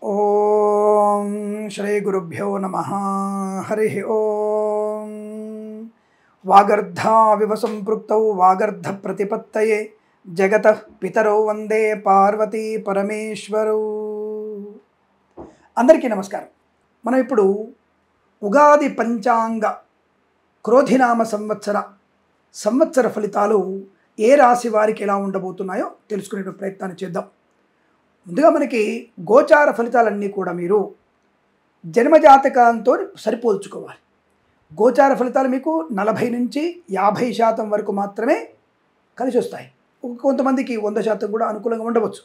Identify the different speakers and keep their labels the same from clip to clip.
Speaker 1: ఓం శ్రీ గురుభ్యో నమః. హరి ఓం. వాగర్ధావివ సంపృక్తౌ వాగర్ధ ప్రతిపత్తయే జగతః పితరౌ వందే పార్వతీ పరమేశ్వరౌ. అందరికీ నమస్కారం. మనం ఇప్పుడు ఉగాది పంచాంగ క్రోధినామ సంవత్సర ఫలితాలు ఏ రాశి వారికి ఎలా ఉండబోతున్నాయో తెలుసుకునే ప్రయత్నాన్ని చేద్దాం. ముందుగా మనకి గోచార ఫలితాలన్నీ కూడా మీరు జన్మజాతకంతో సరిపోల్చుకోవాలి. గోచార ఫలితాలు మీకు 40 నుంచి 50% వరకు మాత్రమే కలిసి వస్తాయి. కొంతమందికి 100% కూడా అనుకూలంగా ఉండవచ్చు.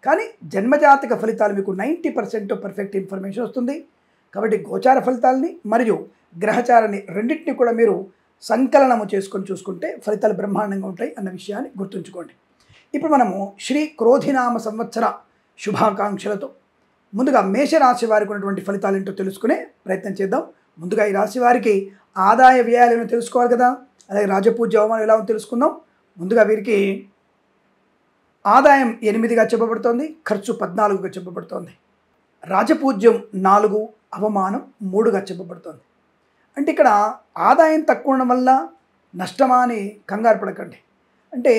Speaker 1: కానీ జన్మజాతక ఫలితాలు మీకు 90% పర్ఫెక్ట్ ఇన్ఫర్మేషన్ వస్తుంది. కాబట్టి గోచార ఫలితాలని మరియు గ్రహచారాన్ని రెండింటిని కూడా మీరు సంకలనము చేసుకొని చూసుకుంటే ఫలితాలు బ్రహ్మాండంగా ఉంటాయి అన్న విషయాన్ని గుర్తుంచుకోండి. ఇప్పుడు మనము శ్రీ క్రోధినామ సంవత్సర శుభాకాంక్షలతో ముందుగా మేషరాశి వారికి ఉన్నటువంటి ఫలితాలు ఏంటో తెలుసుకునే ప్రయత్నం చేద్దాం. ముందుగా ఈ రాశి వారికి ఆదాయ వ్యయాలు ఏమో తెలుసుకోవాలి కదా, అలాగే రాజపూజ్య అవమానం ఎలా ఉందో తెలుసుకుందాం. ముందుగా వీరికి ఆదాయం 8గా చెప్పబడుతోంది, ఖర్చు 14గా చెప్పబడుతోంది. రాజపూజ్యం 4, అవమానం 3గా చెప్పబడుతోంది. అంటే ఇక్కడ ఆదాయం తక్కువ ఉండడం వల్ల నష్టమా అని కంగారు పడకండి. అంటే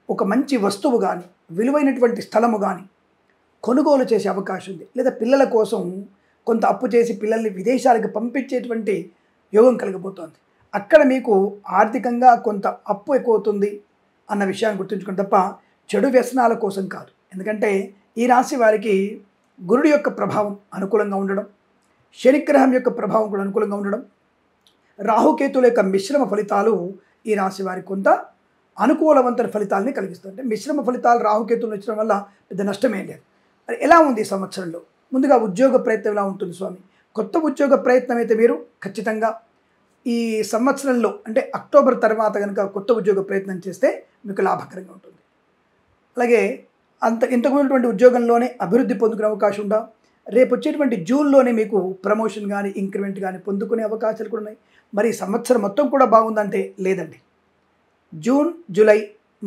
Speaker 1: ఒక మంచి వస్తువు కానీ విలువైనటువంటి స్థలము కానీ కొనుగోలు చేసే అవకాశం ఉంది. లేదా పిల్లల కోసం కొంత అప్పు చేసి పిల్లల్ని విదేశాలకు పంపించేటువంటి యోగం కలగబోతోంది. అక్కడ మీకు ఆర్థికంగా కొంత అప్పు ఎక్కువ అవుతుంది అన్న విషయాన్ని గుర్తుంచుకోండి తప్ప చెడు వ్యసనాల కోసం కాదు. ఎందుకంటే ఈ రాశి వారికి గురుడి యొక్క ప్రభావం అనుకూలంగా ఉండడం, శనిగ్రహం యొక్క ప్రభావం కూడా అనుకూలంగా ఉండడం, రాహుకేతుల యొక్క మిశ్రమ ఫలితాలు ఈ రాశి వారికి కొంత అనుకూలవంతమైన ఫలితాలని కలిగిస్తుంది. అంటే మిశ్రమ ఫలితాలు రాహుకేతులు వచ్చడం వల్ల పెద్ద నష్టమేం లేదు. మరి ఎలా ఉంది ఈ సంవత్సరంలో? ముందుగా ఉద్యోగ ప్రయత్నం ఎలా ఉంటుంది స్వామి? కొత్త ఉద్యోగ ప్రయత్నం అయితే మీరు ఖచ్చితంగా ఈ సంవత్సరంలో అంటే అక్టోబర్ తర్వాత కనుక కొత్త ఉద్యోగ ప్రయత్నం చేస్తే మీకు లాభకరంగా ఉంటుంది. అలాగే ఇంతకుముందు ఉద్యోగంలోనే అభివృద్ధి పొందుకునే అవకాశం ఉందా? రేపు వచ్చేటువంటి జూన్లోనే మీకు ప్రమోషన్ కానీ ఇంక్రిమెంట్ కానీ పొందుకునే అవకాశాలు కూడా ఉన్నాయి. మరి సంవత్సరం మొత్తం కూడా బాగుందంటే లేదండి. జూన్, జూలై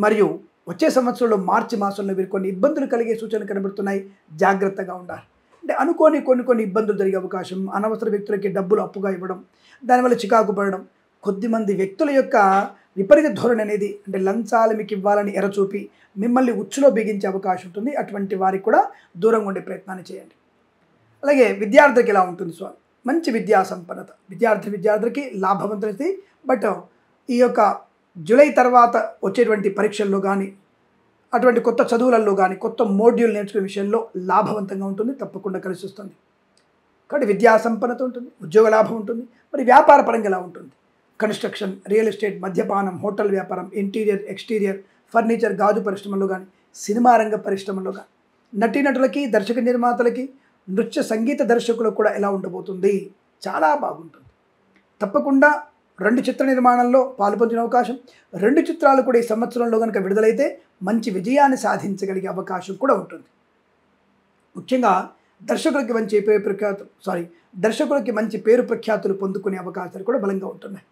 Speaker 1: మరియు వచ్చే సంవత్సరంలో మార్చి మాసంలో వీరు కొన్ని ఇబ్బందులు కలిగే సూచనలు కనబడుతున్నాయి. జాగ్రత్తగా ఉండాలి. అంటే అనుకోని కొన్ని ఇబ్బందులు జరిగే అవకాశం, అనవసర వ్యక్తులకి డబ్బులు అప్పుగా ఇవ్వడం, దానివల్ల చికాకు పడడం, కొద్దిమంది వ్యక్తుల యొక్క విపరీత ధోరణి అనేది అంటే లంచాలు మీకు ఇవ్వాలని ఎరచూపి మిమ్మల్ని ఉచ్చులో బిగించే అవకాశం ఉంటుంది. అటువంటి వారికి కూడా దూరంగా ఉండే ప్రయత్నాన్ని చేయండి. అలాగే విద్యార్థికి ఎలా ఉంటుంది స్వామి? మంచి విద్యా సంపన్నత విద్యార్థులకి లాభవంతమైంది. బట్ ఈ యొక్క జూలై తర్వాత వచ్చేటువంటి పరీక్షల్లో కానీ అటువంటి కొత్త చదువులలో కానీ కొత్త మోడ్యూల్ నేర్చుకునే విషయంలో లాభవంతంగా ఉంటుంది, తప్పకుండా కలిసి వస్తుంది. కాబట్టి విద్యా సంపన్నత ఉంటుంది, ఉద్యోగ లాభం ఉంటుంది. మరి వ్యాపార పరంగా ఎలా ఉంటుంది? కన్స్ట్రక్షన్, రియల్ ఎస్టేట్, మద్యపానం, హోటల్ వ్యాపారం, ఇంటీరియర్, ఎక్స్టీరియర్, ఫర్నిచర్, గాజు పరిశ్రమలో కానీ సినిమా రంగ పరిశ్రమలో కానీ నటీనటులకి, దర్శక నిర్మాతలకి, నృత్య సంగీత దర్శకులకు కూడా ఎలా ఉండబోతుంది? చాలా బాగుంటుంది. తప్పకుండా 2 చిత్ర నిర్మాణంలో పాల్పొందిన అవకాశం, 2 చిత్రాలు కూడా ఈ సంవత్సరంలో కనుక విడుదలైతే మంచి విజయాన్ని సాధించగలిగే అవకాశం కూడా ఉంటుంది. ముఖ్యంగా దర్శకులకి మంచి పేరు ప్రఖ్యాతులు పొందుకునే అవకాశాలు కూడా బలంగా ఉంటున్నాయి.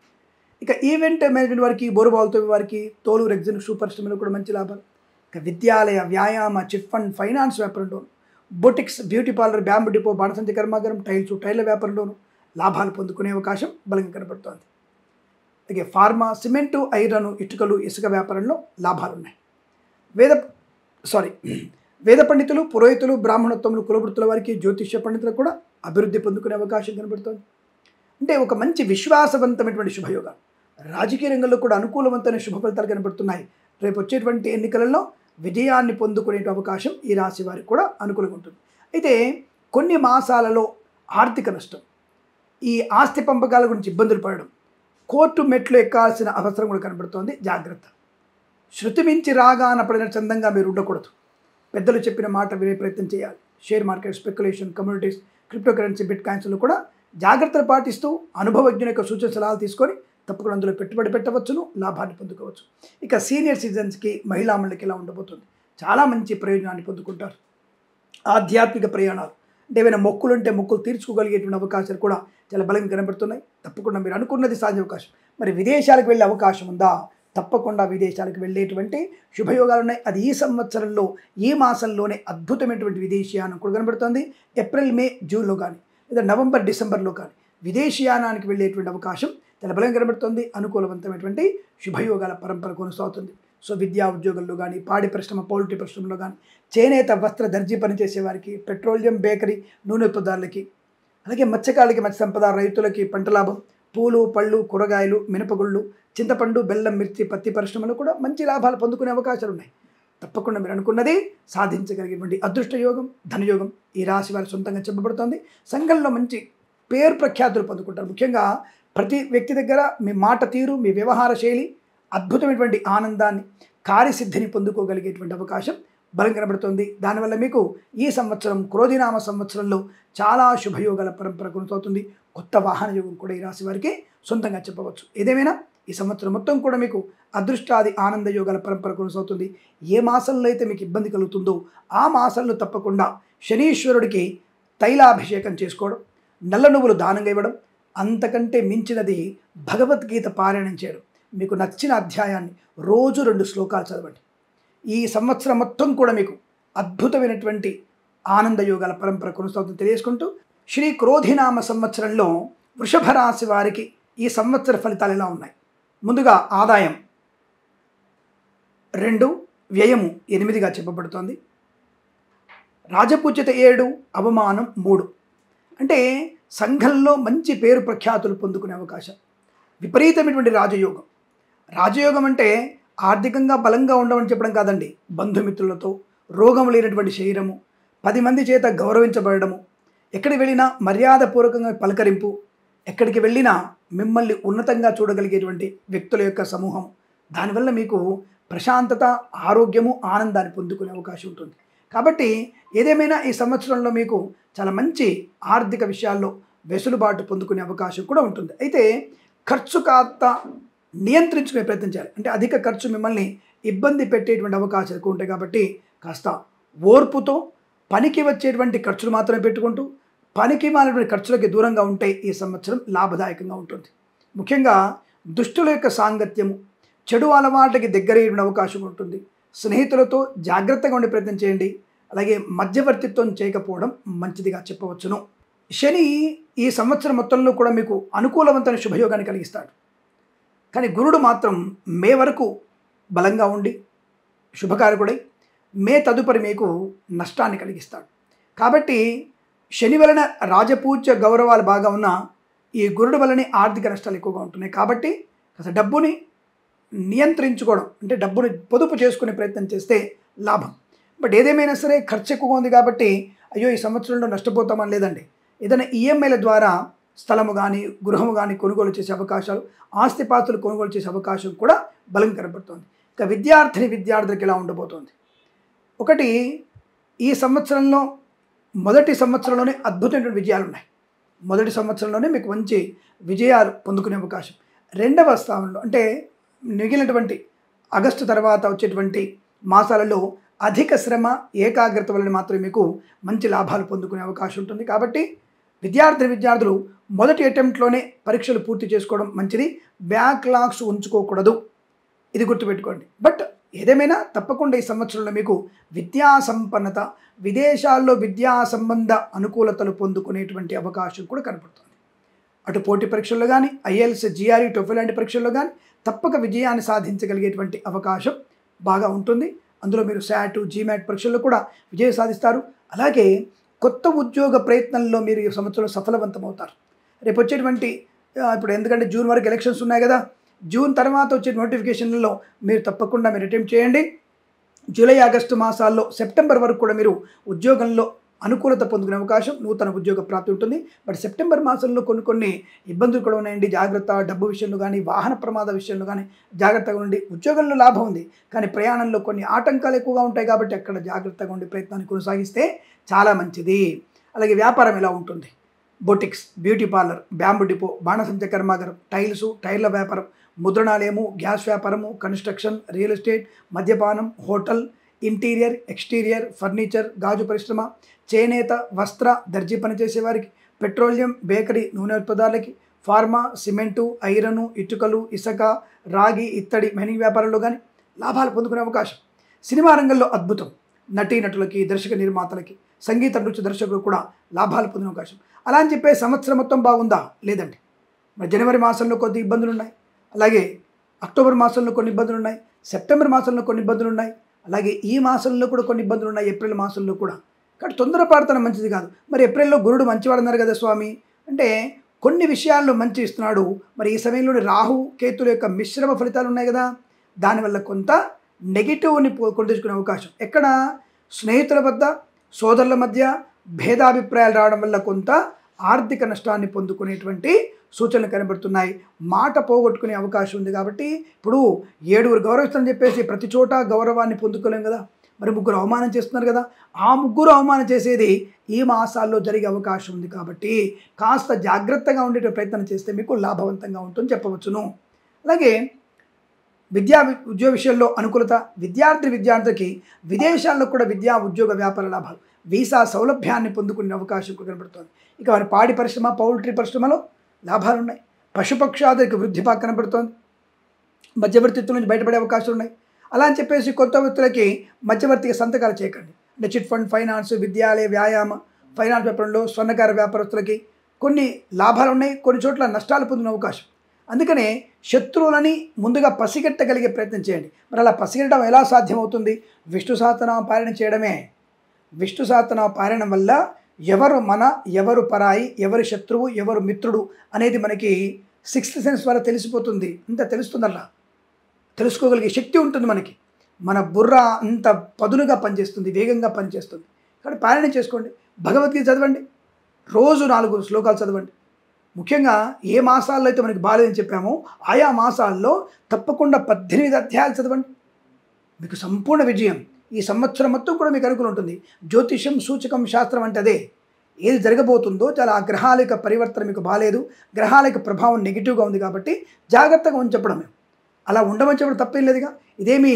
Speaker 1: ఇక ఈవెంట్ మేనేజ్మెంట్ వారికి, బోరుబావులతో వారికి, తోలు, రెగ్జిన్, షూ పరిశ్రమలో కూడా మంచి లాభాలు. ఇక విద్యాలయ, వ్యాయామ, చిట్ ఫండ్, ఫైనాన్స్ వ్యాపారంలోను, boutiques, beauty parlour, bamboo depot, బాణసంచి కర్మాగారం, టైర్ల వ్యాపారంలోను లాభాలు పొందుకునే అవకాశం బలంగా కనబడుతోంది. అలాగే ఫార్మా, సిమెంటు, ఐరన్, ఇటుకలు, ఇసుక వ్యాపారంలో లాభాలు ఉన్నాయి. వేద పండితులు, పురోహితులు, బ్రాహ్మణోత్తములు, కులవృత్తుల వారికి, జ్యోతిష్య పండితులకు కూడా అభివృద్ధి పొందుకునే అవకాశం కనబడుతోంది. అంటే ఒక మంచి విశ్వాసవంతమైనటువంటి శుభయోగాలు. రాజకీయ రంగంలో కూడా అనుకూలవంతమైన శుభ ఫలితాలు కనబడుతున్నాయి. రేపు వచ్చేటువంటి ఎన్నికలలో విజయాన్ని పొందుకునే అవకాశం ఈ రాశి వారికి కూడా అనుకూలంగా ఉంటుంది. అయితే కొన్ని మాసాలలో ఆర్థిక నష్టం, ఈ ఆస్తి పంపకాల గురించి ఇబ్బందులు పడడం, కోర్టు మెట్లు ఎక్కాల్సిన అవసరం కూడా కనబడుతోంది. జాగ్రత్త. శృతి మించి రాగాన పడిన చందంగా మీరు ఉండకూడదు. పెద్దలు చెప్పిన మాట వినే ప్రయత్నం చేయాలి. Share market, speculation, communities, crypto currency, బిట్ కాయిన్స్లో కూడా జాగ్రత్తలు పాటిస్తూ అనుభవజ్ఞుల యొక్క సూచన సలహాలు తీసుకొని తప్పకుండా అందులో పెట్టుబడి పెట్టవచ్చును, లాభాన్ని పొందుకోవచ్చు. ఇక సీనియర్ సిటిజన్స్కి, మహిళా మండలికి ఎలా ఉండబోతుంది? చాలా మంచి ప్రయోజనాన్ని పొందుకుంటారు. ఆధ్యాత్మిక ప్రయాణాలు అంటే ఏమైనా మొక్కులుంటే మొక్కులు తీర్చుకోగలిగేటువంటి అవకాశాలు కూడా చాలా బలంగా కనబడుతున్నాయి. తప్పకుండా మీరు అనుకున్నది సాధ్య అవకాశం. మరి విదేశాలకు వెళ్ళే అవకాశం ఉందా? తప్పకుండా విదేశాలకు వెళ్ళేటువంటి శుభయోగాలు ఉన్నాయి. అది ఈ సంవత్సరంలో ఈ మాసంలోనే అద్భుతమైనటువంటి విదేశీయానం కూడా కనబడుతుంది. ఏప్రిల్, మే, జూన్లో కానీ లేదా నవంబర్, డిసెంబర్లో కానీ విదేశీయానానికి వెళ్ళేటువంటి అవకాశం చాలా బలంగా కనబడుతుంది. అనుకూలవంతమైనటువంటి శుభయోగాల పరంపర కొనసాగుతుంది. సో విద్యా ఉద్యోగంలో కానీ, పాడి పరిశ్రమ, పౌల్ట్రీ పరిశ్రమలో కానీ, చేనేత వస్త్ర దర్జీ పనిచేసే వారికి, పెట్రోలియం, బేకరీ, నూనె ఉత్పత్తుదారులకి, అలాగే మత్స్యకారులకి, మత్స్య సంపద రైతులకి పంట లాభం, పూలు, పళ్ళు, కూరగాయలు, మినపగుళ్ళు, చింతపండు, బెల్లం, మిర్చి, పత్తి పరిశ్రమలు కూడా మంచి లాభాలు పొందుకునే అవకాశాలు ఉన్నాయి. తప్పకుండా మీరు అనుకున్నది సాధించగలిగేటువంటి అదృష్ట యోగం, ధనయోగం ఈ రాశి వారి సొంతంగా చెప్పబడుతోంది. సంఘంలో మంచి పేరు ప్రఖ్యాతులు పొందుకుంటారు. ముఖ్యంగా ప్రతి వ్యక్తి దగ్గర మీ మాట తీరు, మీ వ్యవహార శైలి అద్భుతమైనటువంటి ఆనందాన్ని, కార్యసిద్ధిని పొందుకోగలిగేటువంటి అవకాశం బలం కనబడుతుంది. దానివల్ల మీకు ఈ సంవత్సరం క్రోధినామ సంవత్సరంలో చాలా శుభయోగాల పరంపర కొనసాగుతుంది. కొత్త వాహన యోగం కూడా ఈ రాశి వారికి సొంతంగా చెప్పవచ్చు. ఏదేమైనా ఈ సంవత్సరం మొత్తం కూడా మీకు అదృష్టాది ఆనంద యోగాల పరంపర కొనసాగుతుంది. ఏ మాసంలో అయితే మీకు ఇబ్బంది కలుగుతుందో ఆ మాసంలో తప్పకుండా శనీశ్వరుడికి తైలాభిషేకం చేసుకోవడం, నల్ల నువ్వులు దానంగా ఇవ్వడం, అంతకంటే మించినది భగవద్గీత పారాయణం చేయడం. మీకు నచ్చిన అధ్యాయాన్ని రోజు 2 శ్లోకాలు చదవండి. ఈ సంవత్సరం మొత్తం కూడా మీకు అద్భుతమైనటువంటి ఆనంద యోగాల పరంపర కొనసాగుతుంది తెలియజేసుకుంటూ, శ్రీ క్రోధినామ సంవత్సరంలో వృషభ రాశి వారికి ఈ సంవత్సర ఫలితాలు ఎలా ఉన్నాయి? ముందుగా ఆదాయం 2, వ్యయము 8గా చెప్పబడుతోంది. రాజపూజ్యత 7, అవమానం 3. అంటే సంఘంలో మంచి పేరు ప్రఖ్యాతులు పొందుకునే అవకాశం. విపరీతమైనటువంటి రాజయోగం. రాజయోగం అంటే ఆర్థికంగా బలంగా ఉండమని చెప్పడం కాదండి. బంధుమిత్రులతో, రోగం లేనటువంటి శరీరము, 10 మంది చేత గౌరవించబడము, ఎక్కడికి వెళ్ళినా మర్యాదపూర్వకంగా పలకరింపు, ఎక్కడికి వెళ్ళినా మిమ్మల్ని ఉన్నతంగా చూడగలిగేటువంటి వ్యక్తుల యొక్క సమూహం. దానివల్ల మీకు ప్రశాంతత, ఆరోగ్యము, ఆనందాన్ని పొందుకునే అవకాశం ఉంటుంది. కాబట్టి ఏదేమైనా ఈ సంవత్సరంలో మీకు చాలా మంచి ఆర్థిక విషయాల్లో వెసులుబాటు పొందుకునే అవకాశం కూడా ఉంటుంది. అయితే ఖర్చు కాస్త నియంత్రించుకునే ప్రయత్నం చేయాలి. అంటే అధిక ఖర్చు మిమ్మల్ని ఇబ్బంది పెట్టేటువంటి అవకాశాలు ఎక్కువ ఉంటాయి. కాబట్టి కాస్త ఓర్పుతో పనికి వచ్చేటువంటి ఖర్చులు మాత్రమే పెట్టుకుంటూ పనికి మాలినటువంటి ఖర్చులకి దూరంగా ఉంటే ఈ సంవత్సరం లాభదాయకంగా ఉంటుంది. ముఖ్యంగా దుష్టుల యొక్క సాంగత్యము, చెడు అలవాట్లకి దగ్గరయ్యే అవకాశం ఉంటుంది. స్నేహితులతో జాగ్రత్తగా ఉండే ప్రయత్నం చేయండి. అలాగే మధ్యవర్తిత్వం చేయకపోవడం మంచిదిగా చెప్పవచ్చును. శని ఈ సంవత్సరం మొత్తంలో కూడా మీకు అనుకూలవంతమైన శుభయోగాన్ని కలిగిస్తాడు. కానీ గురుడు మాత్రం మే వరకు బలంగా ఉండి శుభకారకుడై మే తదుపరి మీకు నష్టాన్ని కలిగిస్తాడు. కాబట్టి శని వలన రాజపూజ్య గౌరవాలు బాగా ఉన్నా ఈ గురుడు వలనే ఆర్థిక నష్టాలు ఎక్కువగా ఉంటున్నాయి. కాబట్టి అసలు డబ్బుని నియంత్రించుకోవడం, అంటే డబ్బుని పొదుపు చేసుకునే ప్రయత్నం చేస్తే లాభం. బట్ ఏదేమైనా సరే ఖర్చు ఎక్కువగా ఉంది కాబట్టి అయ్యో ఈ సంవత్సరంలో నష్టపోతామని లేదండి. ఏదైనా ఈఎంఐల ద్వారా స్థలము కానీ, గృహము కానీ కొనుగోలు చేసే అవకాశాలు, ఆస్తిపాస్తులు కొనుగోలు చేసే అవకాశం కూడా బలం కనబడుతుంది. ఇక విద్యార్థులకు ఎలా ఉండబోతోంది? ఒకటి, ఈ సంవత్సరంలో మొదటి సంవత్సరంలోనే అద్భుతమైన విజయాలు ఉన్నాయి. మొదటి సంవత్సరంలోనే మీకు మంచి విజయాలు పొందుకునే అవకాశం. రెండవ స్థానంలో అంటే మిగిలినటువంటి ఆగస్టు తర్వాత వచ్చేటువంటి మాసాలలో అధిక శ్రమ, ఏకాగ్రత వలన మాత్రమే మీకు మంచి లాభాలు పొందుకునే అవకాశం ఉంటుంది. కాబట్టి విద్యార్థులు మొదటి అటెంప్ట్లోనే పరీక్షలు పూర్తి చేసుకోవడం మంచిది. బ్యాక్లాగ్స్ ఉంచుకోకూడదు, ఇది గుర్తుపెట్టుకోండి. బట్ ఏదేమైనా తప్పకుండా ఈ సంవత్సరంలో మీకు విద్యా సంపన్నత, విదేశాల్లో విద్యా సంబంధ అనుకూలతలు పొందుకునేటువంటి అవకాశం కూడా కనపడుతుంది. అటు పోటీ పరీక్షల్లో కానీ, ఐఎల్స్, జిఆర్ఈ, టోఫెల్ లాంటి పరీక్షల్లో కానీ తప్పక విజయాన్ని సాధించగలిగేటువంటి అవకాశం బాగా ఉంటుంది. అందులో మీరు శాట్, జీమాట్ పరీక్షల్లో కూడా విజయం సాధిస్తారు. అలాగే కొత్త ఉద్యోగ ప్రయత్నంలో మీరు ఈ సంవత్సరంలో సఫలవంతమవుతారు. రేపు వచ్చేటువంటి ఇప్పుడు ఎందుకంటే జూన్ వరకు ఎలక్షన్స్ ఉన్నాయి కదా, జూన్ తర్వాత వచ్చే నోటిఫికేషన్లలో మీరు తప్పకుండా అటెంప్ట్ చేయండి. జూలై, ఆగస్టు మాసాల్లో, సెప్టెంబర్ వరకు కూడా మీరు ఉద్యోగంలో అనుకూలత పొందుకునే అవకాశం, నూతన ఉద్యోగ ప్రాప్తి ఉంటుంది. బట్ సెప్టెంబర్ మాసంలో కొన్ని ఇబ్బందులు కూడా ఉన్నాయండి. జాగ్రత్త, డబ్బు విషయంలో కానీ, వాహన ప్రమాద విషయంలో కానీ జాగ్రత్తగా ఉండి. ఉద్యోగంలో లాభం ఉంది కానీ ప్రయాణంలో కొన్ని ఆటంకాలు ఎక్కువగా ఉంటాయి. కాబట్టి అక్కడ జాగ్రత్తగా ఉండే ప్రయత్నాన్ని కొనసాగిస్తే చాలా మంచిది. అలాగే వ్యాపారం ఎలా ఉంటుంది? Boutiques, beauty parlour, bamboo depot, బాణసంచ కర్మాగారం, టైల్సు, టైర్ల వ్యాపారం, ముద్రణాలయము, గ్యాస్ వ్యాపారము, కన్స్ట్రక్షన్, రియల్ ఎస్టేట్, మద్యపానం, హోటల్, ఇంటీరియర్, ఎక్స్టీరియర్, ఫర్నిచర్, గాజు పరిశ్రమ, చేనేత, వస్త్ర దర్జీ పనిచేసే వారికి, పెట్రోలియం, బేకరీ, నూనె ఉత్పత్తులకి, ఫార్మా, సిమెంటు, ఐరను, ఇటుకలు, ఇసుక, రాగి, ఇత్తడి, మైనింగ్ వ్యాపారంలో కానీ లాభాలు పొందుకునే అవకాశం. సినిమా రంగంలో అద్భుతం. నటీనటులకి, దర్శక నిర్మాతలకి, సంగీత నృత్య దర్శకులు కూడా లాభాలు పొందిన అవకాశం. అలా అని చెప్పే సంవత్సరం మొత్తం బాగుందా? లేదండి. మరి జనవరి మాసంలో కొద్ది ఇబ్బందులు ఉన్నాయి, అలాగే అక్టోబర్ మాసంలో కొన్ని ఇబ్బందులు ఉన్నాయి, సెప్టెంబర్ మాసంలో కొన్ని ఇబ్బందులు ఉన్నాయి, అలాగే ఈ మాసంలో కూడా కొన్ని ఇబ్బందులు ఉన్నాయి, ఏప్రిల్ మాసంలో కూడా. కాబట్టి తొందరపాటుతనం మంచిది కాదు. మరి ఏప్రిల్లో గురుడు మంచివాడన్నారు కదా స్వామి అంటే కొన్ని విషయాల్లో మంచి ఇస్తున్నాడు. మరి ఈ సమయంలోని రాహు కేతుల యొక్క మిశ్రమ ఫలితాలు ఉన్నాయి కదా, దానివల్ల కొంత నెగిటివ్ని తెచ్చుకునే అవకాశం. ఎక్కడ? స్నేహితుల వద్ద, సోదరుల మధ్య భేదాభిప్రాయాలు రావడం వల్ల కొంత ఆర్థిక నష్టాన్ని పొందుకునేటువంటి సూచనలు కనబడుతున్నాయి. మాట పోగొట్టుకునే అవకాశం ఉంది. కాబట్టి ఇప్పుడు 7 గౌరవిస్తారని చెప్పేసి ప్రతి చోట గౌరవాన్ని పొందుకోలేం కదా. మరి 3 అవమానం చేస్తున్నారు కదా, ఆ 3 అవమానం చేసేది ఈ మాసాల్లో జరిగే అవకాశం ఉంది. కాబట్టి కాస్త జాగ్రత్తగా ఉండే ప్రయత్నం చేస్తే మీకు లాభవంతంగా ఉంటుందని చెప్పవచ్చును. అలాగే ఉద్యోగ విషయంలో అనుకూలత. విద్యార్థికి విదేశాల్లో కూడా విద్యా, ఉద్యోగ, వ్యాపార లాభాలు, వీసా సౌలభ్యాన్ని పొందుకునే అవకాశం కనబడుతుంది. ఇక వారి పాడి పరిశ్రమ, పౌల్ట్రీ పరిశ్రమలో లాభాలు ఉన్నాయి. పశుపక్షాదులకు వృద్ధి బాగా కనబడుతోంది. మధ్యవర్తిత్వం నుంచి బయటపడే అవకాశాలు ఉన్నాయి. అలా అని చెప్పేసి కొత్త వ్యక్తులకి మధ్యవర్తిగా సంతకాలు చేయకండి. అంటే చిట్ ఫండ్, ఫైనాన్స్, విద్యాలయ, వ్యాయామ, ఫైనాన్స్ వ్యాపారంలో, స్వర్ణకార వ్యాపారస్తులకి కొన్ని లాభాలు ఉన్నాయి, కొన్ని చోట్ల నష్టాలు పొందిన అవకాశం. అందుకనే శత్రువులని ముందుగా పసిగట్టగలిగే ప్రయత్నం చేయండి. మరి అలా పసిగట్టడం ఎలా సాధ్యమవుతుంది? విష్ణు సహస్రనామ పారాయణ చేయడమే. విష్ణు సహస్రనామ పారాయణం వల్ల ఎవరు మన, ఎవరు పరాయి, ఎవరు శత్రువు, ఎవరు మిత్రుడు అనేది మనకి 6th సెన్స్ వల్ల తెలిసిపోతుంది. ఇంత తెలుస్తుందల్లా, తెలుసుకోగలిగే శక్తి ఉంటుంది మనకి. మన బుర్ర అంత పదునుగా పనిచేస్తుంది, వేగంగా పనిచేస్తుంది. కాబట్టి పారాయణ చేసుకోండి. భగవద్గీత చదవండి, రోజు 4 శ్లోకాలు చదవండి. ముఖ్యంగా ఏ మాసాల్లో అయితే మనకి బాలేదని చెప్పామో ఆయా మాసాల్లో తప్పకుండా 18 అధ్యాయాలు చదవండి. మీకు సంపూర్ణ విజయం ఈ సంవత్సరం మొత్తం కూడా మీకు అనుకూలం ఉంటుంది. జ్యోతిషం, సూచకం, శాస్త్రం అంటే అదే. ఏది జరగబోతుందో చాలా ఆ గ్రహాల యొక్క పరివర్తన మీకు బాలేదు, గ్రహాల యొక్క ప్రభావం నెగిటివ్గా ఉంది కాబట్టి జాగ్రత్తగా ఉంచి చెప్పడం. అలా ఉండమని చెప్పడం తప్పేం లేదుగా. ఇదేమి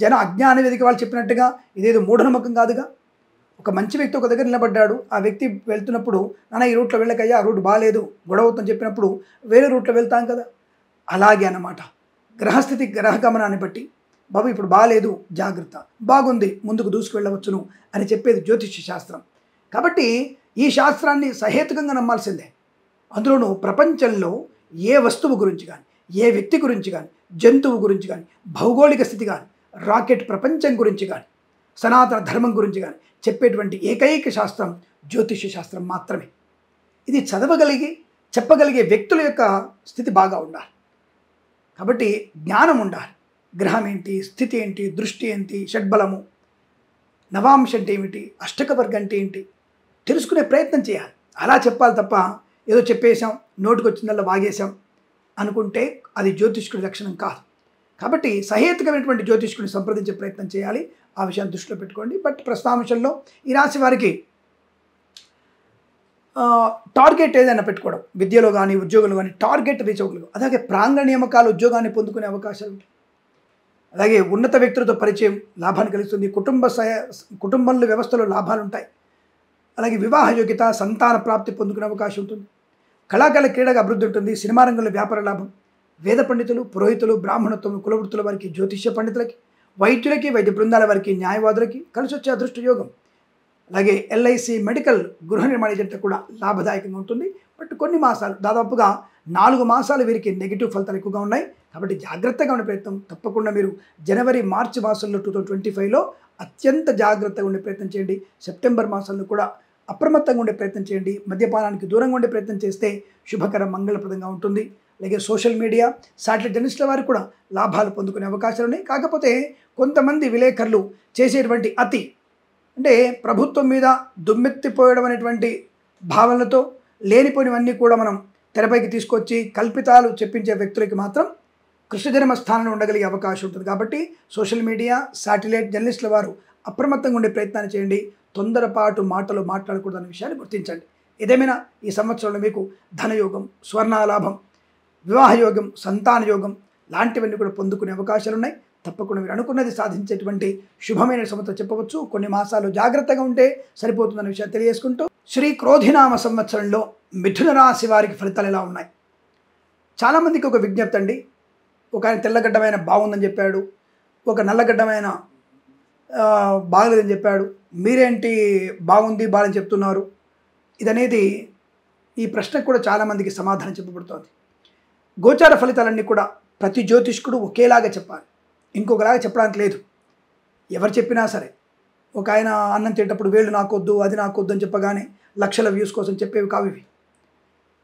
Speaker 1: జన అజ్ఞాన వేదిక వాళ్ళు చెప్పినట్టుగా ఇదేదో మూఢనమ్మకం కాదుగా. ఒక మంచి వ్యక్తి ఒక దగ్గర నిలబడ్డాడు, ఆ వ్యక్తి వెళ్తున్నప్పుడు నాన్న ఈ రూట్లో వెళ్ళకయ్యా, ఆ రూట్ బాగాలేదు, గొడవ అవుతుందని చెప్పినప్పుడు వేరే రూట్లో వెళ్తాం కదా. అలాగే అన్నమాట. గ్రహస్థితి, గ్రహగమనాన్ని బట్టి బాబు ఇప్పుడు బాగాలేదు, జాగ్రత్త, బాగుంది, ముందుకు దూసుకు వెళ్ళవచ్చును అని చెప్పేది జ్యోతిష శాస్త్రం. కాబట్టి ఈ శాస్త్రాన్ని సహేతుకంగా నమ్మాల్సిందే. అందులోనూ ప్రపంచంలో ఏ వస్తువు గురించి కానీ, ఏ వ్యక్తి గురించి కానీ, జంతువు గురించి కానీ, భౌగోళిక స్థితి కానీ, రాకెట్ ప్రపంచం గురించి కానీ, సనాతన ధర్మం గురించి కానీ చెప్పేటువంటి ఏకైక శాస్త్రం జ్యోతిష శాస్త్రం మాత్రమే. ఇది చదవగలిగి చెప్పగలిగే వ్యక్తుల యొక్క స్థితి బాగా ఉండాలి. కాబట్టి జ్ఞానం ఉండాలి. గ్రహం ఏంటి, స్థితి ఏంటి, దృష్టి ఏంటి, షడ్బలము, నవాంశ అంటే ఏమిటి, అష్టక వర్గం అంటే ఏంటి తెలుసుకునే ప్రయత్నం చేయాలి. అలా చెప్పాలి తప్ప ఏదో చెప్పేశాం, నోటికి వచ్చిందల్లా వాగేశాం అనుకుంటే అది జ్యోతిష్కుడి లక్షణం కాదు. కాబట్టి సహేతుకమైనటువంటి జ్యోతిష్కుడిని సంప్రదించే ప్రయత్నం చేయాలి. ఆ విషయాన్ని దృష్టిలో పెట్టుకోండి. బట్ ప్రస్తుతాంశంలో ఈ రాశి వారికి టార్గెట్ ఏదైనా పెట్టుకోవడం, విద్యలో కానీ, ఉద్యోగంలో కానీ టార్గెట్ రీచ్ అవ్వగలరు. అలాగే ప్రాంగణ నియామకాలు, ఉద్యోగాన్ని పొందుకునే అవకాశాలు ఉంటాయి. అలాగే ఉన్నత వ్యక్తులతో పరిచయం లాభాన్ని కలుగుతుంది. కుటుంబంలో వ్యవస్థలో లాభాలు ఉంటాయి. అలాగే వివాహ యోగ్యత, సంతాన ప్రాప్తి పొందుకునే అవకాశం ఉంటుంది. కళాకాల క్రీడగా అభివృద్ధి ఉంటుంది. సినిమా రంగంలో వ్యాపార లాభం. వేద పండితులు, పురోహితులు, బ్రాహ్మణత్వం, కులవృత్తుల వారికి, జ్యోతిష్య పండితులకి, వైద్యులకి, వైద్య బృందాల వారికి, న్యాయవాదులకి కలిసి వచ్చే అదృష్ట యోగం. అలాగే ఎల్ఐసి, మెడికల్, గృహ నిర్మాణ ఏజెంట్ కూడా లాభదాయకంగా ఉంటుంది. బట్ కొన్ని మాసాలు, దాదాపుగా 4 మాసాలు వీరికి నెగిటివ్ ఫలితాలు ఎక్కువగా ఉన్నాయి. కాబట్టి జాగ్రత్తగా ఉండే ప్రయత్నం తప్పకుండా మీరు జనవరి, మార్చి మాసంలో 2025లో అత్యంత జాగ్రత్తగా ఉండే ప్రయత్నం చేయండి. సెప్టెంబర్ మాసంలో కూడా అప్రమత్తంగా ఉండే ప్రయత్నం చేయండి. మద్యపానానికి దూరంగా ఉండే ప్రయత్నం చేస్తే శుభకరం, మంగళప్రదంగా ఉంటుంది. అలాగే సోషల్ మీడియా, శాటిలైట్ జర్నలిస్టుల వారికి కూడా లాభాలు పొందుకునే అవకాశాలు ఉన్నాయి. కాకపోతే కొంతమంది విలేకరులు చేసేటువంటి అతి, అంటే ప్రభుత్వం మీద దుమ్మెత్తిపోయడం అనేటువంటి భావనలతో లేనిపోయినవన్నీ కూడా మనం తెరపైకి తీసుకొచ్చి కల్పితాలు చెప్పించే వ్యక్తులకి మాత్రం కృష్ణజన్మ స్థానంలో ఉండగలిగే అవకాశం ఉంటుంది. కాబట్టి సోషల్ మీడియా, శాటిలైట్ జర్నలిస్టుల వారు అప్రమత్తంగా ఉండే ప్రయత్నాన్ని చేయండి. తొందరపాటు మాటలు మాట్లాడకూడదనే విషయాన్ని గుర్తించండి. ఏదేమైనా ఈ సంవత్సరంలో మీకు ధనయోగం, స్వర్ణాలాభం, వివాహ యోగం, సంతాన యోగం లాంటివన్నీ కూడా పొందుకునే అవకాశాలు ఉన్నాయి. తప్పకుండా మీరు అనుకున్నది సాధించేటువంటి శుభమైన సంవత్సరం చెప్పవచ్చు. కొన్ని మాసాలు జాగ్రత్తగా ఉంటే సరిపోతుందనే విషయాన్ని తెలియజేసుకుంటూ, శ్రీ క్రోధినామ సంవత్సరంలో మిథున రాశి వారికి ఫలితాలు ఎలా ఉన్నాయి? చాలామందికి ఒక విజ్ఞప్తి అండి. ఒక ఆయన తెల్లగడ్డమైన బాగుందని చెప్పాడు, ఒక నల్లగడ్డమైన బాగలేదని చెప్పాడు. మీరేంటి బాగుంది బాగాలని చెప్తున్నారు? ఇదనేది ఈ ప్రశ్నకు కూడా చాలామందికి సమాధానం చెప్పబడుతోంది. గోచార ఫలితాలన్నీ కూడా ప్రతి జ్యోతిష్కుడు ఒకేలాగా చెప్పాలి, ఇంకొకలాగా చెప్పడానికి లేదు. ఎవరు చెప్పినా సరే, ఒక ఆయన అన్నం తినేటప్పుడు వేళ్ళు నాకొద్దు అది నాకొద్దు అని చెప్పగానే లక్షల వ్యూస్ కోసం చెప్పేవి కావు ఇవి.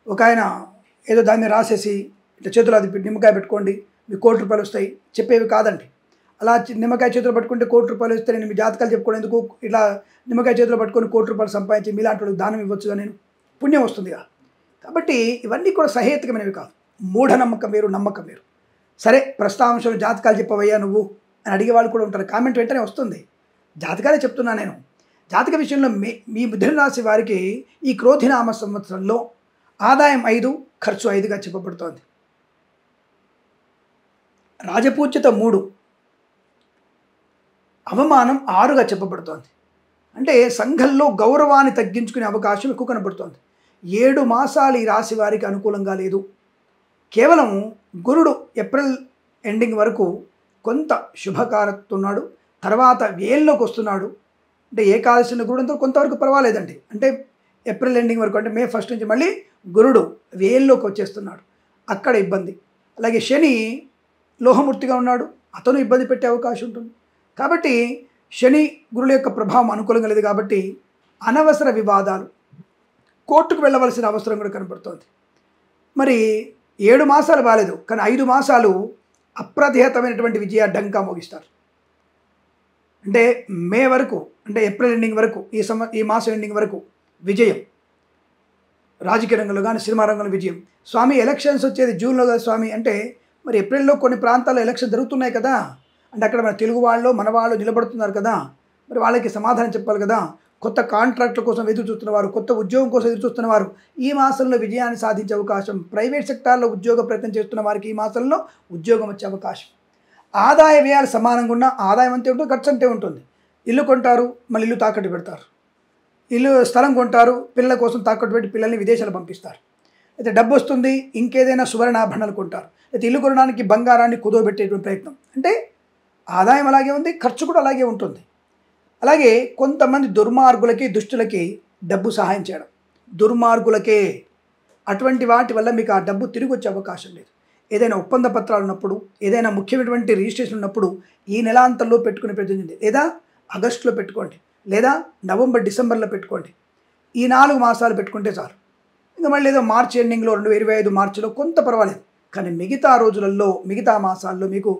Speaker 1: ఒక ఆయన ఏదో దాన్ని రాసేసి ఇట్లా చేతులు అది నిమ్మకాయ పెట్టుకోండి మీకు ₹1,00,00,000 వస్తాయి చెప్పేవి కాదండి. అలా నిమ్మకాయ చేతులు పట్టుకుంటే ₹1,00,00,000 వస్తే నేను మీ జాతకాలు చెప్పుకునేందుకు ఇట్లా నిమ్మకాయ చేతులు పట్టుకొని ₹1,00,00,000 సంపాదించి మీలాంటి వాళ్ళకి దానం ఇవ్వచ్చుగా, నేను పుణ్యం వస్తుందిగా. కాబట్టి ఇవన్నీ కూడా సహేతుకమైనవి కాదు. మూఢనమ్మకం వేరు, నమ్మకం వేరు. సరే ప్రస్తాంశంలో జాతకాలు చెప్పవయ్యా నువ్వు అని అడిగే వాళ్ళు కూడా ఉంటారు. కామెంట్ వెంటనే వస్తుంది. జాతకాలే చెప్తున్నా నేను. జాతక విషయంలో మీ మిథున రాశి వారికి ఈ క్రోధినామ సంవత్సరంలో ఆదాయం 5, ఖర్చు 5గా చెప్పబడుతోంది. రాజపూజ్యత 3, అవమానం 6గా చెప్పబడుతోంది. అంటే సంఘంలో గౌరవాన్ని తగ్గించుకునే అవకాశం ఎక్కువ కనబడుతోంది. 7 మాసాలు ఈ రాశి వారికి అనుకూలంగా లేదు. కేవలం గురుడు ఏప్రిల్ ఎండింగ్ వరకు కొంత శుభకారతున్నాడు, తర్వాత వేల్లోకి వస్తున్నాడు. అంటే ఏకాదశిని గురుడంతో కొంతవరకు పర్వాలేదండి. అంటే ఏప్రిల్ ఎండింగ్ వరకు, అంటే మే 1 నుంచి మళ్ళీ గురుడు వేల్లోకి వచ్చేస్తున్నాడు, అక్కడ ఇబ్బంది. అలాగే శని లోహమూర్తిగా ఉన్నాడు, అతను ఇబ్బంది పెట్టే అవకాశం ఉంటుంది. కాబట్టి శని గురుల యొక్క ప్రభావం అనుకూలంగా లేదు కాబట్టి అనవసర వివాదాలు, కోర్టుకు వెళ్ళవలసిన అవసరం కూడా కనబడుతోంది. మరి 7 మాసాలు బాలేదు, కానీ 5 మాసాలు అప్రతిహతమైనటువంటి విజయ డంకా మోగిస్తారు. అంటే మే వరకు, అంటే ఏప్రిల్ ఎండింగ్ వరకు, ఈ మాసం ఎండింగ్ వరకు విజయం. రాజకీయ రంగంలో కానీ సినిమా రంగంలో విజయం. స్వామి ఎలక్షన్స్ వచ్చేది జూన్లో కదా స్వామి అంటే, మరి ఏప్రిల్లో కొన్ని ప్రాంతాల్లో ఎలక్షన్ జరుగుతున్నాయి కదా, అంటే అక్కడ మన తెలుగు వాళ్ళు మన వాళ్ళు నిలబడుతున్నారు కదా, మరి వాళ్ళకి సమాధానం చెప్పాలి కదా. కొత్త కాంట్రాక్టుల కోసం ఎదురు చూస్తున్నవారు, కొత్త ఉద్యోగం కోసం ఎదురు చూస్తున్నవారు ఈ మాసంలో విజయాన్ని సాధించే అవకాశం. ప్రైవేట్ సెక్టార్లో ఉద్యోగ ప్రయత్నం చేస్తున్న వారికి ఈ మాసంలో ఉద్యోగం వచ్చే అవకాశం. ఆదాయ వ్యయాలు సమానంగా ఉన్న ఆదాయం అంతే ఉంటుంది, ఖర్చు అంతే ఉంటుంది. ఇల్లు కొంటారు, మళ్ళీ ఇల్లు తాకట్టు పెడతారు. స్థలం కొంటారు, పిల్లల కోసం తాకట్టు పెట్టి పిల్లల్ని విదేశాలు పంపిస్తారు. అయితే డబ్బు వస్తుంది, ఇంకేదైనా సువర్ణాభరణాలు కొంటారు. అయితే ఇల్లు కొనడానికి బంగారాన్ని కుదోబెట్టేటువంటి ప్రయత్నం. అంటే ఆదాయం అలాగే ఉంది, ఖర్చు కూడా అలాగే ఉంటుంది. అలాగే కొంతమంది దుర్మార్గులకి, దుష్టులకి డబ్బు సహాయం చేయడం, దుర్మార్గులకే. అటువంటి వాటి వల్ల మీకు ఆ డబ్బు తిరిగి వచ్చే అవకాశం లేదు. ఏదైనా ఒప్పంద పత్రాలు ఉన్నప్పుడు, ఏదైనా ముఖ్యమైనటువంటి రిజిస్ట్రేషన్ ఉన్నప్పుడు ఈ నెలాంతంలో పెట్టుకునే ప్రయత్నం చేయండి. లేదా ఆగస్టులో పెట్టుకోండి, లేదా నవంబర్ డిసెంబర్లో పెట్టుకోండి. ఈ 4 మాసాలు పెట్టుకుంటే చాలు. ఇంకా మళ్ళీ ఏదో మార్చి ఎండింగ్లో 2025 మార్చిలో కొంత పర్వాలేదు. కానీ మిగతా రోజులలో, మిగతా మాసాల్లో మీకు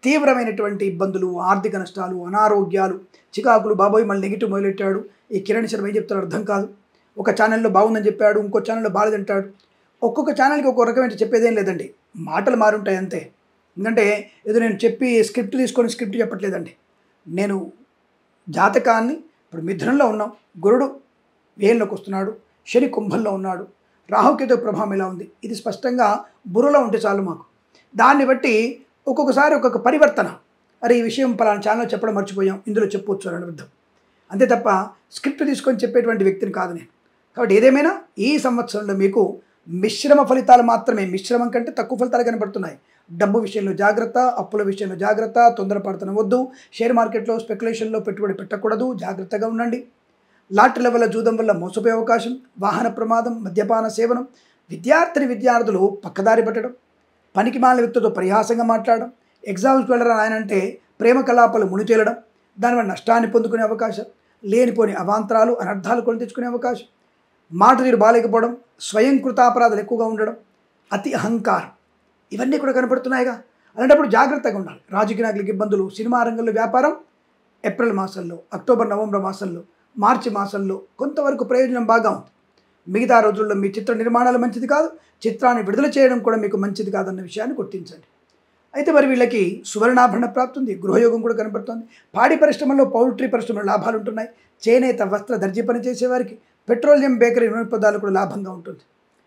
Speaker 1: తీవ్రమైనటువంటి ఇబ్బందులు, ఆర్థిక నష్టాలు, అనారోగ్యాలు, చికాకులు. బాబోయ్ మళ్ళీ నెగిటివ్ మొదలెట్టాడు, ఈ కిరణ్ శర్మ ఏం చెప్తాడు అర్థం కాదు. ఒక ఛానల్లో బాగుందని చెప్పాడు, ఇంకో ఛానల్లో బాలేదంటాడు. ఒక్కొక్క ఛానల్కి ఒక్కొక్క రకమైన చెప్పేదేం లేదండి, మాటలు మారుంటాయి అంతే. ఎందుకంటే ఏదో నేను చెప్పి స్క్రిప్ట్ తీసుకొని స్క్రిప్ట్ చెప్పట్లేదండి. నేను జాతకాన్ని ఇప్పుడు మిథునంలో ఉన్నాం, గురుడు వేల్లోకి వస్తున్నాడు, శని కుంభంలో ఉన్నాడు, రాహుకేతు ప్రభావం ఎలా ఉంది, ఇది స్పష్టంగా బుర్రలో ఉంటే చాలు మాకు. దాన్ని బట్టి ఒక్కొక్కసారి ఒక్కొక్క పరివర్తన, అరే ఈ విషయం పలానా ఛానల్లో చెప్పడం మర్చిపోయాం, ఇందులో చెప్పొచ్చు అని అర్థం. అంతే తప్ప స్క్రిప్ట్ తీసుకొని చెప్పేటువంటి వ్యక్తిని కాదు నేను. కాబట్టి ఏదేమైనా ఈ సంవత్సరంలో మీకు మిశ్రమ ఫలితాలు మాత్రమే, మిశ్రమం కంటే తక్కువ ఫలితాలు కనబడుతున్నాయి. డబ్బు విషయంలో జాగ్రత్త, అప్పుల విషయంలో జాగ్రత్త, తొందరపడుతున్నవద్దు, షేర్ మార్కెట్లో స్పెక్యులేషన్లో పెట్టుబడి పెట్టకూడదు, జాగ్రత్తగా ఉండండి. లాటరీల వల్ల, జూదం వల్ల మోసపోయే అవకాశం, వాహన ప్రమాదం, మద్యపాన సేవనం, విద్యార్థులు పక్కదారి పట్టడం, పనికి మాలిన వ్యక్తితో పరిహాసంగా మాట్లాడడం, ఎగ్జామ్స్కి వెళ్ళడం ఆయన అంటే ప్రేమ కలాపాలు మునితేలడం, దానివల్ల నష్టాన్ని పొందుకునే అవకాశం, లేనిపోని అవాంతరాలు, అనర్థాలు కొని తెచ్చుకునే అవకాశం, మాట తీరు బాలేకపోవడం, స్వయం కృతాపరాధాలు ఎక్కువగా ఉండడం, అతి అహంకారం, ఇవన్నీ కూడా కనపడుతున్నాయిగా. అలాంటప్పుడు జాగ్రత్తగా ఉండాలి. రాజకీయ నాయకులకు ఇబ్బందులు, సినిమా రంగంలో వ్యాపారం ఏప్రిల్ మాసంలో, అక్టోబర్ నవంబర్ మాసంలో, మార్చి మాసంలో కొంతవరకు ప్రయోజనం బాగా ఉంది. మిగతా రోజుల్లో మీ చిత్ర నిర్మాణాలు మంచిది కాదు, చిత్రాన్ని విడుదల చేయడం కూడా మీకు మంచిది కాదన్న విషయాన్ని గుర్తించండి. అయితే మరి వీళ్ళకి సువర్ణాభరణ ప్రాప్తి ఉంది, గృహయోగం కూడా కనబడుతుంది. పాడి పరిశ్రమలో, పౌల్ట్రీ పరిశ్రమలో లాభాలు ఉంటున్నాయి. చేనేత, వస్త్ర, దర్జీ పని చేసేవారికి, పెట్రోలియం, బేకరీ, నూనె పదార్థాలు కూడా లాభంగా ఉంటుంది.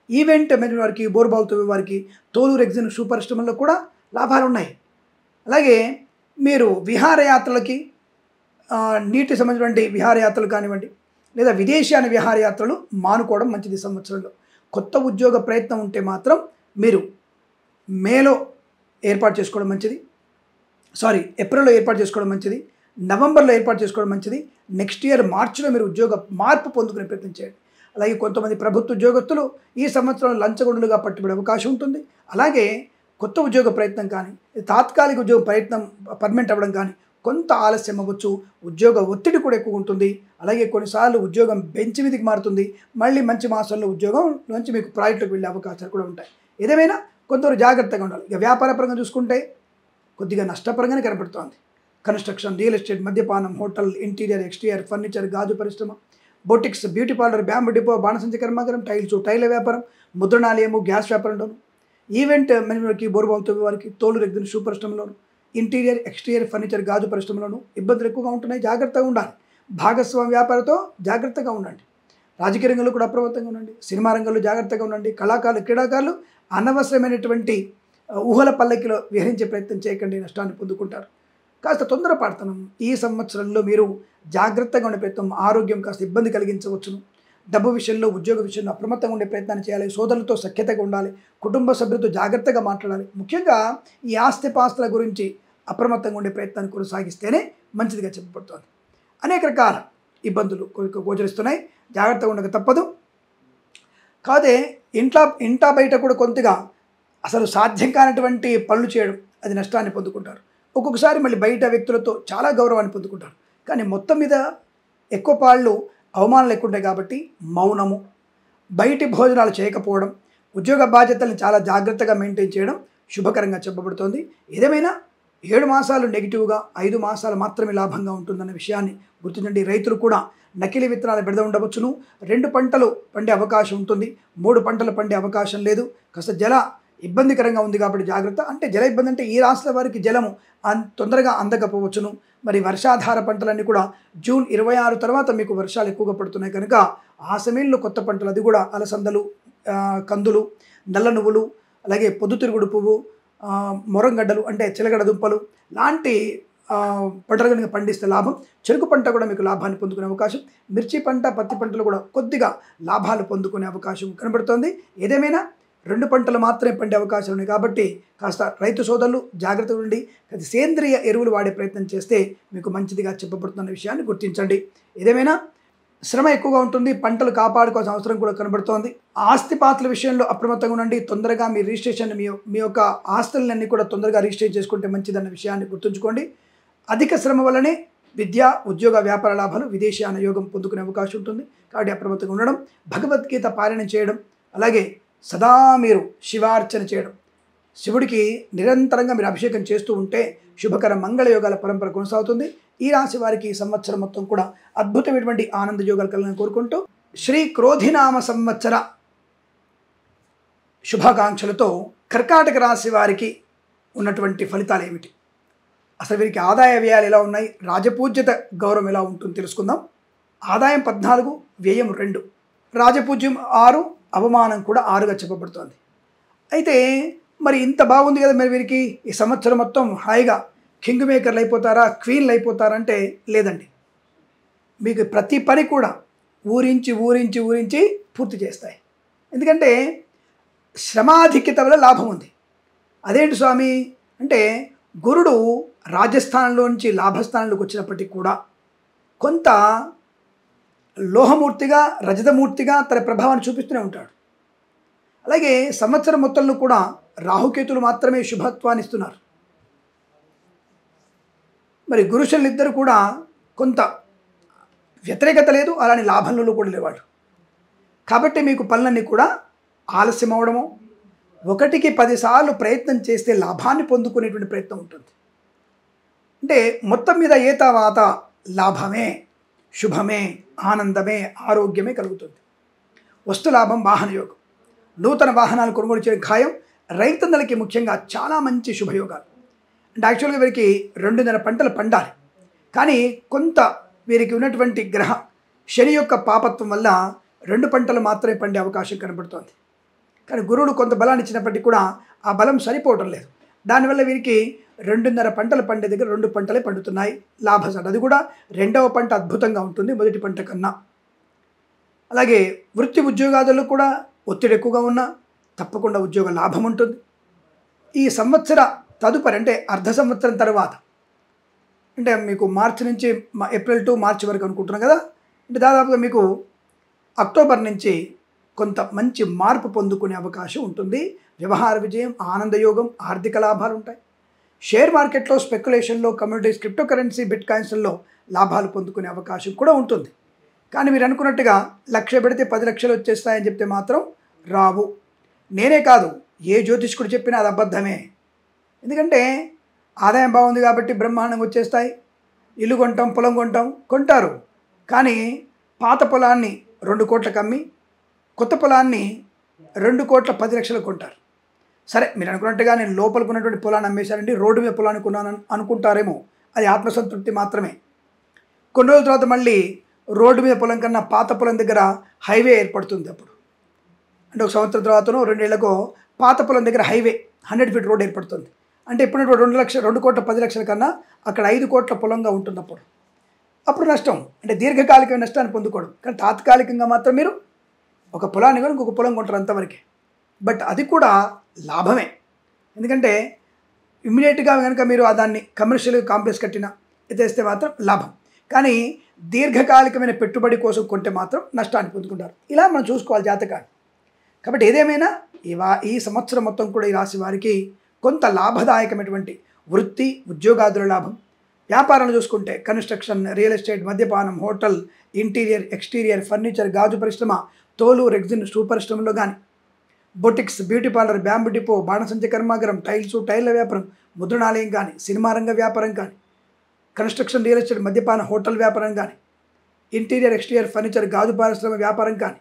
Speaker 1: ఈవెంట్ మేనేజ్మెంట్ వారికి, బోర్బావుతో వారికి, తోలు, రెగ్జిన్, షూ పరిశ్రమల్లో కూడా లాభాలు ఉన్నాయి. అలాగే మీరు విహారయాత్రలకి, నీటి సంబంధించినటువంటి విహారయాత్రలు కానివ్వండి, లేదా విదేశాన విహారయాత్రలు మానుకోవడం మంచిది. సంవత్సరంలో కొత్త ఉద్యోగ ప్రయత్నం ఉంటే మాత్రం మీరు మేలో ఏర్పాటు చేసుకోవడం మంచిది. ఏప్రిల్లో ఏర్పాటు చేసుకోవడం మంచిది. నవంబర్లో ఏర్పాటు చేసుకోవడం మంచిది. నెక్స్ట్ ఇయర్ మార్చిలో మీరు ఉద్యోగ మార్పు పొందుకునే ప్రయత్నం చేయండి. అలాగే కొంతమంది ప్రభుత్వ ఉద్యోగస్తులు ఈ సంవత్సరం లంచగొండులుగా పట్టుబడే అవకాశం ఉంటుంది. అలాగే కొత్త ఉద్యోగ ప్రయత్నం కానీ, తాత్కాలిక ఉద్యోగ ప్రయత్నం పర్మనెంట్ అవ్వడం కానీ కొంత ఆలస్యం అవ్వచ్చు. ఉద్యోగ ఒత్తిడి కూడా ఎక్కువ ఉంటుంది. అలాగే కొన్నిసార్లు ఉద్యోగం బెంచ్ మీదకి మారుతుంది. మళ్ళీ మంచి మాసంలో ఉద్యోగం నుంచి మీకు ప్రాజెక్టులకు వెళ్ళే అవకాశాలు కూడా ఉంటాయి. ఏదేమైనా కొందరు జాగ్రత్తగా ఉండాలి. ఇక వ్యాపార పరంగా చూసుకుంటే కొద్దిగా నష్టపరంగానే కనపడుతోంది. కన్స్ట్రక్షన్, రియల్ ఎస్టేట్, మద్యపానం, హోటల్, ఇంటీరియర్, ఎక్స్టీరియర్, ఫర్నిచర్, గాజు పరిశ్రమ, boutiques, beauty parlour, bamboo depot, బాణసంచ కర్మాగారం, టైల వ్యాపారం, ముద్రణాలయము, గ్యాస్ వ్యాపారంలోను, ఈవెంట్ మేనేజ్మెంట్కి, బోరుబావుతో వారికి, తోలు రెగ్గిన షూ పరిశ్రమలోను, ఇంటీరియర్, ఎక్స్టీరియర్, ఫర్నిచర్, గాజు పరిశ్రమలోను ఇబ్బందులు ఎక్కువగా ఉంటున్నాయి. జాగ్రత్తగా ఉండాలి. భాగస్వామ్య వ్యాపారంతో జాగ్రత్తగా ఉండండి. రాజకీయ రంగంలో కూడా అప్రమత్తంగా ఉండండి. సినిమా రంగంలో జాగ్రత్తగా ఉండండి. కళాకారులు, క్రీడాకారులు అనవసరమైనటువంటి ఊహల పల్లకిలో విహరించే ప్రయత్నం చేయకండి, నష్టాన్ని పొందుకుంటారు. కాస్త తొందరపడతనం ఈ సంవత్సరంలో మీరు జాగ్రత్తగా ఉండే ప్రయత్నం ఆరోగ్యం కాస్త ఇబ్బంది కలిగించవచ్చును. డబ్బు విషయంలో, ఉద్యోగ విషయంలో అప్రమత్తంగా ఉండే ప్రయత్నాన్ని చేయాలి. సోదరులతో సఖ్యతగా ఉండాలి. కుటుంబ సభ్యులతో జాగ్రత్తగా మాట్లాడాలి. ముఖ్యంగా ఈ ఆస్తిపాస్తుల గురించి అప్రమత్తంగా ఉండే ప్రయత్నాన్ని కొనసాగిస్తేనే మంచిదిగా చెప్పబడుతోంది. అనేక రకాల ఇబ్బందులు గోచరిస్తున్నాయి. జాగ్రత్తగా ఉండక తప్పదు. కాదే ఇంటా బయట కూడా కొంతగా అసలు సాధ్యం కానటువంటి పనులు చేయడం, అది నష్టాన్ని పొందుకుంటారు. ఒక్కొక్కసారి మళ్ళీ బయట వ్యక్తులతో చాలా గౌరవాన్ని పొందుకుంటారు. కానీ మొత్తం మీద ఎక్కువ పాళ్ళు అవమానాలు ఎక్కువ ఉంటాయి. కాబట్టి మౌనము, బయటి భోజనాలు చేయకపోవడం, ఉద్యోగ బాధ్యతలను చాలా జాగ్రత్తగా మెయింటైన్ చేయడం శుభకరంగా చెప్పబడుతోంది. ఏదేమైనా 7 మాసాలు నెగిటివ్గా, 5 మాసాలు మాత్రమే లాభంగా ఉంటుందన్న విషయాన్ని గుర్తించండి. రైతులు కూడా నకిలీ విత్తనాలు బెడద ఉండవచ్చును. 2 పంటలు పండే అవకాశం ఉంటుంది. 3 పంటలు పండే అవకాశం లేదు. కాస్త జల ఇబ్బందికరంగా ఉంది కాబట్టి జాగ్రత్త. అంటే జల ఇబ్బంది అంటే ఈ రాష్ట్రాల వారికి జలము తొందరగా అందకపోవచ్చును. మరి వర్షాధార పంటలన్నీ కూడా జూన్ 26 తర్వాత మీకు వర్షాలు ఎక్కువగా పడుతున్నాయి కనుక ఆ సమయంలో కొత్త పంటలు, అది కూడా అలసందలు, కందులు, నల్ల నువ్వులు, అలాగే పొద్దుతిరుగుడు పువ్వు, మొరంగడ్డలు అంటే చిలగడ దుంపలు లాంటి పంటలు కనుక పండిస్తే లాభం. చెరుకు పంట కూడా మీకు లాభాన్ని పొందుకునే అవకాశం. మిర్చి పంట, పత్తి పంటలు కూడా కొద్దిగా లాభాలు పొందుకునే అవకాశం కనబడుతోంది. ఏదేమైనా 2 పంటలు మాత్రమే పండే అవకాశాలు ఉన్నాయి కాబట్టి కాస్త రైతు సోదరులు జాగ్రత్తగా ఉండి సేంద్రియ ఎరువులు వాడే ప్రయత్నం చేస్తే మీకు మంచిదిగా చెప్పబడుతున్న విషయాన్ని గుర్తించండి. ఏదేమైనా శ్రమ ఎక్కువగా ఉంటుంది. పంటలు కాపాడుకోవాల్సిన అవసరం కూడా కనబడుతోంది. ఆస్తిపాస్తుల విషయంలో అప్రమత్తంగా ఉండండి. తొందరగా మీ రిజిస్ట్రేషన్, మీ యొక్క ఆస్తులన్నీ కూడా తొందరగా రిజిస్ట్రేట్ చేసుకుంటే మంచిదన్న విషయాన్ని గుర్తుంచుకోండి. అధిక శ్రమ వల్లనే విద్య, ఉద్యోగ, వ్యాపార లాభాలు, విదేశీయాన యోగం పొందుకునే అవకాశం ఉంటుంది. కాబట్టి అప్రమత్తంగా ఉండడం, భగవద్గీత పారాయణం చేయడం, అలాగే సదా మీరు శివార్చన చేయడం, శివుడికి నిరంతరంగా మీరు అభిషేకం చేస్తూ ఉంటే శుభకర మంగళయోగాల పరంపర కొనసాగుతుంది. ఈ రాశి వారికి ఈ సంవత్సరం మొత్తం కూడా అద్భుతమైనటువంటి ఆనంద యోగాలు కలగాలని కోరుకుంటూ శ్రీ క్రోధినామ సంవత్సర శుభాకాంక్షలతో కర్కాటక రాశి వారికి ఉన్నటువంటి ఫలితాలు ఏమిటి, అసలు వీరికి ఆదాయ వ్యయాలు ఎలా ఉన్నాయి, రాజపూజ్యత గౌరవం ఎలా ఉంటుందో తెలుసుకుందాం. ఆదాయం 14, వ్యయం 2, రాజపూజ్యం 6, అవమానం కూడా 6గా చెప్పబడుతోంది. అయితే మరి ఇంత బాగుంది కదా, మరి వీరికి ఈ సంవత్సరం మొత్తం హాయిగా కింగ్ మేకర్లు అయిపోతారా, క్వీన్లు అయిపోతారంటే లేదండి. మీకు ప్రతి పని కూడా ఊరించి ఊరించి ఊరించి పూర్తి చేస్తాయి. ఎందుకంటే శ్రమాధిక్యత వల్ల లాభం ఉంది. అదేంటి స్వామి అంటే గురుడు రాజస్థానంలో నుంచి లాభస్థానంలోకి వచ్చినప్పటికీ కూడా కొంత లోహమూర్తిగా, రజతమూర్తిగా తన ప్రభావాన్ని చూపిస్తూనే ఉంటాడు. అలాగే సంవత్సరం మొత్తంలో కూడా రాహుకేతులు మాత్రమే శుభత్వాన్ని ఇస్తున్నారు. మరి గురుశనులు ఇద్దరు కూడా కొంత వ్యతిరేకత లేదు, అలానే లాభంలో కూడా లేవాడు. కాబట్టి మీకు పనులన్నీ కూడా ఆలస్యం అవడము, 1కి 10 సార్లు ప్రయత్నం చేస్తే లాభాన్ని పొందుకునేటువంటి ప్రయత్నం ఉంటుంది. అంటే మొత్తం మీద ఏ తర్వాత లాభమే, శుభమే, ఆనందమే, ఆరోగ్యమే కలుగుతుంది. వస్తు లాభం, వాహన యోగం, నూతన వాహనాలు కొనుగోలు చేయడం ఖాయం. రైతన్నలకి ముఖ్యంగా చాలా మంచి శుభయోగాలు. అంటే యాక్చువల్గా వీరికి 2.5 పంటలు పండాలి. కానీ కొంత వీరికి ఉన్నటువంటి గ్రహ శని యొక్క పాపత్వం వల్ల 2 పంటలు మాత్రమే పండే అవకాశం కనబడుతోంది. కానీ గురువుడు కొంత బలాన్ని ఇచ్చినప్పటికీ కూడా ఆ బలం సరిపోవడం లేదు. దానివల్ల వీరికి 2.5 పంటలు పండే దగ్గర 2 పంటలే పండుతున్నాయి. లాభసాట, అది కూడా 2వ పంట అద్భుతంగా ఉంటుంది 1టి పంట కన్నా. అలాగే వృత్తి ఉద్యోగాదుల్లో కూడా ఒత్తిడి ఎక్కువగా ఉన్నా తప్పకుండా ఉద్యోగ లాభం ఉంటుంది. ఈ సంవత్సర తదుపరి అంటే అర్ధ సంవత్సరం తర్వాత, అంటే మీకు మార్చి నుంచి ఏప్రిల్ టు మార్చి వరకు అనుకుంటున్నాం కదా, అంటే దాదాపుగా మీకు అక్టోబర్ నుంచి కొంత మంచి మార్పు పొందుకునే అవకాశం ఉంటుంది. వ్యవహార విజయం, ఆనందయోగం, ఆర్థిక లాభాలు ఉంటాయి. షేర్ మార్కెట్లో, స్పెక్యులేషన్లో, కమ్యూనిటీస్, క్రిప్టో కరెన్సీ, బిట్ కాయిన్స్లో లాభాలు పొందుకునే అవకాశం కూడా ఉంటుంది. కానీ మీరు అనుకున్నట్టుగా 1,00,000 పెడితే 10 లక్షలు వచ్చేస్తాయని చెప్తే మాత్రం రావు. నేనే కాదు, ఏ జ్యోతిష్కుడు చెప్పినా అది అబద్ధమే. ఎందుకంటే ఆదాయం బాగుంది కాబట్టి బ్రహ్మాండంగా వచ్చేస్తాయి. ఇల్లు కొంటాం, పొలం కొంటారు. కానీ పాత పొలాన్ని 2 కోట్లకు అమ్మి కొత్త పొలాన్ని 2,10,00,000 కొంటారు. సరే, మీరు అనుకున్నట్టుగా నేను లోపలికి ఉన్నటువంటి పొలాన్ని అమ్మేశానండి, రోడ్డు మీద పొలాన్ని కొన్నాను అనుకుంటారేమో. అది ఆత్మసంతృప్తి మాత్రమే. కొన్ని రోజుల తర్వాత మళ్ళీ రోడ్డు మీద పొలం కన్నా పాత పొలం దగ్గర హైవే ఏర్పడుతుంది. అప్పుడు అంటే 1 సంవత్సరం తర్వాతనో 2 ఏళ్లకో పాత పొలం దగ్గర హైవే 100 ఫీట్ రోడ్ ఏర్పడుతుంది. అంటే ఇప్పుడు 2,10,00,000 కన్నా అక్కడ 5 కోట్ల పొలంగా ఉంటుంది. అప్పుడు నష్టం, అంటే దీర్ఘకాలిక నష్టాన్ని పొందుకోవడం. కానీ తాత్కాలికంగా మాత్రం మీరు ఒక పొలాన్ని కూడా ఇంకొక పొలం కొంటారు అంతవరకే. బట్ అది కూడా లాభమే. ఎందుకంటే ఇమ్మీడియట్గా కనుక మీరు దాన్ని కమర్షియల్ కాంప్లెక్స్ కట్టినా ఎత్తేస్తే మాత్రం లాభం. కానీ దీర్ఘకాలికమైన పెట్టుబడి కోసం కొంటే మాత్రం నష్టాన్ని పొందుకుంటారు. ఇలా మనం చూసుకోవాలి జాతకాన్ని. కాబట్టి ఏదేమైనా ఈ సంవత్సరం మొత్తం కూడా ఈ రాశి వారికి కొంత లాభదాయకమైనటువంటి వృత్తి, ఉద్యోగాదుల లాభం. వ్యాపారాలు చూసుకుంటే కన్స్ట్రక్షన్, రియల్ ఎస్టేట్, మద్యపానం, హోటల్, ఇంటీరియర్, ఎక్స్టీరియర్, ఫర్నిచర్, గాజు పరిశ్రమ, తోలు, రెగ్జిన్, షూ పరిశ్రమలో కానీ, boutiques, beauty parlour, bamboo depot, బాణసంచ కర్మాగారం, టైర్ల వ్యాపారం, ముద్రణాలయం కానీ, సినిమా రంగ వ్యాపారం కానీ, కన్స్ట్రక్షన్, రియల్ ఎస్టేట్, మద్యపాన, హోటల్ వ్యాపారం కానీ, ఇంటీరియర్, ఎక్స్టీరియర్, ఫర్నిచర్, గాజు పరిశ్రమ వ్యాపారం కానీ,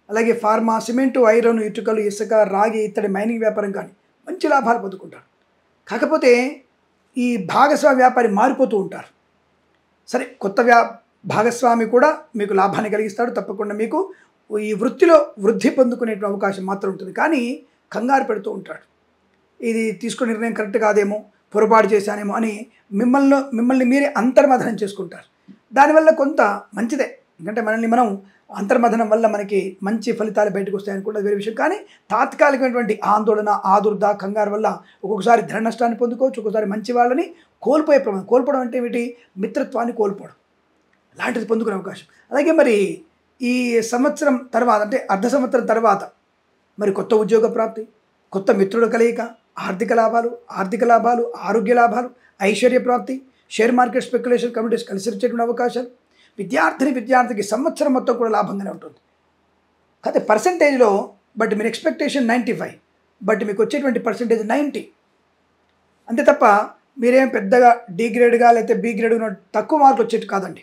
Speaker 1: అలాగే ఫార్మా, సిమెంటు, ఐరన్, ఇటుకలు, ఇసుక, రాగి, ఇత్తడి, మైనింగ్ వ్యాపారం కానీ మంచి లాభాలు పొందుకుంటారు. కాకపోతే ఈ భాగస్వామి వ్యాపారి మారిపోతూ ఉంటారు. సరే, కొత్త భాగస్వామి కూడా మీకు లాభాన్ని కలిగిస్తాడు. తప్పకుండా మీకు ఈ వృత్తిలో వృద్ధి పొందుకునే అవకాశం మాత్రం ఉంటుంది. కానీ కంగారు పెడుతూ ఉంటాడు. ఇది తీసుకునే నిర్ణయం కరెక్ట్ కాదేమో, పొరపాటు చేశానేమో అని మిమ్మల్ని మీరే అంతర్మథనం చేసుకుంటారు. దానివల్ల కొంత మంచిదే, ఎందుకంటే మనం అంతర్మథనం వల్ల మనకి మంచి ఫలితాలు బయటకు వస్తాయనుకుంటే వేరే విషయం. కానీ తాత్కాలికమైనటువంటి ఆందోళన, ఆదుర్ద, కంగారు వల్ల ఒక్కొక్కసారి ధన నష్టాన్ని పొందుకోవచ్చు, ఒక్కొక్కసారి మంచి వాళ్ళని కోల్పోయే ప్రమాదం. కోల్పోవడం అంటే ఏమిటి? మిత్రత్వాన్ని కోల్పోవడం లాంటిది పొందుకునే అవకాశం. అలాగే మరి ఈ సంవత్సరం తర్వాత అంటే అర్ధ సంవత్సరం తర్వాత మరి కొత్త ఉద్యోగ ప్రాప్తి, కొత్త మిత్రుల కలయిక, ఆర్థిక లాభాలు, ఆరోగ్య లాభాలు, ఐశ్వర్య ప్రాప్తి, షేర్ మార్కెట్, స్పెక్యులేషన్, కమ్యూనిటీస్ కలిసి వచ్చేటువంటి అవకాశాలు. విద్యార్థికి సంవత్సరం మొత్తం కూడా లాభంగానే ఉంటుంది. అయితే పర్సంటేజ్లో బట్ మీరు ఎక్స్పెక్టేషన్ 95, బట్ మీకు వచ్చేటువంటి పర్సంటేజ్ 90. అంతే తప్ప మీరేం పెద్దగా డి గ్రేడ్గా లేకపోతే బి గ్రేడ్ తక్కువ మార్కులు వచ్చేది కాదండి.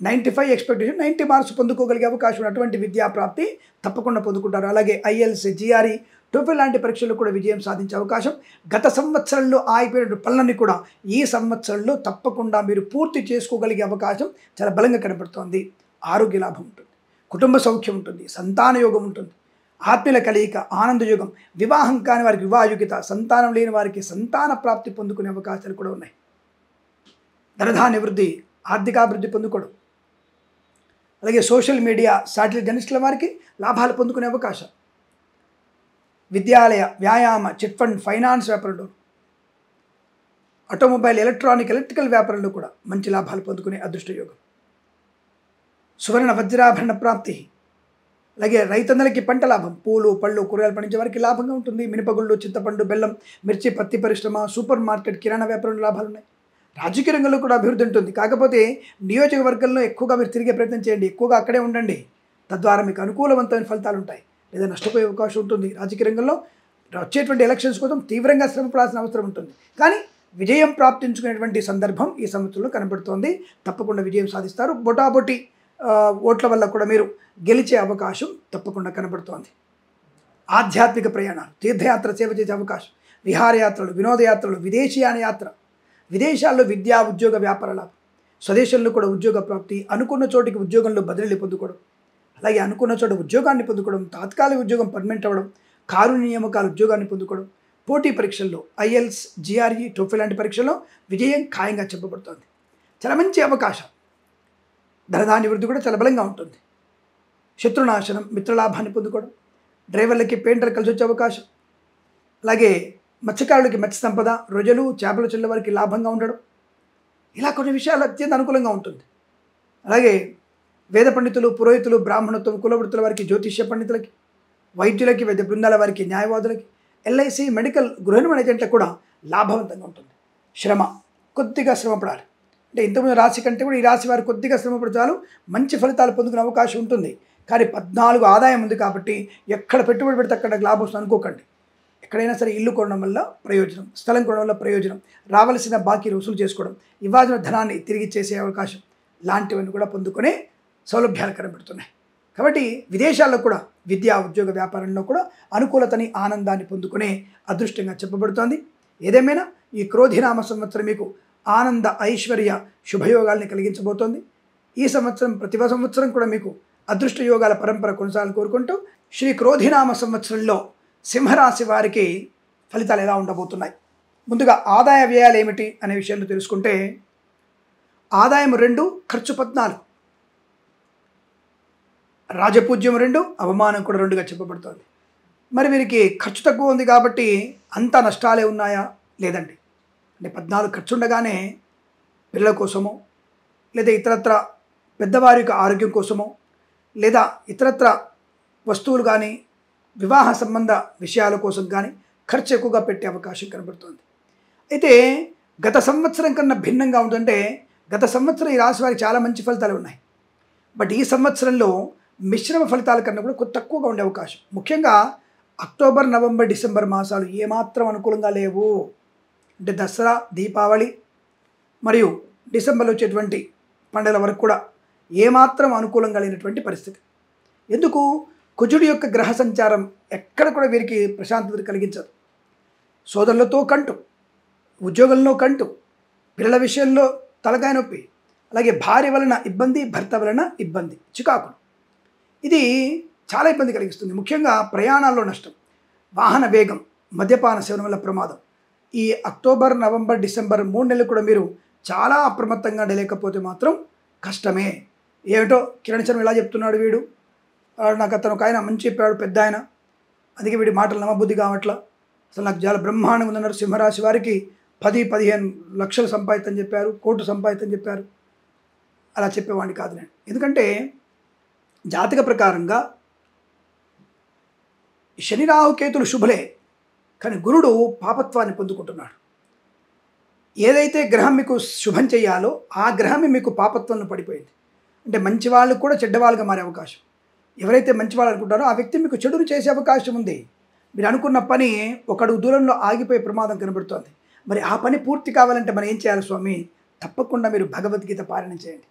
Speaker 1: 95 ఎక్స్పెక్టేషన్, 90 మార్క్స్ పొందుకోగలిగే అవకాశం ఉన్నటువంటి విద్యా ప్రాప్తి తప్పకుండా పొందుకుంటారు. అలాగే ఐఎల్స్, జిఆర్ఈ, టోఫెల్ లాంటి పరీక్షల్లో కూడా విజయం సాధించే అవకాశం. గత సంవత్సరంలో ఆగిపోయిన పనులన్నీ కూడా ఈ సంవత్సరంలో తప్పకుండా మీరు పూర్తి చేసుకోగలిగే అవకాశం చాలా బలంగా కనబడుతోంది. ఆరోగ్య లాభం ఉంటుంది, కుటుంబ సౌఖ్యం ఉంటుంది, సంతాన యోగం ఉంటుంది, ఆత్మీయుల కలయిక, ఆనందయోగం, వివాహం కాని వారికి వివాహయోగ్యత, సంతానం లేని వారికి సంతాన ప్రాప్తి పొందుకునే అవకాశాలు కూడా ఉన్నాయి. ధనధాన్య వృద్ధి, ఆర్థికాభివృద్ధి పొందుకోవడం, అలాగే సోషల్ మీడియా, శాటిలైట్ జర్నలిస్టుల వారికి లాభాలు పొందుకునే అవకాశం. విద్యాలయ, వ్యాయామ, చిట్ ఫండ్, ఫైనాన్స్ వ్యాపారంలో, ఆటోమొబైల్, ఎలక్ట్రికల్ వ్యాపారంలో కూడా మంచి లాభాలు పొందుకునే అదృష్టయోగం. సువర్ణ వజ్రాభరణ ప్రాప్తి, అలాగే రైతన్నలకి పంట లాభం, పూలు, పళ్ళు, కూరగాయలు పండించే వారికి లాభంగా ఉంటుంది. మినపగుళ్ళు, చింతపండు, బెల్లం, మిర్చి, పత్తి పరిశ్రమ, సూపర్ మార్కెట్, కిరాణా వ్యాపారంలో లాభాలు ఉన్నాయి. రాజకీయ రంగంలో కూడా అభివృద్ధి ఉంటుంది. కాకపోతే నియోజకవర్గంలో ఎక్కువగా మీరు తిరిగే ప్రయత్నం చేయండి, ఎక్కువగా అక్కడే ఉండండి. తద్వారా మీకు అనుకూలవంతమైన ఫలితాలు ఉంటాయి, లేదా నష్టపోయే అవకాశం ఉంటుంది. రాజకీయ రంగంలో వచ్చేటువంటి ఎలక్షన్స్ కోసం తీవ్రంగా శ్రమ పడాల్సిన అవసరం ఉంటుంది. కానీ విజయం ప్రాప్తించుకునేటువంటి సందర్భం ఈ సంవత్సరంలో కనబడుతోంది. తప్పకుండా విజయం సాధిస్తారు. బొటాబొటి ఓట్ల వల్ల కూడా మీరు గెలిచే అవకాశం తప్పకుండా కనబడుతోంది. ఆధ్యాత్మిక ప్రయాణాలు, తీర్థయాత్ర, సేవ చేసే అవకాశం, విహారయాత్రలు, వినోదయాత్రలు, విదేశీయాన యాత్ర, విదేశాల్లో విద్యా, ఉద్యోగ, వ్యాపార లాభం, స్వదేశంలో కూడా ఉద్యోగ ప్రాప్తి, అనుకున్న చోటికి ఉద్యోగంలో బదిలీ పొందుకోవడం, అలాగే అనుకున్న చోట ఉద్యోగాన్ని పొందుకోవడం, తాత్కాలిక ఉద్యోగం పర్మనెంట్ అవ్వడం, కారు నియామకాల ఉద్యోగాన్ని పొందుకోవడం, పోటీ పరీక్షల్లో ఐఎల్స్, జిఆర్ఈ, టోఫెల్ లాంటి పరీక్షల్లో విజయం ఖాయంగా చెప్పబడుతుంది. చాలా మంచి అవకాశం. ధనధాన్య వృద్ధి కూడా చాలా బలంగా ఉంటుంది. శత్రునాశనం, మిత్రలాభాన్ని పొందుకోవడం, డ్రైవర్లకి పెయింటర్ కలిసి వచ్చే అవకాశం, అలాగే మత్స్యకారులకి మత్స్య సంపద, రొయ్యలు చేపల చెల్ల వారికి లాభంగా ఉండడం, ఇలా కొన్ని విషయాలు అత్యంత అనుకూలంగా ఉంటుంది. అలాగే వేద పండితులు, పురోహితులు, బ్రాహ్మణత్వం, కులవృత్తుల వారికి, జ్యోతిష్య పండితులకి, వైద్యులకి, వైద్య బృందాల వారికి, న్యాయవాదులకి, ఎల్ఐసి, మెడికల్, గృహ నిర్మాణ ఏజెంట్లకు కూడా లాభవంతంగా ఉంటుంది. శ్రమ, కొద్దిగా శ్రమ పడాలి. అంటే ఇంతకుముందు రాశి కంటే కూడా ఈ రాశి వారు కొద్దిగా శ్రమ పడతారు, మంచి ఫలితాలు పొందుకునే అవకాశం ఉంటుంది. కానీ 14 ఆదాయం ఉంది కాబట్టి ఎక్కడ పెట్టుబడి పెడితే అక్కడ లాభం వస్తుంది అనుకోకండి. ఎక్కడైనా సరే ఇల్లు కొనడం వల్ల ప్రయోజనం, స్థలం కొనడం వల్ల ప్రయోజనం, రావాల్సిన బాకీలు వసూలు చేసుకోవడం, ఇవ్వాల్సిన ధనాన్ని తిరిగి చేసే అవకాశం లాంటివన్నీ కూడా పొందుకునే సౌలభ్యాలు కనబడుతున్నాయి. కాబట్టి విదేశాల్లో కూడా విద్యా, ఉద్యోగ, వ్యాపారంలో కూడా అనుకూలతని, ఆనందాన్ని పొందుకునే అదృష్టంగా చెప్పబడుతోంది. ఏదేమైనా ఈ క్రోధినామ సంవత్సరం మీకు ఆనంద, ఐశ్వర్య, శుభయోగాల్ని కలిగించబోతోంది. ఈ సంవత్సరం ప్రతి సంవత్సరం కూడా మీకు అదృష్ట యోగాల పరంపర కొనసాగాలని కోరుకుంటూ, శ్రీ క్రోధినామ సంవత్సరంలో సింహరాశి వారికి ఫలితాలు ఎలా ఉండబోతున్నాయి? ముందుగా ఆదాయ వ్యయాలు ఏమిటి అనే విషయాలు తెలుసుకుంటే, ఆదాయం 2, ఖర్చు 14, రాజపూజ్యం 2, అవమానం కూడా 2గా చెప్పబడుతోంది. మరి వీరికి ఖర్చు తక్కువ ఉంది కాబట్టి అంత నష్టాలే ఉన్నాయా? లేదండి. అంటే 14 ఖర్చు ఉండగానే పిల్లల కోసమో, లేదా ఇతరత్ర పెద్దవారి యొక్క ఆరోగ్యం కోసమో, లేదా ఇతరత్ర వస్తువులు కానీ, వివాహ సంబంధ విషయాల కోసం కానీ ఖర్చు ఎక్కువగా పెట్టే అవకాశం కనబడుతుంది. అయితే గత సంవత్సరం కన్నా భిన్నంగా ఉంటుంటే, గత సంవత్సరం ఈ రాశి వారికి చాలా మంచి ఫలితాలు ఉన్నాయి. బట్ ఈ సంవత్సరంలో మిశ్రమ ఫలితాల కన్నా కూడా కొంత తక్కువగా ఉండే అవకాశం. ముఖ్యంగా అక్టోబర్, నవంబర్, డిసెంబర్ మాసాలు ఏమాత్రం అనుకూలంగా లేవు. అంటే దసరా, దీపావళి మరియు డిసెంబర్లో వచ్చేటువంటి పండుగల వరకు కూడా ఏమాత్రం అనుకూలంగా లేనటువంటి పరిస్థితి. ఎందుకు? కుజుడి యొక్క గ్రహ సంచారం ఎక్కడ కూడా వీరికి ప్రశాంతత కలిగించదు. సోదరులతో కంటు, ఉద్యోగంలో కంటు, పిల్లల విషయంలో తలకాయ నొప్పి, అలాగే భార్య వలన ఇబ్బంది, భర్త వలన ఇబ్బంది, చికాకులు. ఇది చాలా ఇబ్బంది కలిగిస్తుంది. ముఖ్యంగా ప్రయాణాల్లో నష్టం, వాహన వేగం, మద్యపాన సేవన వల్ల ప్రమాదం. ఈ అక్టోబర్, నవంబర్, డిసెంబర్ 3 నెలలు కూడా మీరు చాలా అప్రమత్తంగా లేకపోతే మాత్రం కష్టమే. ఏమిటో కిరణ్ శర్మ ఇలా చెప్తున్నాడు, వీడు నాకు అతను ఒక ఆయన మంచి చెప్పాడు, పెద్ద ఆయన, అందుకే వీడి మాటలు నమ్మబుద్ధి కావట్లా, అసలు నాకు చాలా బ్రహ్మాండంగా ఉందన్నారు. సింహరాశి వారికి 10-15 లక్షలు సంపాదితని చెప్పారు, కోట్లు సంపాదితని చెప్పారు. అలా చెప్పేవాడిని కాదు నేను. ఎందుకంటే జాతక ప్రకారంగా శని, రాహు, కేతులు శుభలే, కానీ గురుడు పాపత్వాన్ని పొందుకుంటున్నాడు. ఏదైతే గ్రహం మీకు శుభం చేయాలో ఆ గ్రహమే మీకు పాపత్వంలో పడిపోయింది. అంటే మంచి వాళ్ళు కూడా చెడ్డవాళ్ళుగా మారే అవకాశం. ఎవరైతే మంచి వాళ్ళు అనుకుంటారో ఆ వ్యక్తి మీకు చెడును చేసే అవకాశం ఉంది. మీరు అనుకున్న పని ఒకడు దూరంలో ఆగిపోయే ప్రమాదం కనబడుతోంది. మరి ఆ పని పూర్తి కావాలంటే మనం ఏం చేయాలి స్వామి? తప్పకుండా మీరు భగవద్గీత పారాయణం చేయండి.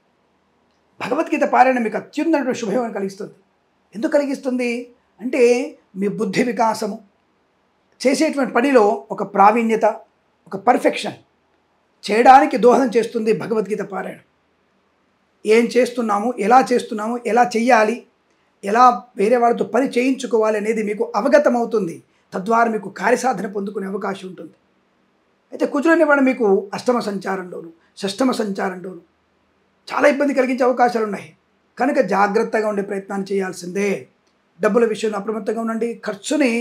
Speaker 1: భగవద్గీత పారాయణం మీకు అత్యున్నత శుభయోగం కలిగిస్తుంది. ఎందుకు కలిగిస్తుంది అంటే మీ బుద్ధి వికాసము, చేసేటువంటి పనిలో ఒక ప్రావీణ్యత, ఒక పర్ఫెక్షన్ చేయడానికి దోహదం చేస్తుంది భగవద్గీత పారాయణం. ఏం చేస్తున్నాము, ఎలా చేస్తున్నాము, ఎలా చెయ్యాలి, ఎలా వేరే వాళ్ళతో పని చేయించుకోవాలి అనేది మీకు అవగతమవుతుంది. తద్వారా మీకు కార్యసాధన పొందుకునే అవకాశం ఉంటుంది. అయితే కుజుడు అనేవాడు మీకు అష్టమ సంచారంలోను, షష్టమ సంచారంలోను చాలా ఇబ్బంది కలిగించే అవకాశాలు ఉన్నాయి. కనుక జాగ్రత్తగా ఉండే ప్రయత్నాన్ని చేయాల్సిందే. డబ్బుల విషయంలో అప్రమత్తంగా ఉండండి. ఖర్చుని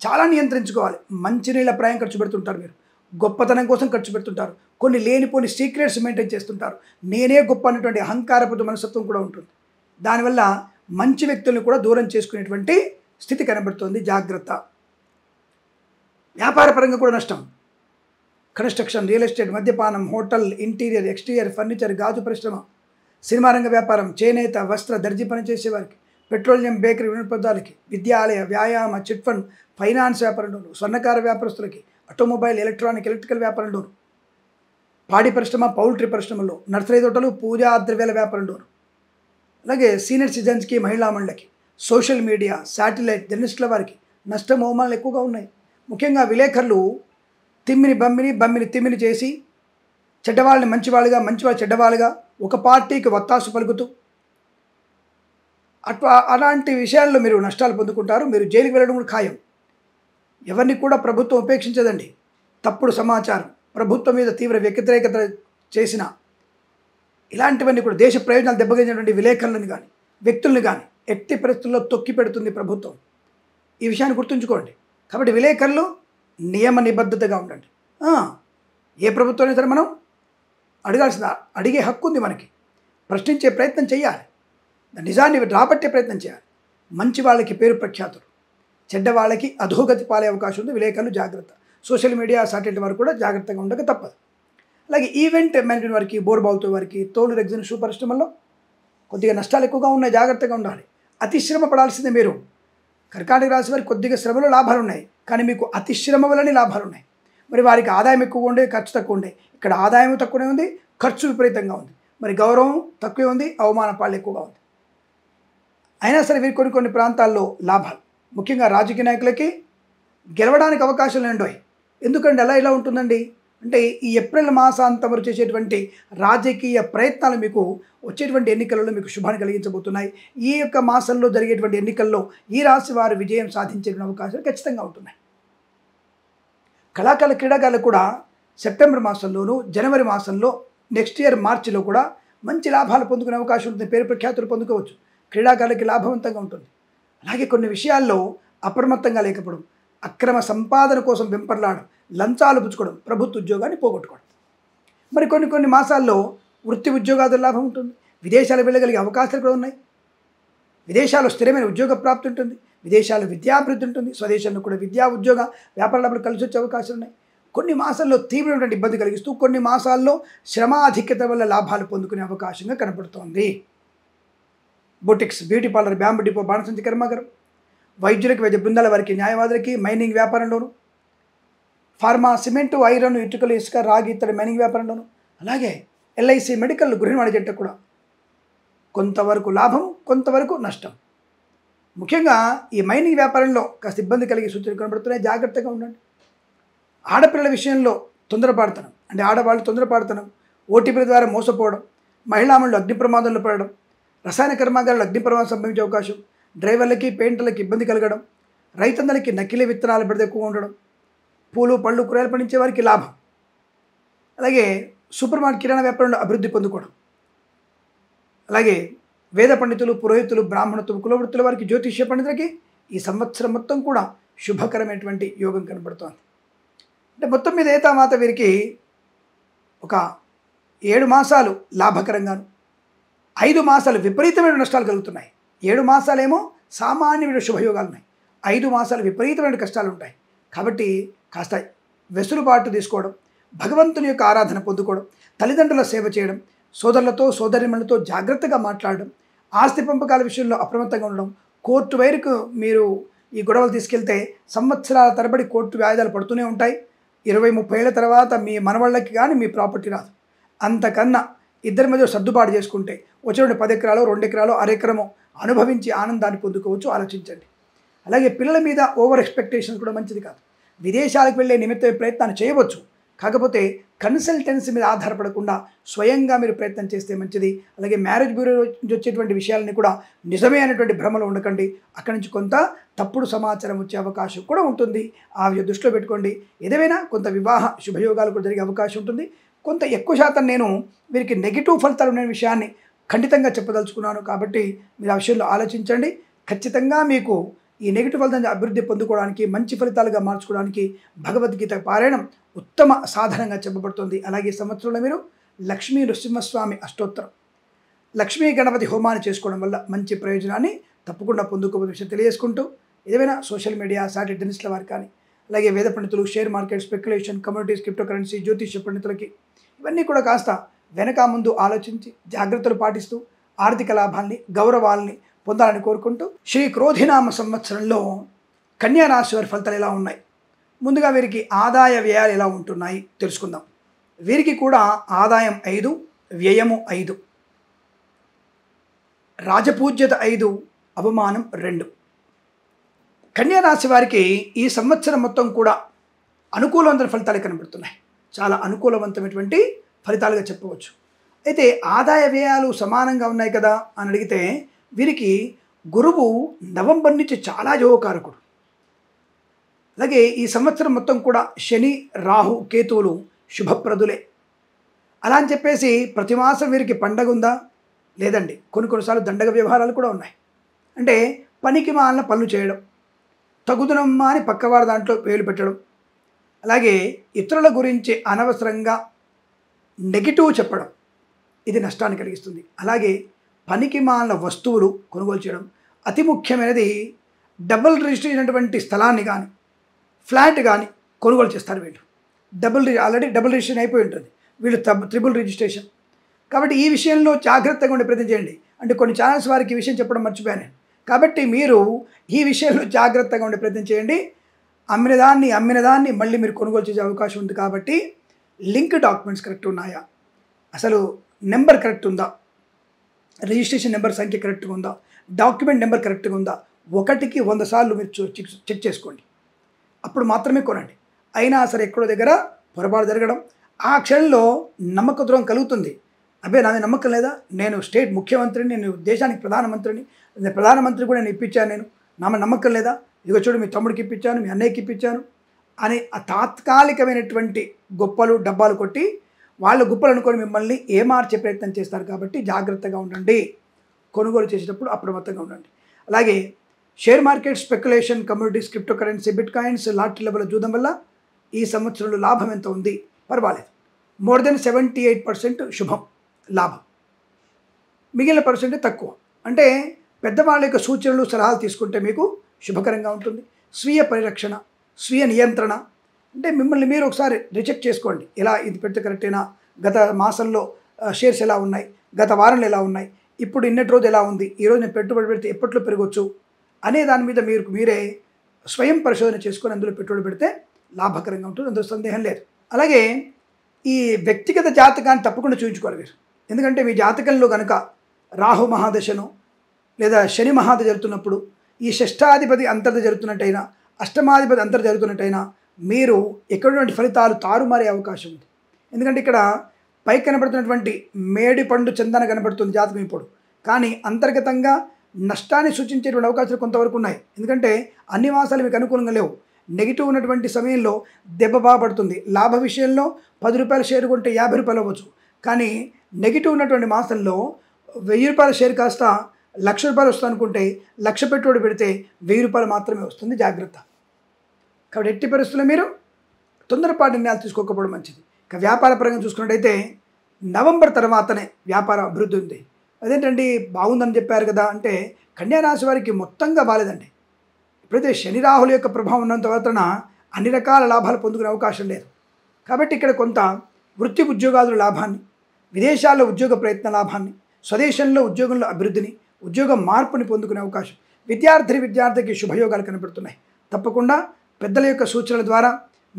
Speaker 1: చాలా నియంత్రించుకోవాలి. మంచినీళ్ళ ప్రాయం ఖర్చు పెడుతుంటారు, మీరు గొప్పతనం కోసం ఖర్చు పెడుతుంటారు, కొన్ని లేనిపోని సీక్రెట్స్ మెయింటైన్ చేస్తుంటారు, నేనే గొప్ప అనేటువంటి అహంకారపు మనస్తత్వం కూడా ఉంటుంది. దానివల్ల మంచి వ్యక్తులను కూడా దూరం చేసుకునేటువంటి స్థితి కనబడుతుంది. జాగ్రత్త. వ్యాపార పరంగా కూడా నష్టం. కన్స్ట్రక్షన్, రియల్ ఎస్టేట్, మద్యపానం, హోటల్, ఇంటీరియర్, ఎక్స్టీరియర్, ఫర్నిచర్, గాజు పరిశ్రమ, సినిమా రంగ వ్యాపారం, చేనేత, వస్త్ర, దర్జీ పనిచేసేవారికి, పెట్రోలియం, బేకరీ, వినోదాలకి, విద్యాలయ, వ్యాయామ, చిట్ ఫండ్, ఫైనాన్స్ వ్యాపారంలోను, స్వర్ణకార వ్యాపారస్తులకి, ఆటోమొబైల్, ఎలక్ట్రికల్ వ్యాపారంలోను, పాడి పరిశ్రమ, పౌల్ట్రీ పరిశ్రమలో, నర్సరీ తోటలు, పూజా ద్రవ్యాల వ్యాపారంలోను, అలాగే సీనియర్ సిటిజన్స్కి, మహిళా మండలికి, సోషల్ మీడియా, శాటిలైట్, జర్నలిస్టుల వారికి నష్టం, అవమానాలు ఎక్కువగా ఉన్నాయి. ముఖ్యంగా విలేకరులు తిమ్మిని బమ్మిని తిమ్మిని చేసి చెడ్డవాళ్ళని మంచివాళ్ళుగా, మంచివాళ్ళు చెడ్డవాళ్ళుగా, ఒక పార్టీకి వత్తాసు పలుకుతూ అలాంటి విషయాల్లో మీరు నష్టాలు పొందుకుంటారు. మీరు జైలుకి వెళ్ళడం కూడా ఖాయం. ఎవరిని కూడా ప్రభుత్వం ఉపేక్షించదండి. తప్పుడు సమాచారం, ప్రభుత్వం మీద తీవ్ర వ్యతిరేకత చేసిన ఇలాంటివన్నీ కూడా దేశ ప్రయోజనాలు దెబ్బతిన్నటువంటి విలేకరులను కానీ, వ్యక్తులను కానీ ఎట్టి పరిస్థితుల్లో తొక్కి పెడుతుంది ప్రభుత్వం. ఈ విషయాన్ని గుర్తుంచుకోండి. కాబట్టి విలేకరులు నియమ నిబద్ధతగా ఉండండి. ఏ ప్రభుత్వమైనా సరే మనం అడిగే హక్కు ఉంది మనకి. ప్రశ్నించే ప్రయత్నం చేయాలి, నిజాన్ని రాబట్టే ప్రయత్నం చేయాలి. మంచి వాళ్ళకి పేరు ప్రఖ్యాతులు, చెడ్డ వాళ్ళకి అధోగతి పాలే అవకాశం ఉంది. విలేకరులు జాగ్రత్త. సోషల్ మీడియా సాటిలైట్ వారు కూడా జాగ్రత్తగా ఉండక తప్పదు. అలాగే ఈవెంట్ మేనేజ్మెంట్ వారికి, బోర్బాల్తో వారికి, తోలు రెగ్జిన్ షూ పరిశ్రమల్లో కొద్దిగా నష్టాలు ఎక్కువగా ఉన్నాయి, జాగ్రత్తగా ఉండాలి. అతి శ్రమ పడాల్సిందే మీరు. కర్కాటక రాశి వారికి కొద్దిగా శ్రమలో లాభాలు ఉన్నాయి, కానీ మీకు అతి శ్రమ వల్లనే లాభాలు ఉన్నాయి. మరి వారికి ఆదాయం ఎక్కువగా ఉండే, ఖర్చు తక్కువ ఉండే. ఇక్కడ ఆదాయం తక్కువనే ఉంది, ఖర్చు విపరీతంగా ఉంది. మరి గౌరవం తక్కువే ఉంది, అవమాన పాళ్ళు ఎక్కువగా ఉంది. అయినా సరే వీరు కొన్ని ప్రాంతాల్లో లాభాలు, ముఖ్యంగా రాజకీయ నాయకులకి గెలవడానికి అవకాశాలు ఉంటాయి. ఎందుకంటే ఇలా ఉంటుందండి అంటే ఈ ఏప్రిల్ మాసాంతం వరకు చేసేటువంటి రాజకీయ ప్రయత్నాలు మీకు వచ్చేటువంటి ఎన్నికలలో మీకు శుభాన్ని కలిగించబోతున్నాయి. ఈ యొక్క మాసంలో జరిగేటువంటి ఎన్నికల్లో ఈ రాశి వారు విజయం సాధించే అవకాశాలు ఖచ్చితంగా ఉంటున్నాయి. కళాకారుల క్రీడాకారులు కూడా సెప్టెంబర్ మాసంలోనూ, జనవరి మాసంలో, నెక్స్ట్ ఇయర్ మార్చిలో కూడా మంచి లాభాలు పొందుకునే అవకాశం ఉంటుంది. పేరు ప్రఖ్యాతులు పొందుకోవచ్చు. క్రీడాకారులకి లాభవంతంగా ఉంటుంది. అలాగే కొన్ని విషయాల్లో అప్రమత్తంగా లేకపోవడం, అక్రమ సంపాదన కోసం వెంపర్లాడడం, లంచాలు పుచ్చుకోవడం, ప్రభుత్వ ఉద్యోగాన్ని పోగొట్టుకోవడం. మరి కొన్ని మాసాల్లో వృత్తి ఉద్యోగాల లాభం ఉంటుంది. విదేశాలు వెళ్ళగలిగే అవకాశాలు కూడా ఉన్నాయి. విదేశాల్లో స్థిరమైన ఉద్యోగ ప్రాప్తి ఉంటుంది. విదేశాల్లో విద్యాభివృద్ధి ఉంటుంది. స్వదేశంలో కూడా విద్యా, ఉద్యోగ, వ్యాపార లాభాలు కలిసి వచ్చే అవకాశాలు ఉన్నాయి. కొన్ని మాసాల్లో తీవ్రమైన ఇబ్బంది కలిగిస్తూ, కొన్ని మాసాల్లో శ్రమాధిక్యత వల్ల లాభాలు పొందుకునే అవకాశంగా కనపడుతోంది. Boutiques, beauty parlour, bamboo depot, బాణసంచి కర్మాగారం, వైద్యులకి, వైద్య బృందాల వారికి, న్యాయవాదులకి, మైనింగ్ వ్యాపారంలోను, ఫార్మా, సిమెంటు, ఐరన్, ఇటుకలు, ఇసుక, రాగి, ఇత్తడి మైనింగ్ వ్యాపారంలోను, అలాగే ఎల్ఐసి, మెడికల్, గృహిణి జంట కూడా కొంతవరకు లాభం, కొంతవరకు నష్టం. ముఖ్యంగా ఈ మైనింగ్ వ్యాపారంలో కాస్త ఇబ్బంది కలిగే సూచనలు కనబడుతున్నాయి. జాగ్రత్తగా ఉండండి. ఆడపిల్లల విషయంలో తొందరపాడుతనం, అంటే ఆడవాళ్ళు తొందరపాడుతనం, ఓటీపీల ద్వారా మోసపోవడం, మహిళామణులు అగ్ని ప్రమాదంలో పడడం, రసాయన కర్మాగారాలు అగ్ని ప్రమాదం సంభవించే అవకాశం, డ్రైవర్లకి, పెయింటర్లకి ఇబ్బంది కలగడం, రైతన్నలకి నకిలీ విత్తనాల బెడద ఎక్కువగా ఉండడం, పూలు, పళ్ళు, కూరగాయలు పండించే వారికి లాభం, అలాగే సూపర్ మార్కెట్, కిరాణా వ్యాపారంలో అభివృద్ధి పొందుకోవడం, అలాగే వేద పండితులు, పురోహితులు, బ్రాహ్మణత్వం, కులవృత్తుల వారికి, జ్యోతిష్య పండితులకి ఈ సంవత్సరం మొత్తం కూడా శుభకరమైనటువంటి యోగం కనబడుతోంది. అంటే మొత్తం మీద ఏతామాత వీరికి ఒక 7 మాసాలు లాభకరంగాను, 5 మాసాలు విపరీతమైన నష్టాలు కలుగుతున్నాయి. 7 మాసాలేమో సామాన్యమైన శుభయోగాలు ఉన్నాయి, 5 మాసాలు విపరీతమైన కష్టాలు ఉంటాయి. కాబట్టి కాస్త వెసులుబాటు తీసుకోవడం, భగవంతుని యొక్క ఆరాధన పొందుకోవడం, తల్లిదండ్రుల సేవ చేయడం, సోదరులతో, సోదరిమణులతో జాగ్రత్తగా మాట్లాడడం, ఆస్తి పంపకాల విషయంలో అప్రమత్తంగా ఉండడం, కోర్టు వైరుకు మీరు ఈ గొడవలు తీసుకెళ్తే సంవత్సరాల తరబడి కోర్టు వాయిదాలు పడుతూనే ఉంటాయి. 20-30 ఏళ్ళ తర్వాత మీ మనవాళ్ళకి కానీ మీ ప్రాపర్టీ రాదు. అంతకన్నా ఇద్దరి మధ్య సర్దుబాటు చేసుకుంటే వచ్చినటువంటి 10 ఎకరాలు, 2 ఎకరాలు, అరెకరము అనుభవించి ఆనందాన్ని పొందుకోవచ్చు. ఆలోచించండి. అలాగే పిల్లల మీద ఓవర్ ఎక్స్పెక్టేషన్స్ కూడా మంచిది కాదు. విదేశాలకు వెళ్ళే నిమిత్త ప్రయత్నాన్ని చేయవచ్చు, కాకపోతే కన్సల్టెన్సీ మీద ఆధారపడకుండా స్వయంగా మీరు ప్రయత్నం చేస్తే మంచిది. అలాగే మ్యారేజ్ బ్యూరో నుంచి వచ్చేటువంటి విషయాలని కూడా నిజమే అనేటువంటి భ్రమలో ఉండకండి. అక్కడి నుంచి కొంత తప్పుడు సమాచారం వచ్చే అవకాశం కూడా ఉంటుంది. ఆ దృష్టిలో పెట్టుకోండి. ఏదేమైనా కొంత వివాహ శుభయోగాలు కూడా జరిగే అవకాశం ఉంటుంది. కొంత ఎక్కువ శాతం నేను వీరికి నెగిటివ్ ఫలితాలు ఉన్న విషయాన్ని ఖండితంగా చెప్పదలుచుకున్నాను. కాబట్టి మీరు ఆ విషయంలో ఆలోచించండి. ఖచ్చితంగా మీకు ఈ నెగిటివ్ ఫలితాన్ని అభివృద్ధి పొందుకోవడానికి, మంచి ఫలితాలుగా మార్చుకోవడానికి భగవద్గీత పారాయణం ఉత్తమ సాధనంగా చెప్పబడుతుంది. అలాగే ఈ సంవత్సరంలో మీరు లక్ష్మీ నృసింహస్వామి అష్టోత్తరం, లక్ష్మీ గణపతి హోమాన్ని చేసుకోవడం వల్ల మంచి ప్రయోజనాన్ని తప్పకుండా పొందుకోబోయే విషయం తెలియజేసుకుంటూ, ఏదైనా సోషల్ మీడియా సాటి టెన్నిస్ల వారు కానీ, అలాగే వేద పండితులు, share market, speculation, communities, crypto currency, జ్యోతిష్య పండితులకి ఇవన్నీ కూడా కాస్త వెనక ముందు ఆలోచించి జాగ్రత్తలు పాటిస్తూ ఆర్థిక లాభాల్ని, గౌరవాల్ని పొందాలని కోరుకుంటూ, శ్రీ క్రోధినామ సంవత్సరంలో కన్యా రాశి వారి ఫలితాలు ఎలా ఉన్నాయి, ముందుగా వీరికి ఆదాయ వ్యయాలు ఎలా ఉంటున్నాయి తెలుసుకుందాం. వీరికి కూడా ఆదాయం 5, వ్యయము 5, రాజపూజ్యత 5, అవమానం 2. కన్యా రాశి వారికి ఈ సంవత్సరం మొత్తం కూడా అనుకూలవంతమైన ఫలితాలు కనబడుతున్నాయి. చాలా అనుకూలవంతమైనటువంటి ఫలితాలుగా చెప్పవచ్చు. అయితే ఆదాయ వ్యయాలు సమానంగా ఉన్నాయి కదా అని అడిగితే, వీరికి గురువు నవంబర్ నుంచి చాలా యోగకారకుడు. అలాగే ఈ సంవత్సరం మొత్తం కూడా శని, రాహు, కేతువులు శుభప్రదులే. అలా అని చెప్పేసి ప్రతి మాసం వీరికి పండగ ఉందా? లేదండి. కొన్నిసార్లు దండగ వ్యవహారాలు కూడా ఉన్నాయి. అంటే పనికి మాలిన పనులు చేయడం, తగుదనమ్మా అని పక్కవారి దాంట్లో వేలు పెట్టడం, అలాగే ఇతరుల గురించి అనవసరంగా నెగిటివ్ చెప్పడం ఇది నష్టాన్ని కలిగిస్తుంది. అలాగే పనికిమాలిన వస్తువులు కొనుగోలు చేయడం, అతి ముఖ్యమైనది డబుల్ రిజిస్ట్రేషన్ అయినటువంటి స్థలాన్ని కానీ ఫ్లాట్ కానీ కొనుగోలు చేస్తారు వీళ్ళు. ఆల్రెడీ డబుల్ రిజిస్ట్రేషన్ అయిపోయి ఉంటుంది, వీళ్ళు ట్రిపుల్ రిజిస్ట్రేషన్. కాబట్టి ఈ విషయంలో జాగ్రత్తగా ఉండే ప్రయత్నం చేయండి. అంటే కొన్ని ఛానల్స్ వారికి ఈ విషయం చెప్పడం మర్చిపోయాను. కాబట్టి మీరు ఈ విషయంలో జాగ్రత్తగా ఉండే ప్రయత్నం చేయండి. అమ్మిన దాన్ని మళ్ళీ మీరు కొనుగోలు చేసే అవకాశం ఉంది. కాబట్టి లింక్ డాక్యుమెంట్స్ కరెక్ట్ ఉన్నాయా, అసలు నెంబర్ కరెక్ట్ ఉందా, రిజిస్ట్రేషన్ నెంబర్ సంఖ్య కరెక్ట్గా ఉందా, డాక్యుమెంట్ నెంబర్ కరెక్ట్గా ఉందా, 1కి 100 సార్లు మీరు చెక్ చేసుకోండి. అప్పుడు మాత్రమే కొనండి. అయినా సరే ఎక్కడో దగ్గర పొరపాటు జరగడం, ఆ క్షణంలో నమ్మక ద్రోహం కలుగుతుంది. నాది నమ్మకం లేదా, నేను స్టేట్ ముఖ్యమంత్రిని, నేను దేశానికి ప్రధానమంత్రిని, ప్రధానమంత్రి కూడా నేను ఇప్పించాను, నేను నమ్మకం లేదా, ఇదిగో చూడు మీ తమ్ముడికి ఇప్పించాను, మీ అన్నయ్యకి ఇప్పించాను అని ఆ తాత్కాలికమైనటువంటి గొప్పలు డబ్బాలు కొట్టి వాళ్ళ గొప్పలు అనుకొని మిమ్మల్ని ఏమార్చే ప్రయత్నం చేస్తారు. కాబట్టి జాగ్రత్తగా ఉండండి. కొనుగోలు చేసేటప్పుడు అప్రమత్తంగా ఉండండి. అలాగే share market, speculation, communities, crypto currency, bit coins, lottery level చూడడం వల్ల ఈ సంవత్సరంలో లాభం ఎంత ఉంది, పర్వాలేదు. మోర్ దెన్ 78% శుభం లాభం, మిగిలిన పర్సెంట్ తక్కువ. అంటే పెద్దవాళ్ళ యొక్క సూచనలు సలహాలు తీసుకుంటే మీకు శుభకరంగా ఉంటుంది. స్వీయ పరిరక్షణ, స్వీయ నియంత్రణ, అంటే మిమ్మల్ని మీరు ఒకసారి రిచెక్ చేసుకోండి. ఇలా ఇది పెడితే కరెక్టేనా, గత మాసంలో షేర్స్ ఎలా ఉన్నాయి, గత వారంలో ఎలా ఉన్నాయి, ఇప్పుడు ఇన్నటి రోజు ఎలా ఉంది, ఈరోజు నేను పెట్టుబడి పెడితే ఎప్పట్లో పెరగవచ్చు అనే దాని మీద మీరే స్వయం పరిశోధన చేసుకొని అందులో పెట్టుబడి పెడితే లాభకరంగా ఉంటుంది, అందులో సందేహం లేదు. అలాగే ఈ వ్యక్తిగత జాతకాన్ని తప్పకుండా చూపించుకోవాలి మీరు. ఎందుకంటే మీ జాతకంలో కనుక రాహు మహాదశను లేదా శని మహాదశ జరుగుతున్నప్పుడు ఈ షష్ఠాధిపతి అంతర్దశ జరుగుతున్నట్టయినా, అష్టమాధిపతి అంతర్దశ జరుగుతున్నట్టయినా మీరు ఎక్కడున్నటువంటి ఫలితాలు తారుమారే అవకాశం ఉంది. ఎందుకంటే ఇక్కడ పై కనబడుతున్నటువంటి మేడి పండు చందన కనబడుతుంది జాతకం ఇప్పుడు, కానీ అంతర్గతంగా నష్టాన్ని సూచించేటువంటి అవకాశాలు కొంతవరకు ఉన్నాయి. ఎందుకంటే అన్ని మాసాలు మీకు అనుకూలంగా లేవు. నెగిటివ్ ఉన్నటువంటి సమయంలో దెబ్బ బాగా పడుతుంది. లాభ విషయంలో 10 రూపాయల షేర్ కొంటే 50 రూపాయలు అవ్వచ్చు. కానీ నెగిటివ్ ఉన్నటువంటి మాసంలో 1000 రూపాయల షేర్ కాస్త 1,00,000 రూపాయలు వస్తుంది అనుకుంటే 1,00,000 పెట్టుబడి పెడితే 1000 రూపాయలు మాత్రమే వస్తుంది. జాగ్రత్త. కాబట్టి ఎట్టి పరిస్థితుల్లో మీరు తొందరపాటు నిర్ణయాలు తీసుకోకపోవడం మంచిది. ఇక వ్యాపార పరంగా చూసుకున్నట్టయితే నవంబర్ తర్వాతనే వ్యాపార అభివృద్ధి ఉంది. అదేంటండి బాగుందని చెప్పారు కదా అంటే, కన్యారాశి వారికి మొత్తంగా బాలేదండి. ఎప్పుడైతే శని రాహుల యొక్క ప్రభావం ఉన్నంత మాత్రాన అన్ని రకాల లాభాలు పొందుకునే అవకాశం లేదు. కాబట్టి ఇక్కడ కొంత వృత్తి ఉద్యోగాదుల లాభాన్ని, విదేశాల్లో ఉద్యోగ ప్రయత్న లాభాన్ని, స్వదేశంలో ఉద్యోగంలో అభివృద్ధిని, ఉద్యోగ మార్పుని పొందుకునే అవకాశం, విద్యార్థికి శుభయోగాలు కనబడుతున్నాయి. తప్పకుండా పెద్దల యొక్క సూచనల ద్వారా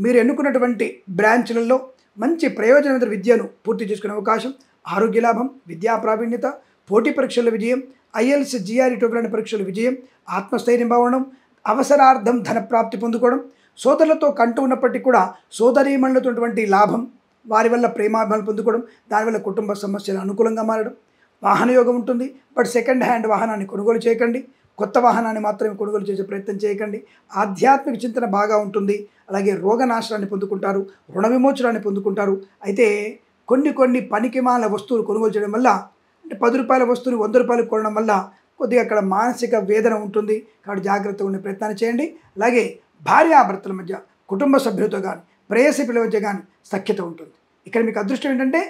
Speaker 1: మీరు ఎన్నుకున్నటువంటి బ్రాంచ్లలో మంచి ప్రయోజనవంత విద్యను పూర్తి చేసుకునే అవకాశం, ఆరోగ్య లాభం, విద్యా ప్రావీణ్యత, పోటీ పరీక్షల విజయం, ఐఎల్స్, జిఆర్ఈ టోపులాంటి పరీక్షల విజయం, ఆత్మస్థైర్యం బావడం, అవసరార్థం ధనప్రాప్తి పొందుకోవడం, సోదరులతో కంటూ ఉన్నప్పటికీ కూడా సోదరీమణులతో లాభం, వారి వల్ల ప్రేమాభిమానాలు పొందుకోవడం, దానివల్ల కుటుంబ సమస్యలు అనుకూలంగా మారడం, వాహన యోగం ఉంటుంది. బట్ సెకండ్ హ్యాండ్ వాహనాన్ని కొనుగోలు చేయకండి, కొత్త వాహనాన్ని మాత్రమే కొనుగోలు చేసే ప్రయత్నం చేయకండి. ఆధ్యాత్మిక చింతన బాగా ఉంటుంది. అలాగే రోగనాశనాన్ని పొందుకుంటారు, రుణ విమోచనాన్ని పొందుకుంటారు. అయితే కొన్ని పనికిమాల వస్తువులు కొనుగోలు చేయడం వల్ల, అంటే 10 రూపాయల వస్తువుని 100 రూపాయలకు కొనడం వల్ల కొద్దిగా అక్కడ మానసిక వేదన ఉంటుంది. కాబట్టి జాగ్రత్తగా ఉండే ప్రయత్నాన్ని చేయండి. అలాగే భార్యాభర్తల మధ్య, కుటుంబ సభ్యులతో కానీ, ప్రేయసి పిల్లల మధ్య కానీ సఖ్యత ఉంటుంది. ఇక్కడ మీకు అదృష్టం ఏంటంటే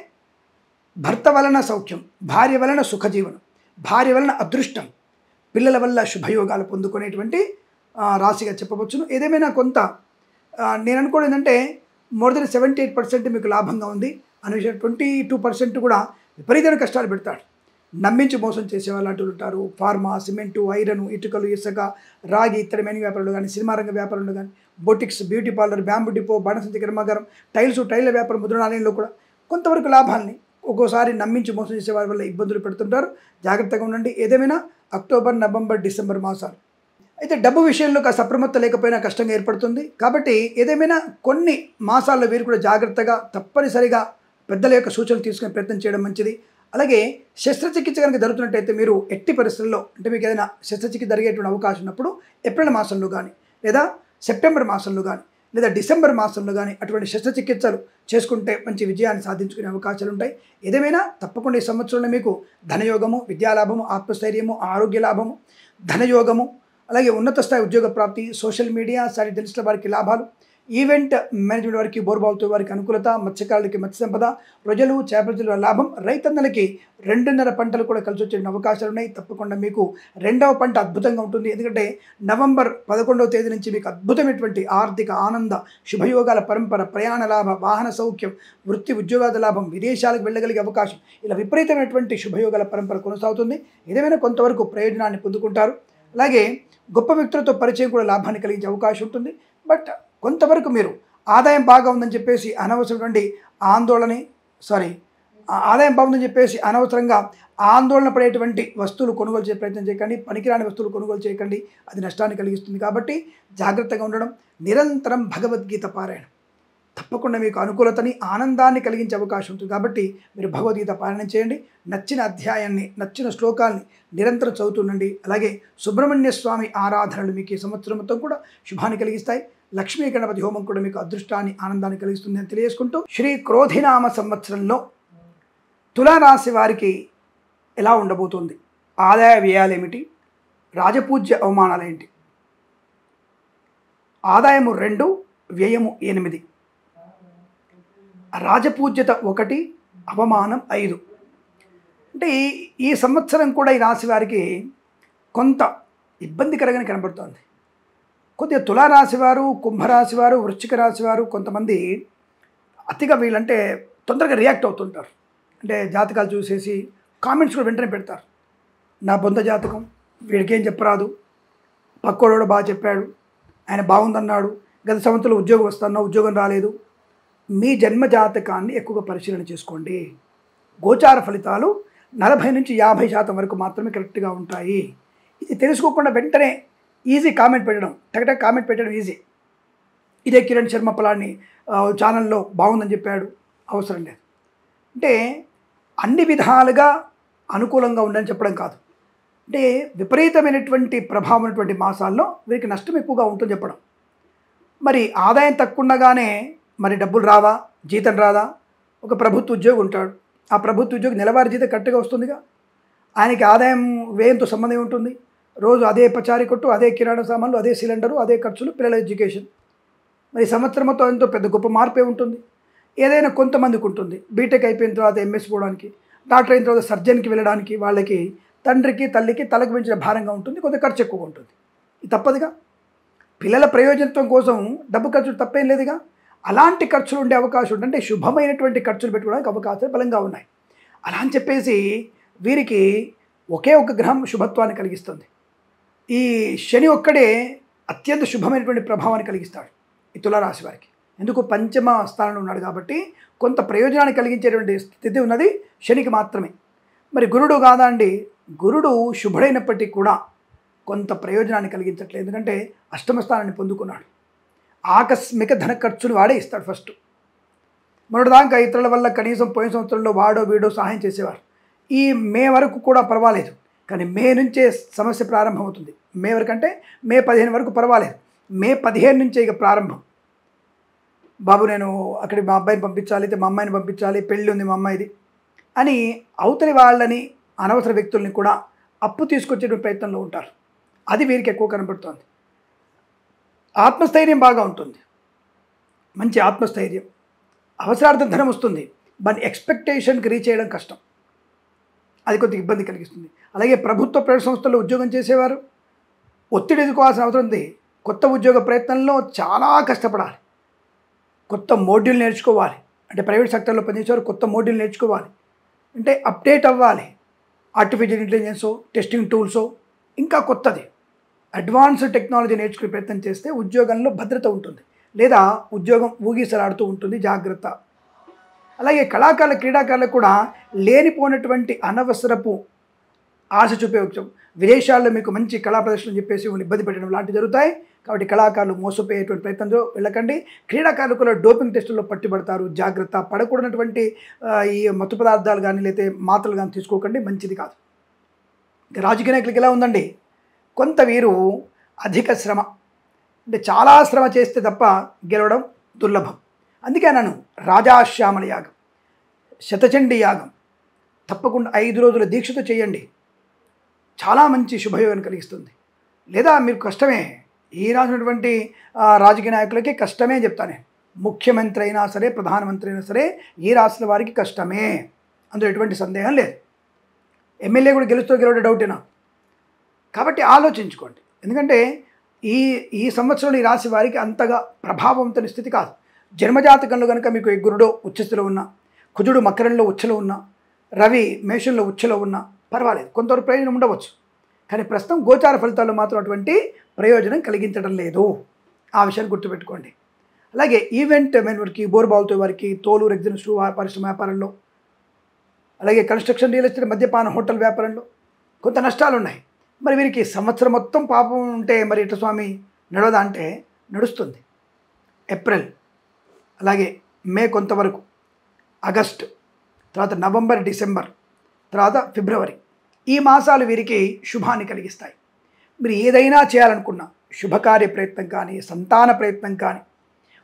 Speaker 1: భర్త వలన సౌఖ్యం, భార్య వలన సుఖజీవనం, భార్య వలన అదృష్టం, పిల్లల వల్ల శుభయోగాలు పొందుకునేటువంటి రాశిగా చెప్పవచ్చును. ఏదేమైనా కొంత నేను అనుకోవడం ఏంటంటే మోర్ దెన్ 78% మీకు లాభంగా ఉంది అనే విషయం. 22% కూడా విపరీతమైన కష్టాలు పెడతాడు. నమ్మించి మోసం చేసేవాళ్ళు అంటూ ఉంటారు. ఫార్మా, సిమెంటు, ఐరన్, ఇటుకలు, ఇసుక, రాగి, ఇతర మెయిన్ వ్యాపారులు కానీ, సినిమా రంగ వ్యాపారులు కానీ, boutiques, beauty parlour, bamboo depot, బాణసంచి కర్మాగారం, టైల వ్యాపారం, ముద్రణాలయంలో కూడా కొంతవరకు లాభాలని ఒక్కోసారి నమ్మించి మోసం చేసే వారి వల్ల ఇబ్బందులు పెడుతుంటారు. జాగ్రత్తగా ఉండండి. ఏదేమైనా అక్టోబర్, నవంబర్, డిసెంబర్ మాసాలు అయితే డబ్బు విషయంలో కాస్త అప్రమత్తం లేకపోయినా కష్టంగా ఏర్పడుతుంది. కాబట్టి ఏదేమైనా కొన్ని మాసాల్లో వీరు కూడా జాగ్రత్తగా తప్పనిసరిగా పెద్దల యొక్క సూచనలు తీసుకునే ప్రయత్నం చేయడం మంచిది. అలాగే శస్త్రచికిత్స కనుక జరుగుతున్నట్టయితే మీరు ఎట్టి పరిస్థితుల్లో, అంటే మీకు ఏదైనా శస్త్రచికిత్స జరిగేటువంటి అవకాశం ఉన్నప్పుడు ఏప్రిల్ మాసంలో కానీ, లేదా సెప్టెంబర్ మాసంలో కానీ, లేదా డిసెంబర్ మాసంలో కానీ అటువంటి శస్త్రచికిత్సలు చేసుకుంటే మంచి విజయాన్ని సాధించుకునే అవకాశాలు ఉంటాయి. ఏదేమైనా తప్పకుండా ఈ సంవత్సరంలో మీకు ధనయోగము, విద్యాలాభము, ఆత్మస్థైర్యము, ఆరోగ్య లాభము, ధనయోగము, అలాగే ఉన్నత స్థాయి ఉద్యోగ ప్రాప్తి, సోషల్ మీడియా, సారీ జర్నలిస్టుల వారికి లాభాలు, ఈవెంట్ మేనేజ్మెంట్ వారికి బోర్బావుతో వారికి అనుకూలత, మత్స్యకారులకి మత్స్య సంపద, రొయ్యలు చేపల లాభం, రైతన్నలకి 2.5 పంటలు కూడా కలిసి వచ్చే అవకాశాలు ఉన్నాయి. తప్పకుండా మీకు 2వ పంట అద్భుతంగా ఉంటుంది. ఎందుకంటే నవంబర్ 11వ తేదీ నుంచి మీకు అద్భుతమైనటువంటి ఆర్థిక ఆనంద శుభయోగాల పరంపర, ప్రయాణ లాభ, వాహన సౌఖ్యం, వృత్తి ఉద్యోగాల లాభం, విదేశాలకు వెళ్ళగలిగే అవకాశం, ఇలా విపరీతమైనటువంటి శుభయోగాల పరంపర కొనసాగుతుంది. ఏదేమైనా కొంతవరకు ప్రయోజనాన్ని పొందుకుంటారు. అలాగే గొప్ప వ్యక్తులతో పరిచయం కూడా లాభాన్ని కలిగించే అవకాశం ఉంటుంది. బట్ కొంతవరకు మీరు ఆదాయం బాగా ఉందని చెప్పేసి అనవసరమైనటువంటి ఆదాయం బాగుందని చెప్పేసి అనవసరంగా ఆందోళన పడేటువంటి వస్తువులు కొనుగోలు చేసే ప్రయత్నం చేయకండి. పనికిరాని వస్తువులు కొనుగోలు చేయకండి, అది నష్టాన్ని కలిగిస్తుంది. కాబట్టి జాగ్రత్తగా ఉండడం, నిరంతరం భగవద్గీత పారాయణం తప్పకుండా మీకు అనుకూలతని, ఆనందాన్ని కలిగించే అవకాశం ఉంటుంది. కాబట్టి మీరు భగవద్గీత పారాయణం చేయండి. నచ్చిన అధ్యాయాన్ని, నచ్చిన శ్లోకాల్ని నిరంతరం చదువుతుండండి. అలాగే సుబ్రహ్మణ్య స్వామి ఆరాధనలు మీకు ఈ సంవత్సరం మొత్తం కూడా శుభాన్ని కలిగిస్తాయి. లక్ష్మీ గణపతి హోమం కూడా మీకు అదృష్టాన్ని, ఆనందాన్ని కలిగిస్తుంది అని తెలియజేసుకుంటూ, శ్రీ క్రోధినామ సంవత్సరంలో తులారాశి వారికి ఎలా ఉండబోతుంది, ఆదాయ వ్యయాలు ఏమిటి, రాజపూజ్య అవమానాలు ఏంటి? ఆదాయము 2, వ్యయము 8, రాజపూజ్యత 1, అవమానం 5. అంటే ఈ సంవత్సరం కూడా ఈ రాశి వారికి కొంత ఇబ్బందికరంగానే కనబడుతోంది. కొద్దిగా తులారాశి వారు, కుంభరాశి వారు, వృశ్చిక రాశి వారు కొంతమంది అతిగా వీళ్ళంటే తొందరగా రియాక్ట్ అవుతుంటారు. అంటే జాతకాలు చూసేసి కామెంట్స్ కూడా వెంటనే పెడతారు. నా బొంద జాతకం, వీడికేం చెప్పరాదు, పక్కోడు బాగా చెప్పాడు, ఆయన బాగుందన్నాడు, గత సంవత్సరంలో ఉద్యోగం వస్తున్నా ఉద్యోగం రాలేదు. మీ జన్మ జాతకాన్ని ఎక్కువగా పరిశీలన చేసుకోండి. గోచార ఫలితాలు 40 నుంచి 50% వరకు మాత్రమే కరెక్ట్గా ఉంటాయి. ఇది తెలుసుకోకుండా వెంటనే ఈజీ కామెంట్ పెట్టడం, టకటక కామెంట్ పెట్టడం ఈజీ. ఇదే కిరణ్ శర్మ పలాని ఛానల్లో బాగుందని చెప్పాడు, అవసరం లేదు. అంటే అన్ని విధాలుగా అనుకూలంగా ఉండని చెప్పడం కాదు. అంటే విపరీతమైనటువంటి ప్రభావం ఉన్నటువంటి మాసాల్లో వీరికి నష్టం ఎక్కువగా ఉంటుంది చెప్పడం. మరి ఆదాయం తక్కువ ఉండగానే మరి డబ్బులు రావా, జీతం రాదా? ఒక ప్రభుత్వ ఉద్యోగి ఉంటాడు, ఆ ప్రభుత్వ ఉద్యోగి నెలవారీ జీతం కరెక్ట్గా వస్తుందిగా, ఆయనకి ఆదాయం వ్యయంతో సంబంధం ఉంటుంది. రోజు అదే పచారీ కొట్టు, అదే కిరాణా సామాన్లు, అదే సిలిండరు, అదే ఖర్చులు, పిల్లల ఎడ్యుకేషన్. మరి సంవత్సరం మొత్తం ఎంతో పెద్ద గొప్ప మార్పే ఉంటుంది. ఏదైనా కొంతమందికి ఉంటుంది, బీటెక్ అయిపోయిన తర్వాత ఎంఎస్ పోవడానికి, డాక్టర్ అయిన తర్వాత సర్జన్కి వెళ్ళడానికి, వాళ్ళకి తండ్రికి తల్లికి తలకు మించిన భారంగా ఉంటుంది, కొంత ఖర్చు ఎక్కువగా ఉంటుంది. ఇది తప్పదుగా. పిల్లల ప్రయోజనత్వం కోసం డబ్బు ఖర్చులు తప్పేం లేదుగా. అలాంటి ఖర్చులు ఉండే అవకాశం ఉంటుంది. అంటే శుభమైనటువంటి ఖర్చులు పెట్టుకోవడానికి అవకాశాలు బలంగా ఉన్నాయి. అలా అని చెప్పేసి వీరికి ఒకే ఒక గ్రహం శుభత్వాన్ని కలిగిస్తుంది. ఈ శని ఒక్కడే అత్యంత శుభమైనటువంటి ప్రభావాన్ని కలిగిస్తాడు ఈ తులారాశి వారికి. ఎందుకు? పంచమ స్థానంలో ఉన్నాడు కాబట్టి కొంత ప్రయోజనాన్ని కలిగించేటువంటి స్థితి ఉన్నది శనికి మాత్రమే. మరి గురుడు కాదా అండి? గురుడు శుభుడైనప్పటికీ కూడా కొంత ప్రయోజనాన్ని కలిగించట్లేదు. ఎందుకంటే అష్టమ స్థానాన్ని పొందుకున్నాడు. ఆకస్మిక ధన ఖర్చులు వాడే ఇస్తాడు ఫస్ట్. మొన్నటిదాకా ఇతరుల వల్ల కనీసం పోయిన సంవత్సరంలో వాడో వీడో సహాయం చేసేవారు. ఈ మే వరకు కూడా పర్వాలేదు, కానీ మే నుంచే సమస్య ప్రారంభమవుతుంది. మే వరకు అంటే మే 15 వరకు పర్వాలేదు, మే 15 నుంచే ఇక ప్రారంభం. బాబు నేను అక్కడికి మా అబ్బాయిని పంపించాలి, అయితే మా అమ్మాయిని పంపించాలి, పెళ్ళి ఉంది మా అమ్మాయిది అని అవతలి వాళ్ళని, అనవసర వ్యక్తుల్ని కూడా అప్పు తీసుకొచ్చే ప్రయత్నంలో ఉంటారు. అది వీరికి ఎక్కువ కనబడుతోంది. ఆత్మస్థైర్యం బాగా ఉంటుంది, మంచి ఆత్మస్థైర్యం, అవసరార్థం ధనం వస్తుంది, బట్ ఎక్స్పెక్టేషన్కి రీచ్ చేయడం కష్టం, అది కొద్దిగా ఇబ్బంది కలిగిస్తుంది. అలాగే ప్రభుత్వ ప్రైవేట్ సంస్థల్లో ఉద్యోగం చేసేవారు ఒత్తిడి ఎదుర్కోవాల్సిన అవసరం ఉంది. కొత్త ఉద్యోగ ప్రయత్నంలో చాలా కష్టపడాలి, కొత్త మోడ్యూల్ నేర్చుకోవాలి. అంటే ప్రైవేట్ సెక్టర్లో పనిచేసేవారు కొత్త మోడ్యూల్ నేర్చుకోవాలి, అంటే అప్డేట్ అవ్వాలి. ఆర్టిఫిషియల్ ఇంటెలిజెన్సో, టెస్టింగ్ టూల్సో, ఇంకా కొత్తది అడ్వాన్స్డ్ టెక్నాలజీ నేర్చుకునే ప్రయత్నం చేస్తే ఉద్యోగంలో భద్రత ఉంటుంది, లేదా ఉద్యోగం ఊగిసలాడుతూ ఉంటుంది. జాగ్రత్త. అలాగే కళాకారుల, క్రీడాకారులకు కూడా లేనిపోయినటువంటి అనవసరపు ఆశ చూపేవచ్చు. విదేశాల్లో మీకు మంచి కళా ప్రదర్శనలు చెప్పేసి ఇబ్బంది పెట్టడం లాంటివి జరుగుతాయి. కాబట్టి కళాకారులు మోసపోయేటువంటి ప్రయత్నంలో వెళ్ళకండి. క్రీడాకారులు కూడా డోపింగ్ టెస్టుల్లో పట్టుబడతారు, జాగ్రత్త. పడకూడనటువంటి ఈ మత్తు పదార్థాలు కానీ లేకపోతే మాత్రలు కానీ తీసుకోకండి, మంచిది కాదు. రాజకీయ నాయకులకి ఎలా ఉందండి? కొంత వీరు అధిక శ్రమ, అంటే చాలా శ్రమ చేస్తే తప్ప గెలవడం దుర్లభం. అందుకే నన్ను రాజాశ్యామల యాగం, శతచండీ యాగం తప్పకుండా 5 రోజుల దీక్షతో చేయండి, చాలా మంచి శుభయోగం కలిగిస్తుంది. లేదా మీరు కష్టమే, ఈ రాసినటువంటి రాజకీయ నాయకులకి కష్టమే చెప్తాను నేను. ముఖ్యమంత్రి అయినా సరే, ప్రధానమంత్రి అయినా సరే, ఈ రాసిన వారికి కష్టమే, అందులో ఎటువంటి సందేహం లేదు. ఎమ్మెల్యే కూడా గెలవడం డౌటేనా? కాబట్టి ఆలోచించుకోండి. ఎందుకంటే ఈ ఈ సంవత్సరంలో ఈ రాశి వారికి అంతగా ప్రభావవంతమైన స్థితి కాదు. జన్మజాతకంలో కనుక మీకు గురుడు ఉచ్చస్థితిలో ఉన్న, కుజుడు మకరంలో ఉచ్చలో ఉన్న, రవి మేషంలో ఉచ్చలో ఉన్న పర్వాలేదు, కొంతవరకు ప్రయోజనం ఉండవచ్చు. కానీ ప్రస్తుతం గోచార ఫలితాల్లో మాత్రం అటువంటి ప్రయోజనం కలిగించడం లేదు. ఆ విషయాన్ని గుర్తుపెట్టుకోండి. అలాగే ఈవెంట్ వారికి, బోర్బావులతో వారికి, తోలు రెగ్జిన్ షూ పరిశ్రమ వ్యాపారంలో, అలాగే కన్స్ట్రక్షన్, రియల్ ఎస్టేట్, మద్యపాన, హోటల్ వ్యాపారంలో కొంత నష్టాలు ఉన్నాయి. మరి వీరికి సంవత్సరం మొత్తం పాపం ఉంటే మరి ఇటు స్వామి నడవదా అంటే నడుస్తుంది. ఏప్రిల్, అలాగే మే కొంతవరకు, ఆగస్టు, తర్వాత నవంబర్, డిసెంబర్, తర్వాత ఫిబ్రవరి, ఈ మాసాలు వీరికి శుభాన్ని కలిగిస్తాయి. మీరు ఏదైనా చేయాలనుకున్నా, శుభకార్య ప్రయత్నం కానీ, సంతాన ప్రయత్నం కానీ,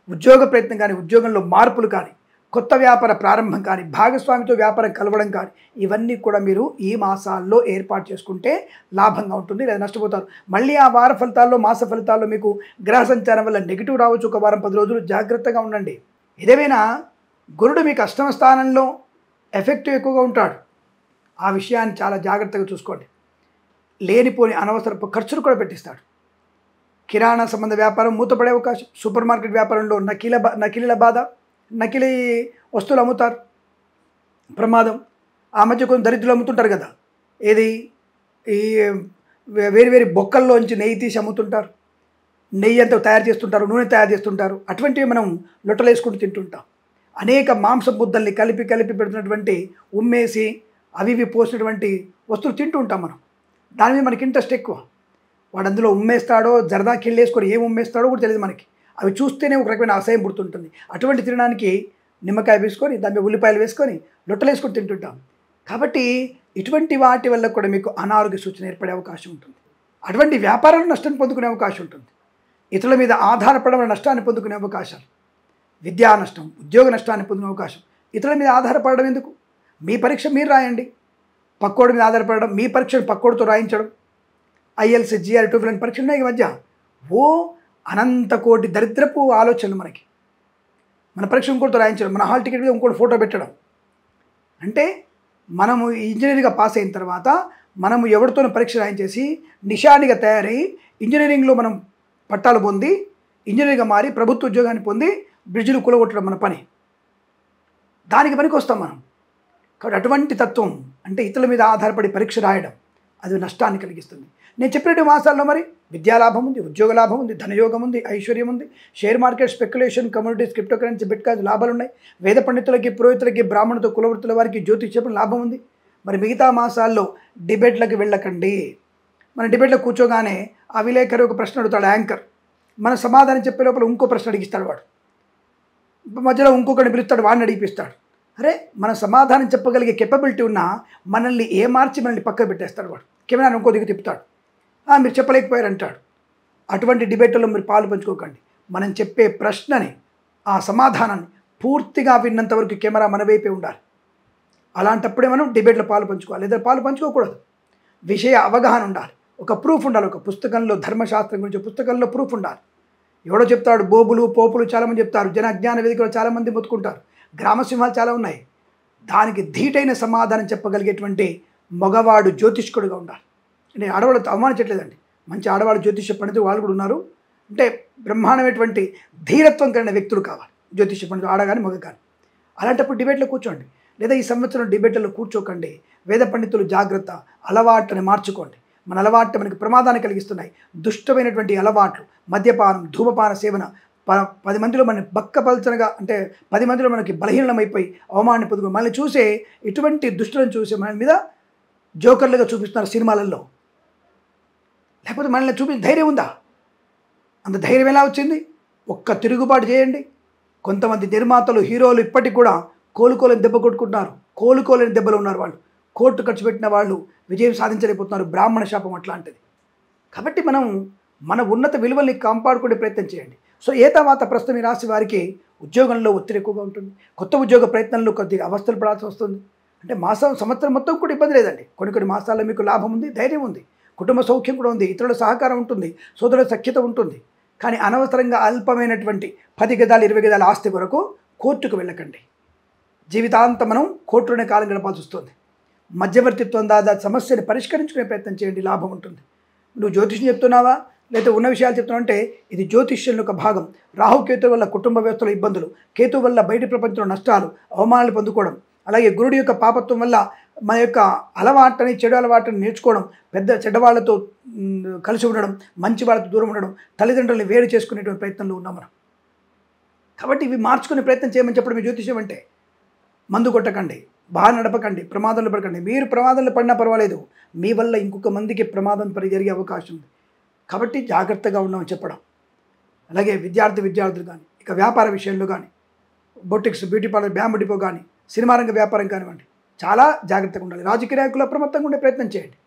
Speaker 1: ఉద్యోగ ప్రయత్నం కానీ, ఉద్యోగంలో మార్పులు కానీ, కొత్త వ్యాపార ప్రారంభం కానీ, భాగస్వామితో వ్యాపారం కలవడం కానీ, ఇవన్నీ కూడా మీరు ఈ మాసాల్లో ఏర్పాటు చేసుకుంటే లాభంగా ఉంటుంది, లేదా నష్టపోతారు. మళ్ళీ ఆ వార ఫలితాల్లో, మాస ఫలితాల్లో మీకు గ్రహ సంచారం వల్ల నెగిటివ్ రావచ్చు. ఒక వారం 10 రోజులు జాగ్రత్తగా ఉండండి. ఏదేమైనా గురుడు మీకు అష్టమ స్థానంలో ఎఫెక్టివ్ ఎక్కువగా ఉంటాడు. ఆ విషయాన్ని చాలా జాగ్రత్తగా చూసుకోండి. లేనిపోని అనవసరపు ఖర్చులు కూడా పెట్టిస్తాడు. కిరాణా సంబంధ వ్యాపారం మూతపడే అవకాశం, సూపర్ మార్కెట్ వ్యాపారంలో నకిలీల బాధ, నకిలీ వస్తువులు అమ్ముతారు, ప్రమాదం. ఆ మధ్య కొంచెం దరిద్రులు అమ్ముతుంటారు కదా, ఏది ఈ వేరు బొక్కల్లోంచి నెయ్యి తీసి అమ్ముతుంటారు, నెయ్యి అంతా తయారు చేస్తుంటారు, నూనె తయారు చేస్తుంటారు. అటువంటివి మనం లొట్టలేసుకుంటూ తింటుంటాం. అనేక మాంస బుద్దల్ని కలిపి పెడుతున్నటువంటి, ఉమ్మేసి అవి పోసినటువంటి వస్తువులు తింటూ ఉంటాం మనం. దాని మీద మనకి ఇంట్రెస్ట్ ఎక్కువ. వాడు అందులో ఉమ్మేస్తాడో, జరదా కిళ్ళేసుకొని ఏం ఉమ్మేస్తాడో కూడా తెలియదు మనకి. అవి చూస్తేనే ఒక రకమైన అసహ్యం పుడుతుంటుంది. అటువంటి తినడానికి నిమ్మకాయ వేసుకొని, దాని మీద ఉల్లిపాయలు వేసుకొని లొట్టలేసుకొని తింటుంటాం. కాబట్టి ఇటువంటి వాటి వల్ల కూడా మీకు అనారోగ్య సూచన ఏర్పడే అవకాశం ఉంటుంది. అటువంటి వ్యాపారాలు నష్టాన్ని పొందుకునే అవకాశం ఉంటుంది. ఇతరుల మీద ఆధారపడడం నష్టాన్ని పొందుకునే అవకాశాలు, విద్యా నష్టం, ఉద్యోగ నష్టాన్ని పొందుకునే అవకాశం. ఇతరుల మీద ఆధారపడడం ఎందుకు? మీ పరీక్ష మీరు రాయండి. పక్కోడి మీద ఆధారపడడం, మీ పరీక్షను పక్కోడితో రాయించడం, IELTS, GR, TOEFL పరీక్షలు ఉన్నాయి ఈ మధ్య. అనంత కోటి దరిద్రపు ఆలోచనలు మనకి. మన పరీక్ష ఇంకోటితో రాయించడం, మన హాల్ టికెట్ మీద ఇంకోటి ఫోటో పెట్టడం. అంటే మనము ఇంజనీరింగ్గా పాస్ అయిన తర్వాత మనము ఎవరితోనూ పరీక్ష రాయించేసి నిషానిగా తయారై ఇంజనీరింగ్లో మనం పట్టాలు పొంది, ఇంజనీర్గా మారి ప్రభుత్వ ఉద్యోగాన్ని పొంది బ్రిడ్జిలు కూలగొట్టడం మన పని. దానికి పనికి వస్తాం మనం. కాబట్టి అటువంటి తత్వం, అంటే ఇతరుల మీద ఆధారపడి పరీక్ష రాయడం, అది నష్టాన్ని కలిగిస్తుంది. నేను చెప్పినట్టు మాసాల్లో మరి విద్యాలాభం ఉంది, ఉద్యోగ లాభం ఉంది, ధనయోగం ఉంది, ఐశ్వర్యం ఉంది, share market, speculation, communities, crypto currency, bitcoins లాభాలు ఉన్నాయి. వేద పండితులకి, పురోహితులకి, బ్రాహ్మణులతో కులవృత్తుల వారికి, జ్యోతిష్యం లాభం ఉంది. మరి మిగతా మాసాల్లో డిబేట్లకు వెళ్ళకండి. మన డిబేట్లో కూర్చోగానే ఆ విలేకరు ఒక ప్రశ్న అడుగుతాడు, యాంకర్. మన సమాధానం చెప్పే లోపల ఇంకో ప్రశ్న అడిగిస్తాడు వాడు. మధ్యలో ఇంకొకటి పిలుస్తాడు, వాడిని అడిగిపిస్తాడు. అరే, మన సమాధానం చెప్పగలిగే కెపబిలిటీ ఉన్నా మనల్ని మార్చి మనల్ని పక్కకు పెట్టేస్తాడు వాడు. కెమెరాను ఇంకో దిగు తిప్పుతాడు, మీరు చెప్పలేకపోయారు అంటాడు. అటువంటి డిబేట్లలో మీరు పాలు పంచుకోకండి. మనం చెప్పే ప్రశ్నని, ఆ సమాధానాన్ని పూర్తిగా విన్నంత వరకు కెమెరా మన వైపే ఉండాలి. అలాంటప్పుడే మనం డిబేట్లో పాలు పంచుకోవాలి, లేదా పాలు పంచుకోకూడదు. విషయ అవగాహన ఉండాలి, ఒక ప్రూఫ్ ఉండాలి. ఒక పుస్తకంలో, ధర్మశాస్త్రం గురించి పుస్తకంలో ప్రూఫ్ ఉండాలి. ఎవడో చెప్తాడు, బోబులు పోపులు చాలామంది చెప్తారు, జన అజ్ఞాన వేదికలో చాలామంది మొత్తుకుంటారు, గ్రామసింహాలు చాలా ఉన్నాయి. దానికి ధీటైన సమాధానం చెప్పగలిగేటువంటి మగవాడు జ్యోతిష్కుడుగా ఉండాలి. నేను ఆడవాళ్ళతో అవమానించట్లేదండి, మంచి ఆడవాళ్ళు జ్యోతిష్య పండితులు వాళ్ళు కూడా ఉన్నారు. అంటే బ్రహ్మాండమైనటువంటి ధీరత్వం కలిగిన వ్యక్తులు కావాలి జ్యోతిష్య పండితులు, ఆడ కానీ మగ కానీ. అలాంటప్పుడు డిబేట్లో కూర్చోండి, లేదా ఈ సంవత్సరం డిబేట్లలో కూర్చోకండి. వేద పండితులు జాగ్రత్త, అలవాట్లని మార్చుకోండి. మన అలవాట్లు మనకి ప్రమాదాన్ని కలిగిస్తున్నాయి. దుష్టమైనటువంటి అలవాట్లు, మద్యపానం, ధూమపాన సేవన, 10 మందిలో మన బక్కపల్చనగా, అంటే 10 మందిలో మనకి బలహీనమైపోయి అవమానం పొందుకు మనల్ని చూసే, ఇటువంటి దుష్టులను చూసే మన మీద జోకర్లుగా చూపిస్తున్నారు సినిమాలలో. లేకపోతే మనల్ని చూపించే ధైర్యం ఉందా? అంత ధైర్యం ఎలా వచ్చింది? ఒక్క తిరుగుబాటు చేయండి. కొంతమంది నిర్మాతలు, హీరోలు ఇప్పటికి కూడా కోలుకోలేని దెబ్బ కొట్టుకుంటున్నారు. కోలుకోలేని దెబ్బలు ఉన్నారు వాళ్ళు. కోర్టు ఖర్చు పెట్టిన వాళ్ళు విజయం సాధించలేకపోతున్నారు. బ్రాహ్మణ శాపం అట్లాంటిది. కాబట్టి మనం మన ఉన్నత విలువల్ని కాపాడుకునే ప్రయత్నం చేయండి. సో తర్వాత ప్రస్తుతం ఈ రాశి వారికి ఉద్యోగంలో ఒత్తిడి ఎక్కువగా ఉంటుంది. కొత్త ఉద్యోగ ప్రయత్నంలో కొద్దిగా అవస్థలు పడాల్సి వస్తుంది. అంటే సంవత్సరం మొత్తం కూడా ఇబ్బంది లేదండి. కొన్ని మాసాల్లో మీకు లాభం ఉంది, ధైర్యం ఉంది. కుటుంబ సౌఖ్యం కూడా ఉంది, ఇతరుల సహకారం ఉంటుంది, సోదరుల సఖ్యత ఉంటుంది. కానీ అనవసరంగా అల్పమైనటువంటి 10 గజాలు 20 గజాల ఆస్తి కొరకు కోర్టుకు వెళ్ళకండి. జీవితాంతం మనం కోర్టులోనే కాలం గడపాల్సి వస్తుంది. మధ్యవర్తిత్వం దాదా సమస్యని పరిష్కరించుకునే ప్రయత్నం చేయండి, లాభం ఉంటుంది. నువ్వు జ్యోతిష్యం చెప్తున్నావా లేదా ఉన్న విషయాలు చెప్తున్నావు అంటే ఇది జ్యోతిష్యంలో ఒక భాగం. రాహుకేతు వల్ల కుటుంబ వ్యవస్థలో ఇబ్బందులు, కేతు వల్ల బయటి ప్రపంచంలో నష్టాలు, అవమానాలు పొందుకోవడం, అలాగే గురుడి యొక్క పాపత్వం వల్ల మన యొక్క అలవాటుని చెడు అలవాటుని నేర్చుకోవడం, పెద్ద చెడ్డవాళ్లతో కలిసి ఉండడం, మంచి వాళ్ళతో దూరం ఉండడం, తల్లిదండ్రులని వేరు చేసుకునేటువంటి ప్రయత్నంలో ఉన్నాం మనం. కాబట్టి ఇవి మార్చుకునే ప్రయత్నం చేయమని చెప్పడం మీ జ్యోతిష్యం అంటే. మందు కొట్టకండి, బాగా నడపకండి, ప్రమాదంలో పడకండి. మీరు ప్రమాదంలో పడినా పర్వాలేదు, మీ వల్ల ఇంకొక మందికి ప్రమాదం జరిగే అవకాశం ఉంది. కాబట్టి జాగ్రత్తగా ఉండమని చెప్పడం. అలాగే విద్యార్థులు కానీ, ఇక వ్యాపార విషయంలో కానీ, boutiques, beauty parlour, bamboo depot కానీ, సినిమా రంగ వ్యాపారం కానివ్వండి, చాలా జాగ్రత్తగా ఉండాలి. రాజకీయ నాయకులు అప్రమత్తంగా ఉండే ప్రయత్నం చేయండి.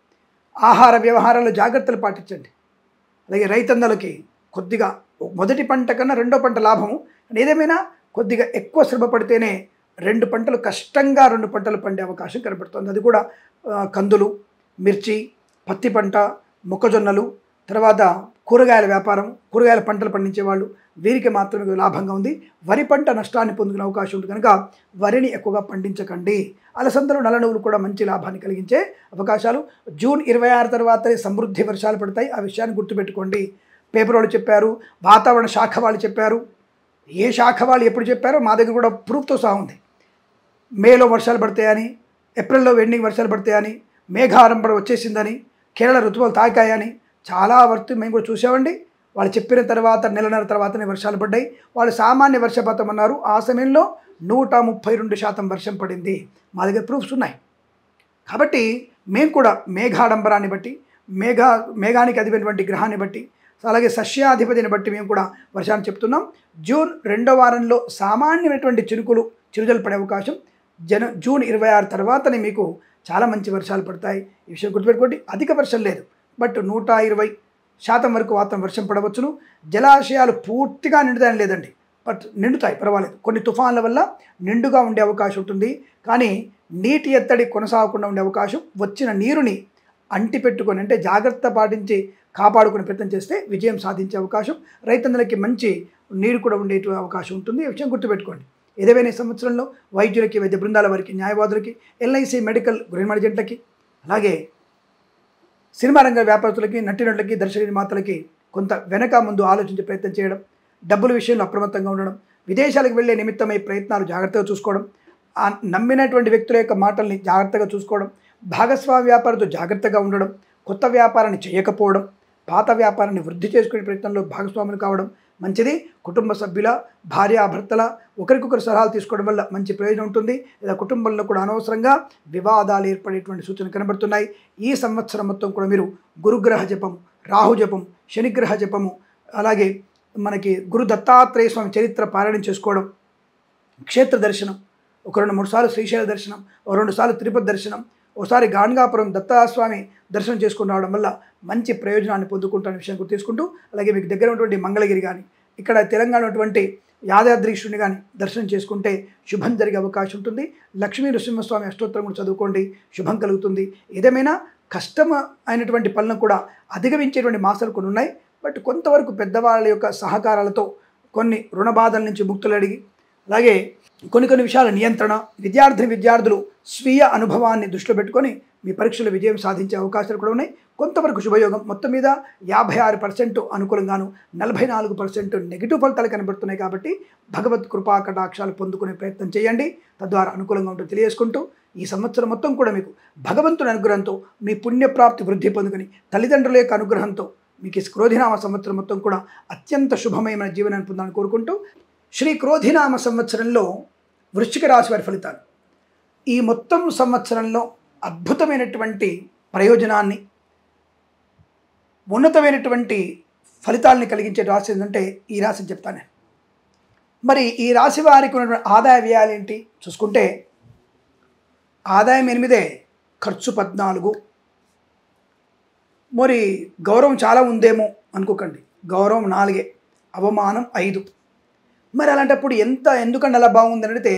Speaker 1: ఆహార వ్యవహారాల్లో జాగ్రత్తలు పాటించండి. అలాగే రైతన్నలకి కొద్దిగా మొదటి పంట కన్నా రెండో పంట లాభము. ఏదేమైనా కొద్దిగా ఎక్కువ శ్రమ పడితేనే 2 పంటలు కష్టంగా 2 పంటలు పండే అవకాశం కనబడుతుంది. అది కూడా కందులు, మిర్చి, పత్తి పంట, మొక్కజొన్నలు, తర్వాత కూరగాయల వ్యాపారం, కూరగాయల పంటలు పండించేవాళ్ళు, వీరికి మాత్రమే లాభంగా ఉంది. వరి పంట నష్టాన్ని పొందుకునే అవకాశం ఉంటుంది కనుక వరిని ఎక్కువగా పండించకండి. అలసందలు, నల్ల నువ్వులు కూడా మంచి లాభాన్ని కలిగించే అవకాశాలు. జూన్ 26 తర్వాతనే సమృద్ధి వర్షాలు పడతాయి. ఆ విషయాన్ని గుర్తుపెట్టుకోండి. పేపర్ వాళ్ళు చెప్పారు, వాతావరణ శాఖ వాళ్ళు చెప్పారు, ఏ శాఖ వాళ్ళు ఎప్పుడు చెప్పారో మా దగ్గర కూడా ప్రూఫ్తో సహా ఉంది. మేలో వర్షాలు పడతాయని, ఏప్రిల్లో ఎండింగ్ వర్షాలు పడతాయని, మేఘారంభం వచ్చేసిందని, కేరళ ఋతువులు తాకాయని చాలా వరకు మేము కూడా చూసామండి. వాళ్ళు చెప్పిన తర్వాత నెలన్నర తర్వాతనే వర్షాలు పడ్డాయి. వాళ్ళు సామాన్య వర్షపాతం అన్నారు. ఆ సమయంలో 132% వర్షం పడింది. మా దగ్గర ప్రూఫ్స్ ఉన్నాయి. కాబట్టి మేము కూడా మేఘాడంబరాన్ని బట్టి, మేఘానికి అధిపతిటువంటి గ్రహాన్ని బట్టి, అలాగే సస్యాధిపతిని బట్టి మేము కూడా వర్షాన్ని చెప్తున్నాం. జూన్ 2వ వారంలో సామాన్యమైనటువంటి చిరుజలు పడే అవకాశం. జూన్ 26 తర్వాతనే మీకు చాలా మంచి వర్షాలు పడతాయి. ఈ విషయం గుర్తుపెట్టుకోండి. అధిక వర్షం లేదు, బట్ 120% వరకు మాత్రం వర్షం పడవచ్చును. జలాశయాలు పూర్తిగా నిండుతాయని లేదండి, బట్ నిండుతాయి, పర్వాలేదు. కొన్ని తుఫాన్ల వల్ల నిండుగా ఉండే అవకాశం ఉంటుంది. కానీ నీటి ఎత్తడి కొనసాగకుండా ఉండే అవకాశం. వచ్చిన నీరుని అంటిపెట్టుకొని అంటే జాగ్రత్త పాటించి కాపాడుకునే ప్రయత్నం చేస్తే విజయం సాధించే అవకాశం. రైతన్నలకి మంచి నీరు కూడా ఉండే అవకాశం ఉంటుంది. ఈ విషయం గుర్తుపెట్టుకోండి. ఏదేమైనా ఈ సంవత్సరంలో వైద్యులకి, వైద్య బృందాల వారికి, న్యాయవాదులకి, ఎల్ఐసి మెడికల్ గృహ మార్జెంట్లకి, అలాగే సినిమా రంగ వ్యాపారస్తులకి, నటినటులకి, దర్శక నిర్మాతలకి కొంత వెనక ముందు ఆలోచించే ప్రయత్నం చేయడం, డబ్బుల విషయంలో అప్రమత్తంగా ఉండడం, విదేశాలకు వెళ్ళే నిమిత్తమై ప్రయత్నాలు జాగ్రత్తగా చూసుకోవడం, నమ్మినటువంటి వ్యక్తుల యొక్క మాటల్ని జాగ్రత్తగా చూసుకోవడం, భాగస్వామ్య వ్యాపారంతో జాగ్రత్తగా ఉండడం, కొత్త వ్యాపారాన్ని చేయకపోవడం, పాత వ్యాపారాన్ని వృద్ధి చేసుకునే ప్రయత్నంలో భాగస్వాములు కావడం మంచిది. కుటుంబ సభ్యుల, భార్యాభర్తల ఒకరికొకరు సలహాలు తీసుకోవడం వల్ల మంచి ప్రయోజనం ఉంటుంది. లేదా కుటుంబంలో కూడా అనవసరంగా వివాదాలు ఏర్పడేటువంటి సూచనలు కనబడుతున్నాయి. ఈ సంవత్సరం మొత్తం కూడా మీరు గురుగ్రహ జపం, రాహు జపం, శనిగ్రహ జపము, అలాగే మనకి గురు దత్తాత్రేయ స్వామి చరిత్ర పారాయణం చేసుకోవడం, క్షేత్ర దర్శనం, ఒక 2-3 సార్లు శ్రీశైల దర్శనం, 2 సార్లు తిరుపతి దర్శనం, ఒకసారి గాణగాపురం దత్తాస్వామి దర్శనం చేసుకుని రావడం వల్ల మంచి ప్రయోజనాన్ని పొందుకుంటున్న విషయం గుర్తు తీసుకుంటూ, అలాగే మీకు దగ్గర ఉన్నటువంటి మంగళగిరి కానీ, ఇక్కడ తెలంగాణ ఉన్నటువంటి యాదాద్రీశ్వరుని కానీ దర్శనం చేసుకుంటే శుభం జరిగే అవకాశం ఉంటుంది. లక్ష్మీ నృసింహస్వామి అష్టోత్తరం కూడా చదువుకోండి, శుభం కలుగుతుంది. ఏదేమైనా కష్టం అయినటువంటి పనులను కూడా అధిగమించేటువంటి మాసాలు కొన్ని ఉన్నాయి. బట్ కొంతవరకు పెద్దవాళ్ళ యొక్క సహకారాలతో కొన్ని రుణ బాధల నుంచి ముక్తులు అడిగి, అలాగే కొన్ని విషయాల నియంత్రణ, విద్యార్థులు స్వీయ అనుభవాన్ని దృష్టిలో పెట్టుకొని మీ పరీక్షలు విజయం సాధించే అవకాశాలు కూడా ఉన్నాయి. కొంతవరకు శుభయోగం. మొత్తం మీద 56% అనుకూలంగాను, 44% నెగిటివ్ ఫలితాలు కనబడుతున్నాయి. కాబట్టి భగవత్ కృపా కటాక్షాలు పొందుకునే ప్రయత్నం చేయండి, తద్వారా అనుకూలంగా ఉంటూ తెలియజేసుకుంటూ ఈ సంవత్సరం మొత్తం కూడా మీకు భగవంతుని అనుగ్రహంతో మీ పుణ్యప్రాప్తి వృద్ధి పొందుకొని, తల్లిదండ్రుల యొక్క అనుగ్రహంతో మీకు ఈ క్రోధినామ సంవత్సరం మొత్తం కూడా అత్యంత శుభమైన జీవనాన్ని పొందాలని కోరుకుంటూ, శ్రీ క్రోధినామ సంవత్సరంలో వృశ్చిక రాశి వారి ఫలితాలు. ఈ మొత్తం సంవత్సరంలో అద్భుతమైనటువంటి ప్రయోజనాన్ని, ఉన్నతమైనటువంటి ఫలితాలని కలిగించే రాశి ఏంటంటే ఈ రాశిని చెప్తాను నేను. మరి ఈ రాశి వారికి ఉన్నటువంటి ఆదాయ వ్యయాలు ఏంటి చూసుకుంటే, ఆదాయం 8, ఖర్చు 14. మరి గౌరవం చాలా ఉందేమో అనుకోకండి, గౌరవం 4, అవమానం 5. మరి అలాంటప్పుడు ఎందుకంటే అలా బాగుందని అడిగితే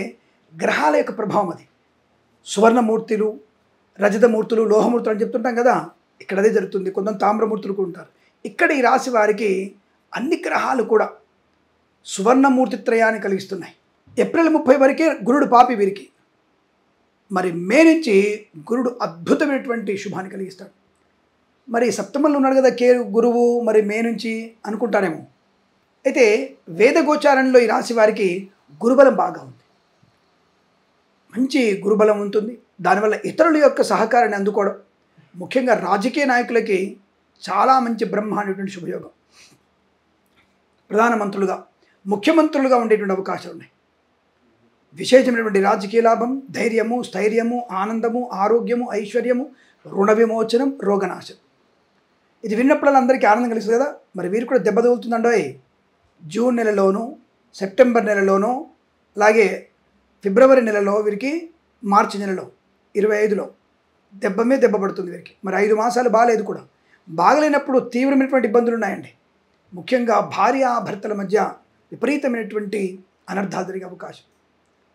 Speaker 1: గ్రహాల యొక్క ప్రభావం అది. సువర్ణమూర్తులు, రజతమూర్తులు, లోహమూర్తులు అని చెప్తుంటాం కదా. ఇక్కడ అదే జరుగుతుంది. కొంతమంది తామ్రమూర్తులు కూడా ఉంటారు. ఇక్కడ ఈ రాశి వారికి అన్ని గ్రహాలు కూడా సువర్ణమూర్తిత్రయాన్ని కలిగిస్తున్నాయి. ఏప్రిల్ 30 వరకే గురుడు పాపి వీరికి. మరి మే నుంచి గురుడు అద్భుతమైనటువంటి శుభాన్ని కలిగిస్తాడు. మరి సప్తమంలో ఉన్నాడు కదా గురువు, మరి మే నుంచి అనుకుంటారేమో. అయితే వేదగోచారంలో ఈ రాశి వారికి గురుబలం బాగా ఉంది. మంచి గురుబలం ఉంటుంది. దానివల్ల ఇతరుల యొక్క సహకారాన్ని అందుకోవడం, ముఖ్యంగా రాజకీయ నాయకులకి చాలా మంచి బ్రహ్మాండటువంటి శుభయోగం. ప్రధానమంత్రులుగా, ముఖ్యమంత్రులుగా ఉండేటువంటి అవకాశాలు ఉన్నాయి. విశేషమైనటువంటి రాజకీయ లాభం, ధైర్యము, స్థైర్యము, ఆనందము, ఆరోగ్యము, ఐశ్వర్యము, రుణ విమోచనం, రోగనాశం. ఇది విన్నప్పుడల్లా అందరికీ ఆనందం కలుగుతుంది కదా. మరి వీరు కూడా దెబ్బ తగులుతుందండోయ్. జూన్ నెలలోనూ, సెప్టెంబర్ నెలలోనూ, అలాగే ఫిబ్రవరి నెలలో, వీరికి మార్చి నెలలో 25లో దెబ్బ మీద దెబ్బ పడుతుంది వీరికి. మరి 5 మాసాలు బాగాలేదు కూడా. బాగలేనప్పుడు తీవ్రమైనటువంటి ఇబ్బందులు ఉన్నాయండి. ముఖ్యంగా భార్యాభర్తల మధ్య విపరీతమైనటువంటి అనర్థాలు జరిగే అవకాశం,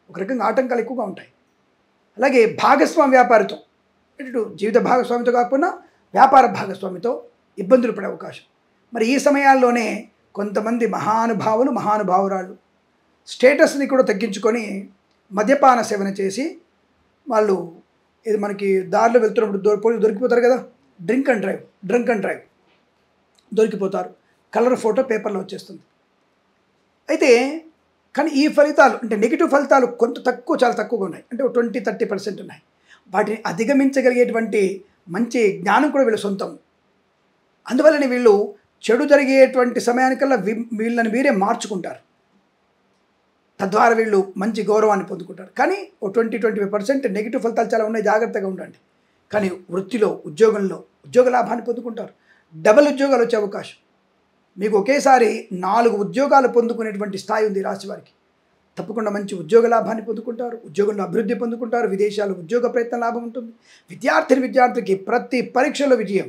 Speaker 1: ఒక రకంగా ఆటంకాలు ఎక్కువగా ఉంటాయి. అలాగే భాగస్వామి వ్యాపారితో, ఇటు జీవిత భాగస్వామితో కాకపోయినా వ్యాపార భాగస్వామితో ఇబ్బందులు పడే అవకాశం. మరి ఈ సమయాల్లోనే కొంతమంది మహానుభావురాళ్ళు స్టేటస్ని కూడా తగ్గించుకొని మద్యపాన సేవన చేసి వాళ్ళు, ఇది మనకి దారిలో వెళ్తున్నప్పుడు దొరికిపోతారు కదా, డ్రంక్ అండ్ డ్రైవ్ దొరికిపోతారు. కలర్ ఫోటో పేపర్లో వచ్చేస్తుంది. అయితే కానీ ఈ ఫలితాలు అంటే నెగిటివ్ ఫలితాలు చాలా తక్కువగా ఉన్నాయి. అంటే 20-30% ఉన్నాయి. వాటిని అధిగమించగలిగేటువంటి మంచి జ్ఞానం కూడా వీళ్ళ సొంతం. అందువల్లనే వీళ్ళు చెడు జరిగేటువంటి సమయానికల్లా వీళ్ళని వీరే మార్చుకుంటారు. తద్వారా వీళ్ళు మంచి గౌరవాన్ని పొందుకుంటారు. కానీ 20-25% నెగిటివ్ ఫలితాలు చాలా ఉన్నాయి, జాగ్రత్తగా ఉండండి. కానీ వృత్తిలో, ఉద్యోగంలో ఉద్యోగ లాభాన్ని పొందుకుంటారు. డబుల్ ఉద్యోగాలు వచ్చే అవకాశం. మీకు ఒకేసారి 4 ఉద్యోగాలు పొందుకునేటువంటి స్థాయి ఉంది రాశి వారికి. తప్పకుండా మంచి ఉద్యోగ లాభాన్ని పొందుకుంటారు, ఉద్యోగంలో అభివృద్ధి పొందుకుంటారు, విదేశాలు ఉద్యోగ ప్రయత్న లాభం ఉంటుంది. విద్యార్థికి ప్రతి పరీక్షలో విజయం.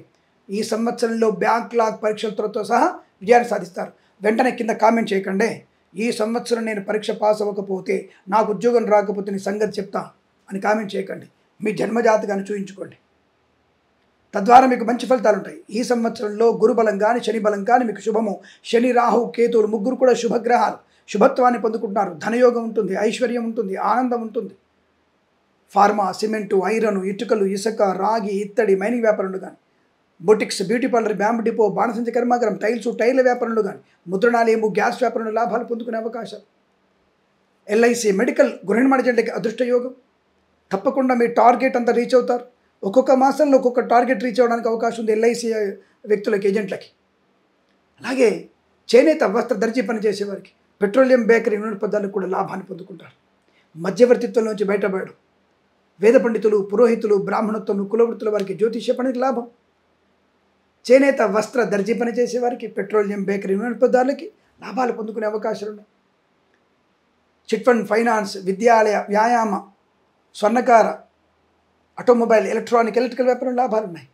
Speaker 1: ఈ సంవత్సరంలో బ్యాక్లాగ్ పరీక్షలతో సహా విజయాన్ని సాధిస్తారు. వెంటనే కింద కామెంట్ చేయకండి, ఈ సంవత్సరం నేను పరీక్ష పాస్ అవ్వకపోతే, నాకు ఉద్యోగం రాకపోతే నీ సంగతి చెప్తా అని కామెంట్ చేయకండి. మీ జన్మజాతకాన్ని చూయించుకోండి. తద్వారా మీకు మంచి ఫలితాలు ఉంటాయి. ఈ సంవత్సరంలో గురుబలం కానీ శని బలం కానీ మీకు శుభము. శని, రాహు, కేతువులు ముగ్గురు కూడా శుభగ్రహాలు. శుభత్వాన్ని పొందుకుంటున్నారు. ధనయోగం ఉంటుంది, ఐశ్వర్యం ఉంటుంది, ఆనందం ఉంటుంది. ఫార్మా, సిమెంటు, ఐరన్, ఇటుకలు, ఇసుక, రాగి, ఇత్తడి, మైనింగ్ వ్యాపారులు కానీ, boutiques, beauty parlour, bamboo depot, బాణసంచ కర్మాగారం, టైర్ల వ్యాపారులు కానీ, ముద్రణాలయము, గ్యాస్ వ్యాపారులు లాభాలు పొందుకునే అవకాశాలు. ఎల్ఐసి, మెడికల్, గృహ నిర్మాణ జంటకి అదృష్టయోగం. తప్పకుండా మీ టార్గెట్ అంతా రీచ్ అవుతారు. ఒక్కొక్క మాసంలో ఒక్కొక్క టార్గెట్ రీచ్ అవ్వడానికి అవకాశం ఉంది ఎల్ఐసి వ్యక్తులకి, ఏజెంట్లకి. అలాగే చేనేత వస్త్ర దర్జీ పనిచేసేవారికి, పెట్రోలియం, బేకరీ, నూనె పదార్థాలకు కూడా లాభాన్ని పొందుకుంటారు. మధ్యవర్తిత్వం నుంచి బయటపడడం. వేద పండితులు, పురోహితులు, బ్రాహ్మణత్వం, కులవృత్తుల వారికి జ్యోతిష్య పనికి లాభం. చేనేత వస్త్ర దర్జీ పని చేసేవారికి, పెట్రోలియం, బేకరీ, నూనె పదార్థాలకి లాభాలు పొందుకునే అవకాశాలు ఉన్నాయి. చిట్ ఫండ్, ఫైనాన్స్, విద్యాలయ, వ్యాయామ, స్వర్ణకార, ఆటోమొబైల్, ఎలక్ట్రికల్ వ్యాపారం లాభాలు ఉన్నాయి.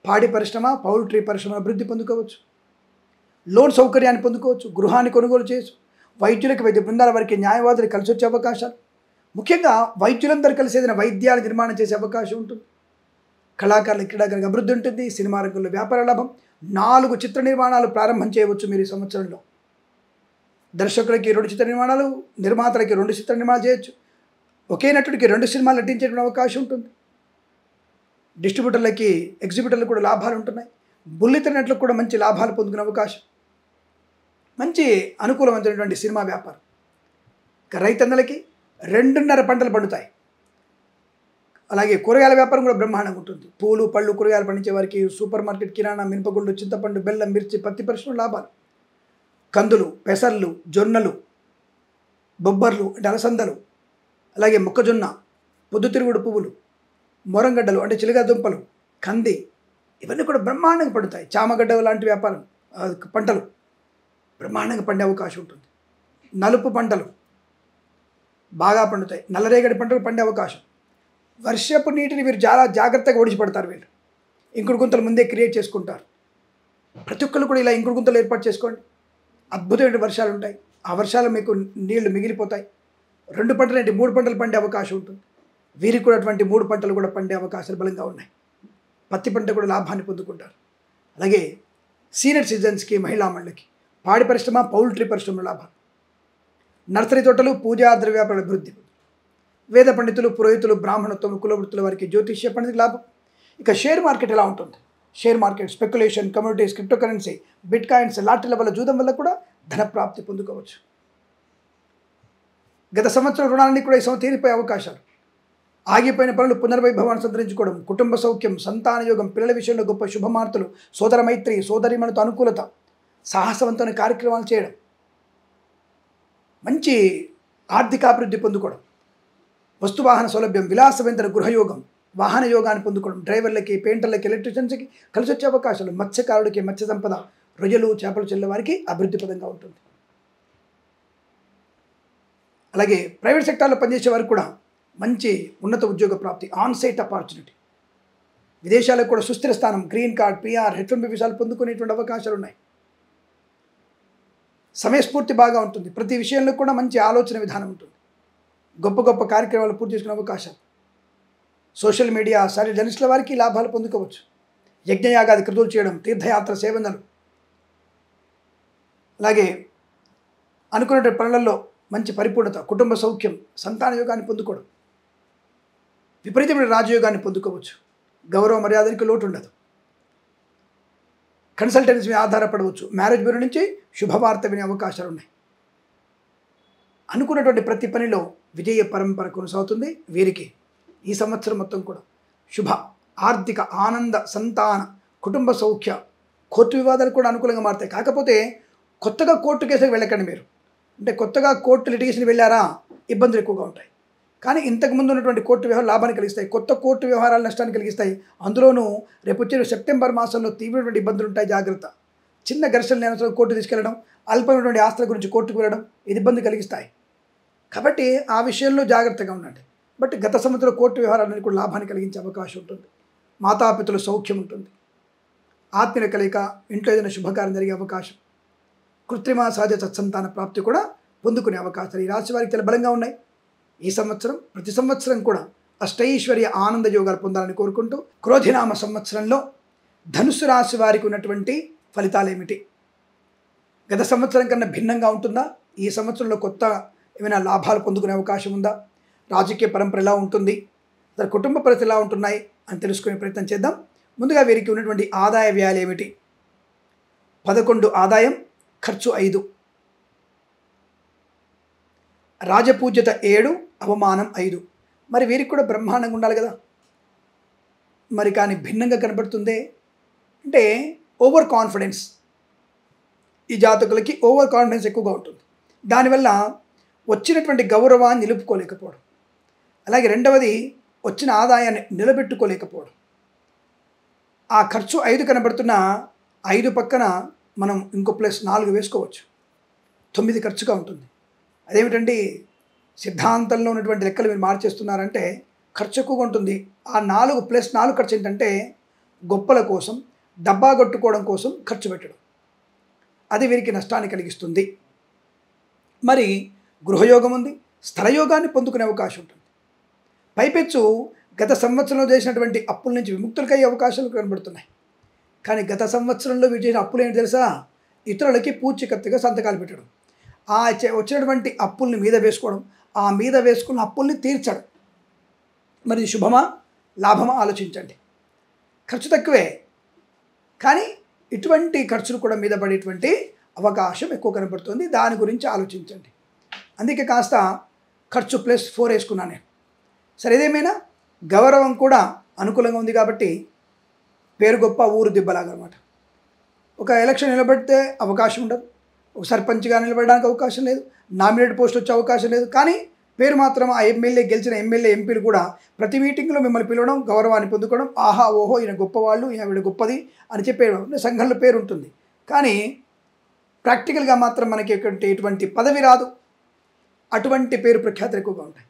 Speaker 1: పాడి పరిశ్రమ, పౌల్ట్రీ పరిశ్రమ అభివృద్ధి పొందుకోవచ్చు. లోన్ సౌకర్యాన్ని పొందుకోవచ్చు. గృహాన్ని కొనుగోలు చేయొచ్చు. వైద్యులకు, వైద్య బృందాల వారికి, న్యాయవాదులకు కలిసి వచ్చే అవకాశాలు. ముఖ్యంగా వైద్యులందరూ కలిసి ఏదైనా వైద్యాలు నిర్మాణం చేసే అవకాశం ఉంటుంది. కళాకారులకు, క్రీడాకారులకు అభివృద్ధి ఉంటుంది. సినిమా రంగంలో వ్యాపార లాభం. 4 చిత్ర నిర్మాణాలు ప్రారంభం చేయవచ్చు మీరు ఈ సంవత్సరంలో. దర్శకులకి 2 చిత్ర నిర్మాణాలు, నిర్మాతలకి 2 చిత్ర నిర్మాణాలు చేయొచ్చు. ఒకే నటుడికి 2 సినిమాలు నటించేటువంటి అవకాశం ఉంటుంది. డిస్ట్రిబ్యూటర్లకి, ఎగ్జిబ్యూటర్లకు కూడా లాభాలు ఉంటున్నాయి. బుల్లితెర నటులకు కూడా మంచి లాభాలు పొందుకునే అవకాశం. మంచి అనుకూలమైనటువంటి సినిమా వ్యాపారం. రైతన్నలకి 2.5 పంటలు పండుతాయి. అలాగే కూరగాయల వ్యాపారం కూడా బ్రహ్మాండంగా ఉంటుంది. పూలు, పళ్ళు, కూరగాయలు పండించే వారికి, సూపర్ మార్కెట్, కిరాణా, మినపగుళ్ళు, చింతపండు, బెల్లం, మిర్చి, పత్తి పరిశ్రమ లాభాలు. కందులు, పెసర్లు, జొన్నలు, బొబ్బర్లు అంటే అలసందలు, అలాగే మొక్కజొన్న, పొద్దుతిరుగుడు పువ్వులు, మొరంగడ్డలు అంటే చిలక దుంపలు, కంది, ఇవన్నీ కూడా బ్రహ్మాండంగా పండుతాయి. చామగడ్డ లాంటి వ్యాపారం పంటలు బ్రహ్మాండంగా పండే అవకాశం ఉంటుంది. నలుపు పంటలు బాగా పండుతాయి. నల్లరేగడి పంటలు పండే అవకాశం. వర్షపు నీటిని వీరు చాలా జాగ్రత్తగా ఓడిచిపడతారు. వీళ్ళు ఇంకుడు గుంతలు ముందే క్రియేట్ చేసుకుంటారు. ప్రతి ఒక్కరు కూడా ఇలా ఇంకుడు గుంతలు ఏర్పాటు చేసుకోండి. అద్భుతమైన వర్షాలు ఉంటాయి. ఆ వర్షాలు మీకు నీళ్లు మిగిలిపోతాయి. 2 పంటలు అంటే 3 పంటలు పండే అవకాశం ఉంటుంది. వీరికి కూడా అటువంటి 3 పంటలు కూడా పండే అవకాశాలు బలంగా ఉన్నాయి. పత్తి పంట కూడా లాభాన్ని పొందుకుంటారు. అలాగే సీనియర్ సిటిజన్స్కి, మహిళామణులకి పాడి పరిశ్రమ, పౌల్ట్రీ పరిశ్రమ లాభాలు, నర్సరీ తోటలు, పూజా ద్రవ్యాపార అభివృద్ధి, వేద పండితులు, పురోహితులు, బ్రాహ్మణత్వం, కులవృత్తుల వారికి, జ్యోతిష్య పండితులకు లాభం. ఇక షేర్ మార్కెట్ ఎలా ఉంటుంది? Share market, speculation, communities, crypto currency, bit coins, లాటరీల వల్ల, జూదం వల్ల కూడా ధన ప్రాప్తి పొందుకోవచ్చు. గత సంవత్సరం రుణాలన్నీ కూడా ఈ సంవత్సరం తీరిపోయే అవకాశాలు, ఆగిపోయిన పనులు పునర్వైభవాన్ని సంతరించుకోవడం, కుటుంబ సౌఖ్యం, సంతాన యోగం, పిల్లల విషయంలో గొప్ప శుభమార్తలు, సోదర మైత్రి, సోదరిమణులతో అనుకూలత, సాహసవంతమైన కార్యక్రమాలు చేయడం, మంచి ఆర్థికాభివృద్ధి పొందుకోవడం, వస్తువాహన సౌలభ్యం, విలాసవంతమైన గృహయోగం, వాహన యోగాన్ని పొందుకోవడం, డ్రైవర్లకి, పెయింటర్లకి, ఎలక్ట్రీషియన్స్కి కలిసి వచ్చే అవకాశాలు, మత్స్యకారులకి మత్స్య సంపద, రొయ్యలు, చేపలు చెల్లె వారికి అభివృద్ధి పదంగా ఉంటుంది. అలాగే ప్రైవేట్ సెక్టార్లో పనిచేసే వారికి కూడా మంచి ఉన్నత ఉద్యోగ ప్రాప్తి, ఆన్సైట్ ఆపర్చునిటీ, విదేశాలకు కూడా సుస్థిర స్థానం, గ్రీన్ కార్డ్, పిఆర్, H1B వీసాలు పొందుకునేటువంటి అవకాశాలు ఉన్నాయి. సమయస్ఫూర్తి బాగా ఉంటుంది. ప్రతి విషయంలో కూడా మంచి ఆలోచన విధానం ఉంటుంది. గొప్ప గొప్ప కార్యక్రమాలు పూర్తి చేసుకునే అవకాశాలు, సోషల్ మీడియా, జర్నలిస్టుల వారికి లాభాలు పొందుకోవచ్చు. యజ్ఞయాగాది క్రతువులు చేయడం, తీర్థయాత్ర సేవనలు, అలాగే అనుకునే పనులలో మంచి పరిపూర్ణత, కుటుంబ సౌఖ్యం, సంతాన యోగాన్ని పొందుకోవడం, విపరీతమైన రాజయోగాన్ని పొందుకోవచ్చు. గౌరవ మర్యాదలకు లోటు ఉండదు. కన్సల్టెన్సీ మీద ఆధారపడవచ్చు. మ్యారేజ్ బ్యూరో నుంచి శుభవార్త వినే అవకాశాలు ఉన్నాయి. అనుకున్నటువంటి ప్రతి పనిలో విజయ పరంపర కొనసాగుతుంది. వీరికి ఈ సంవత్సరం మొత్తం కూడా శుభ, ఆర్థిక, ఆనంద, సంతాన, కుటుంబ సౌఖ్య, కోర్టు వివాదాలు కూడా అనుకూలంగా మారుతాయి. కాకపోతే కొత్తగా కోర్టు కేసులకు వెళ్ళకండి మీరు. అంటే కొత్తగా కోర్టు లిటిగేషన్ వెళ్ళారా, ఇబ్బందులు ఎక్కువగా ఉంటాయి. కానీ ఇంతకుముందు ఉన్నటువంటి కోర్టు వ్యవహారాలు లాభాన్ని కలిగిస్తాయి. కొత్త కోర్టు వ్యవహారాలు నష్టాన్ని కలిగిస్తాయి. అందులోనూ రేపు వచ్చే సెప్టెంబర్ మాసంలో తీవ్రమైన ఇబ్బందులు ఉంటాయి. జాగ్రత్త. చిన్న ఘర్షణ లేనప్పుడు కోర్టు తీసుకెళ్లడం, అల్పమైనటువంటి ఆస్తుల గురించి కోర్టుకు వెళ్ళడం, ఇది ఇబ్బంది కలిగిస్తాయి. కాబట్టి ఆ విషయంలో జాగ్రత్తగా ఉండండి. బట్ గత సంవత్సరం కోర్టు వ్యవహారాలను కూడా లాభాన్ని కలిగించే అవకాశం ఉంటుంది. మాతాపితల సౌఖ్యం ఉంటుంది. ఆత్మీయ కలయిక, ఇంట్లో ఏదైనా శుభకార్యం జరిగే అవకాశం, కృత్రిమ సహజ సత్సంతాన ప్రాప్తి కూడా పొందుకునే అవకాశాలు ఈ రాశి వారికి చాలా బలంగా ఉన్నాయి. ఈ సంవత్సరం ప్రతి సంవత్సరం కూడా అష్టైశ్వర్య ఆనంద యోగాలు పొందాలని కోరుకుంటూ, క్రోధినామ సంవత్సరంలో ధనుసు రాశి వారికి ఉన్నటువంటి ఫలితాలు ఏమిటి? గత సంవత్సరం కన్నా భిన్నంగా ఉంటుందా? ఈ సంవత్సరంలో కొత్త ఏమైనా లాభాలు పొందుకునే అవకాశం ఉందా? రాజకీయ పరంపర ఎలా ఉంటుంది? కుటుంబ పరిస్థితులు ఎలా ఉంటున్నాయి అని తెలుసుకునే ప్రయత్నం చేద్దాం. ముందుగా వీరికి ఉన్నటువంటి ఆదాయ వ్యయాలు ఏమిటి? 11 ఆదాయం, ఖర్చు 5, రాజపూజ్యత 7, అవమానం 5. మరి వీరికి కూడా బ్రహ్మాండంగా ఉండాలి కదా. మరి కానీ భిన్నంగా కనబడుతుందే అంటే ఓవర్ కాన్ఫిడెన్స్. ఈ జాతకులకి ఓవర్ కాన్ఫిడెన్స్ ఎక్కువగా ఉంటుంది. దానివల్ల వచ్చినటువంటి గౌరవాన్ని నిలుపుకోలేకపోవడం, అలాగే రెండవది వచ్చిన ఆదాయాన్ని నిలబెట్టుకోలేకపోవడం. ఆ ఖర్చు 5 కనబడుతున్న 5 పక్కన మనం ఇంకో +4 వేసుకోవచ్చు. 9 ఖర్చుగా ఉంటుంది. అదేమిటండి, సిద్ధాంతంలో ఉన్నటువంటి లెక్కలు మీరు మార్చేస్తున్నారంటే ఖర్చు ఎక్కువగా ఉంటుంది. ఆ 4 +4 ఖర్చు ఏంటంటే గొప్పల కోసం, డబ్బా కొట్టుకోవడం కోసం ఖర్చు పెట్టడం. అది వీరికి నష్టాన్ని కలిగిస్తుంది. మరి గృహయోగం ఉంది, స్థలయోగాన్ని పొందుకునే అవకాశం ఉంటుంది. పైపెచ్చు గత సంవత్సరంలో చేసినటువంటి అప్పుల నుంచి విముక్తులకయ్యే అవకాశాలు కనబడుతున్నాయి. కానీ గత సంవత్సరంలో వీరు చేసిన అప్పులు ఏంటి తెలుసా? ఇతరులకి పూచీకత్తుగా సంతకాలు పెట్టడం, ఆ వచ్చినటువంటి అప్పుల్ని మీద వేసుకోవడం, ఆ మీద వేసుకున్న అప్పుల్ని తీర్చడం. మరి శుభమా లాభమా ఆలోచించండి. ఖర్చు తక్కువే, కానీ ఇటువంటి ఖర్చులు కూడా మీద పడేటువంటి అవకాశం ఎక్కువ కనబడుతుంది. దాని గురించి ఆలోచించండి. అందుకే కాస్త ఖర్చు +4 వేసుకున్నాను నేను. సరే, ఏదేమైనా గౌరవం కూడా అనుకూలంగా ఉంది కాబట్టి పేరు గొప్ప, ఊరు దిబ్బలాగా అనమాట. ఒక ఎలక్షన్ నిలబడితే అవకాశం ఉండదు, ఒక సర్పంచ్గా నిలబడడానికి అవకాశం లేదు, నామినేట్ పోస్ట్ వచ్చే అవకాశం లేదు. కానీ పేరు మాత్రం ఆ ఎమ్మెల్యే, గెలిచిన ఎమ్మెల్యే, ఎంపీలు కూడా ప్రతి మీటింగ్లో మిమ్మల్ని పిలవడం, గౌరవాన్ని పొందుకోవడం, ఆహా ఓహో ఈయన గొప్పవాళ్ళు, ఈయన గొప్పది అని చెప్పేయడం. సంఘంలో పేరు ఉంటుంది, కానీ ప్రాక్టికల్గా మాత్రం మనకి ఎటువంటి పదవి రాదు. అటువంటి పేరు ప్రఖ్యాతులు ఎక్కువగా ఉంటాయి.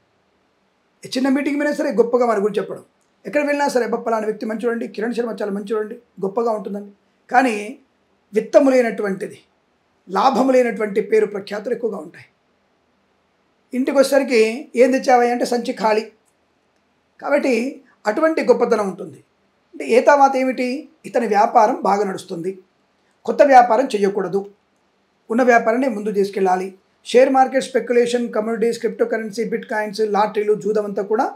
Speaker 1: చిన్న మీటింగ్ మీద సరే గొప్పగా మన గురించి చెప్పడం, ఎక్కడ వెళ్ళినా సరే పలానా వ్యక్తి మంచి చూడండి, కిరణ్ శర్మ చాలా మంచి చూడండి, గొప్పగా ఉంటుందండి. కానీ విత్తము లేనటువంటిది, లాభము లేనటువంటి పేరు ప్రఖ్యాతులు ఎక్కువగా ఉంటాయి. ఇంటికి వచ్చేసరికి ఏం తెచ్చావా అంటే సంచి ఖాళీ. కాబట్టి అటువంటి గొప్పతనం ఉంటుంది. అంటే ఏతావాత ఏమిటి, ఇతని వ్యాపారం బాగా నడుస్తుంది, కొత్త వ్యాపారం చేయకూడదు, ఉన్న వ్యాపారాన్ని ముందు తీసుకెళ్ళాలి. Share market, speculation, communities, crypto currency, bit coins, లాటరీలు, జూదం అంతా కూడా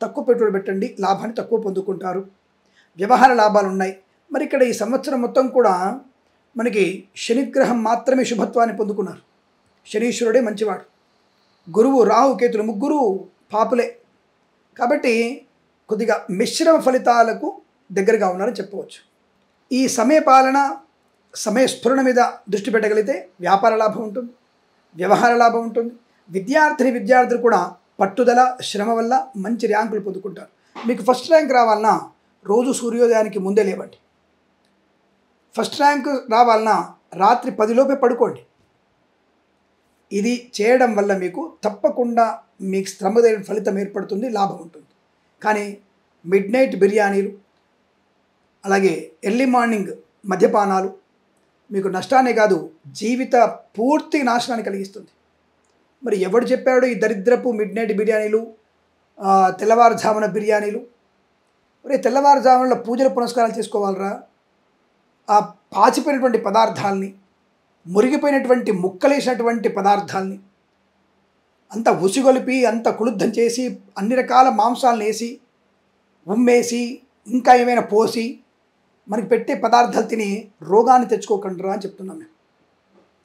Speaker 1: తక్కువ పెట్టుబడి పెట్టండి, లాభాన్ని తక్కువ పొందుకుంటారు. వ్యవహార లాభాలు ఉన్నాయి. మరి ఇక్కడ ఈ సంవత్సరం మొత్తం కూడా మనకి శనిగ్రహం మాత్రమే శుభత్వాన్ని పొందుకున్నారు. శనీశ్వరుడే మంచివాడు, గురువు, రాహు, కేతులు ముగ్గురు పాపులే. కాబట్టి కొద్దిగా మిశ్రమ ఫలితాలకు దగ్గరగా ఉన్నారని చెప్పవచ్చు. ఈ సమయపాలన, సమయస్ఫురణ మీద దృష్టి పెట్టగలిగితే వ్యాపార లాభం ఉంటుంది, వ్యవహార లాభం ఉంటుంది. విద్యార్థులు కూడా పట్టుదల, శ్రమ వల్ల మంచి ర్యాంకులు పొందుకుంటారు. మీకు ఫస్ట్ ర్యాంక్ రావాలన్నా రోజు సూర్యోదయానికి ముందే లేవండి. ఫస్ట్ ర్యాంక్ రావాలన్నా రాత్రి 10 లోపే పడుకోండి. ఇది చేయడం వల్ల మీకు తప్పకుండా మీకు శ్రమదైన ఫలితం ఏర్పడుతుంది, లాభం ఉంటుంది. కానీ మిడ్ నైట్ బిర్యానీలు, అలాగే ఎర్లీ మార్నింగ్ మద్యపానాలు మీకు నష్టాన్ని కాదు, జీవిత పూర్తి నాశనాన్ని కలిగిస్తుంది. మరి ఎవడు చెప్పాడు ఈ దరిద్రపు మిడ్ నైట్ బిర్యానీలు, తెల్లవారుజామున బిర్యానీలు? మరి తెల్లవారుజామున పూజలు పునస్కారాలు చేసుకోవాలరా? ఆ పాచిపోయినటువంటి పదార్థాలని, మురిగిపోయినటువంటి ముక్కలేసినటువంటి పదార్థాలని అంత ఉసిగొలిపి, అంత కుళుద్ధం చేసి, అన్ని రకాల మాంసాలను వేసి, ఉమ్మేసి, ఇంకా ఏమైనా పోసి మనకి పెట్టే పదార్థాలు తిని రోగాన్ని తెచ్చుకోకండిరా అని చెప్తున్నాం మేము.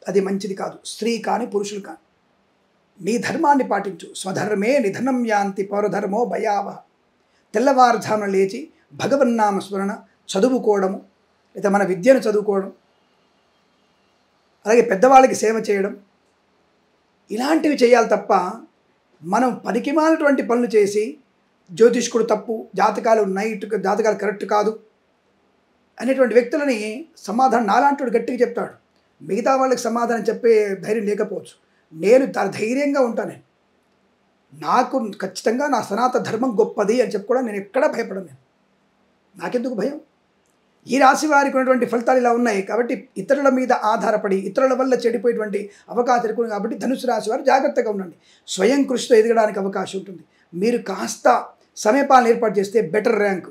Speaker 1: అది మంచిది కాదు. స్త్రీ కానీ పురుషులు కానీ నీ ధర్మాన్ని పాటించు. స్వధర్మే నిధనం యాంతి పౌరధర్మో భయావహ. తెల్లవారుజామున లేచి భగవన్నామ స్మరణ చదువుకోవడము, లేదా మన విద్యను చదువుకోవడం, అలాగే పెద్దవాళ్ళకి సేవ చేయడం, ఇలాంటివి చేయాలి తప్ప మనం పనికిమాలినటువంటి పనులు చేసి జ్యోతిష్కుడు తప్పు, జాతకాలు కరెక్ట్ కాదు అనేటువంటి వ్యక్తులని సమాధానం నాలాంటి గట్టిగా చెప్తాడు. మిగతా వాళ్ళకి సమాధానం చెప్పే ధైర్యం లేకపోవచ్చు. నేను ధైర్యంగా ఉంటాను. నాకు ఖచ్చితంగా నా సనాతన ధర్మం గొప్పది అని చెప్పుకోవడం నేను ఎక్కడా భయపడను. నాకెందుకు భయం? ఈ రాశి వారికి ఉన్నటువంటి ఫలితాలు ఇలా ఉన్నాయి కాబట్టి ఇతరుల మీద ఆధారపడి ఇతరుల వల్ల చెడిపోయేటువంటి అవకాశాలు ఎక్కువ. కాబట్టి ధనుసు రాశి వారు జాగ్రత్తగా ఉండండి. స్వయం కృషితో ఎదగడానికి అవకాశం ఉంటుంది. మీరు కాస్త సమయపాలన ఏర్పాటు చేస్తే బెటర్ ర్యాంక్,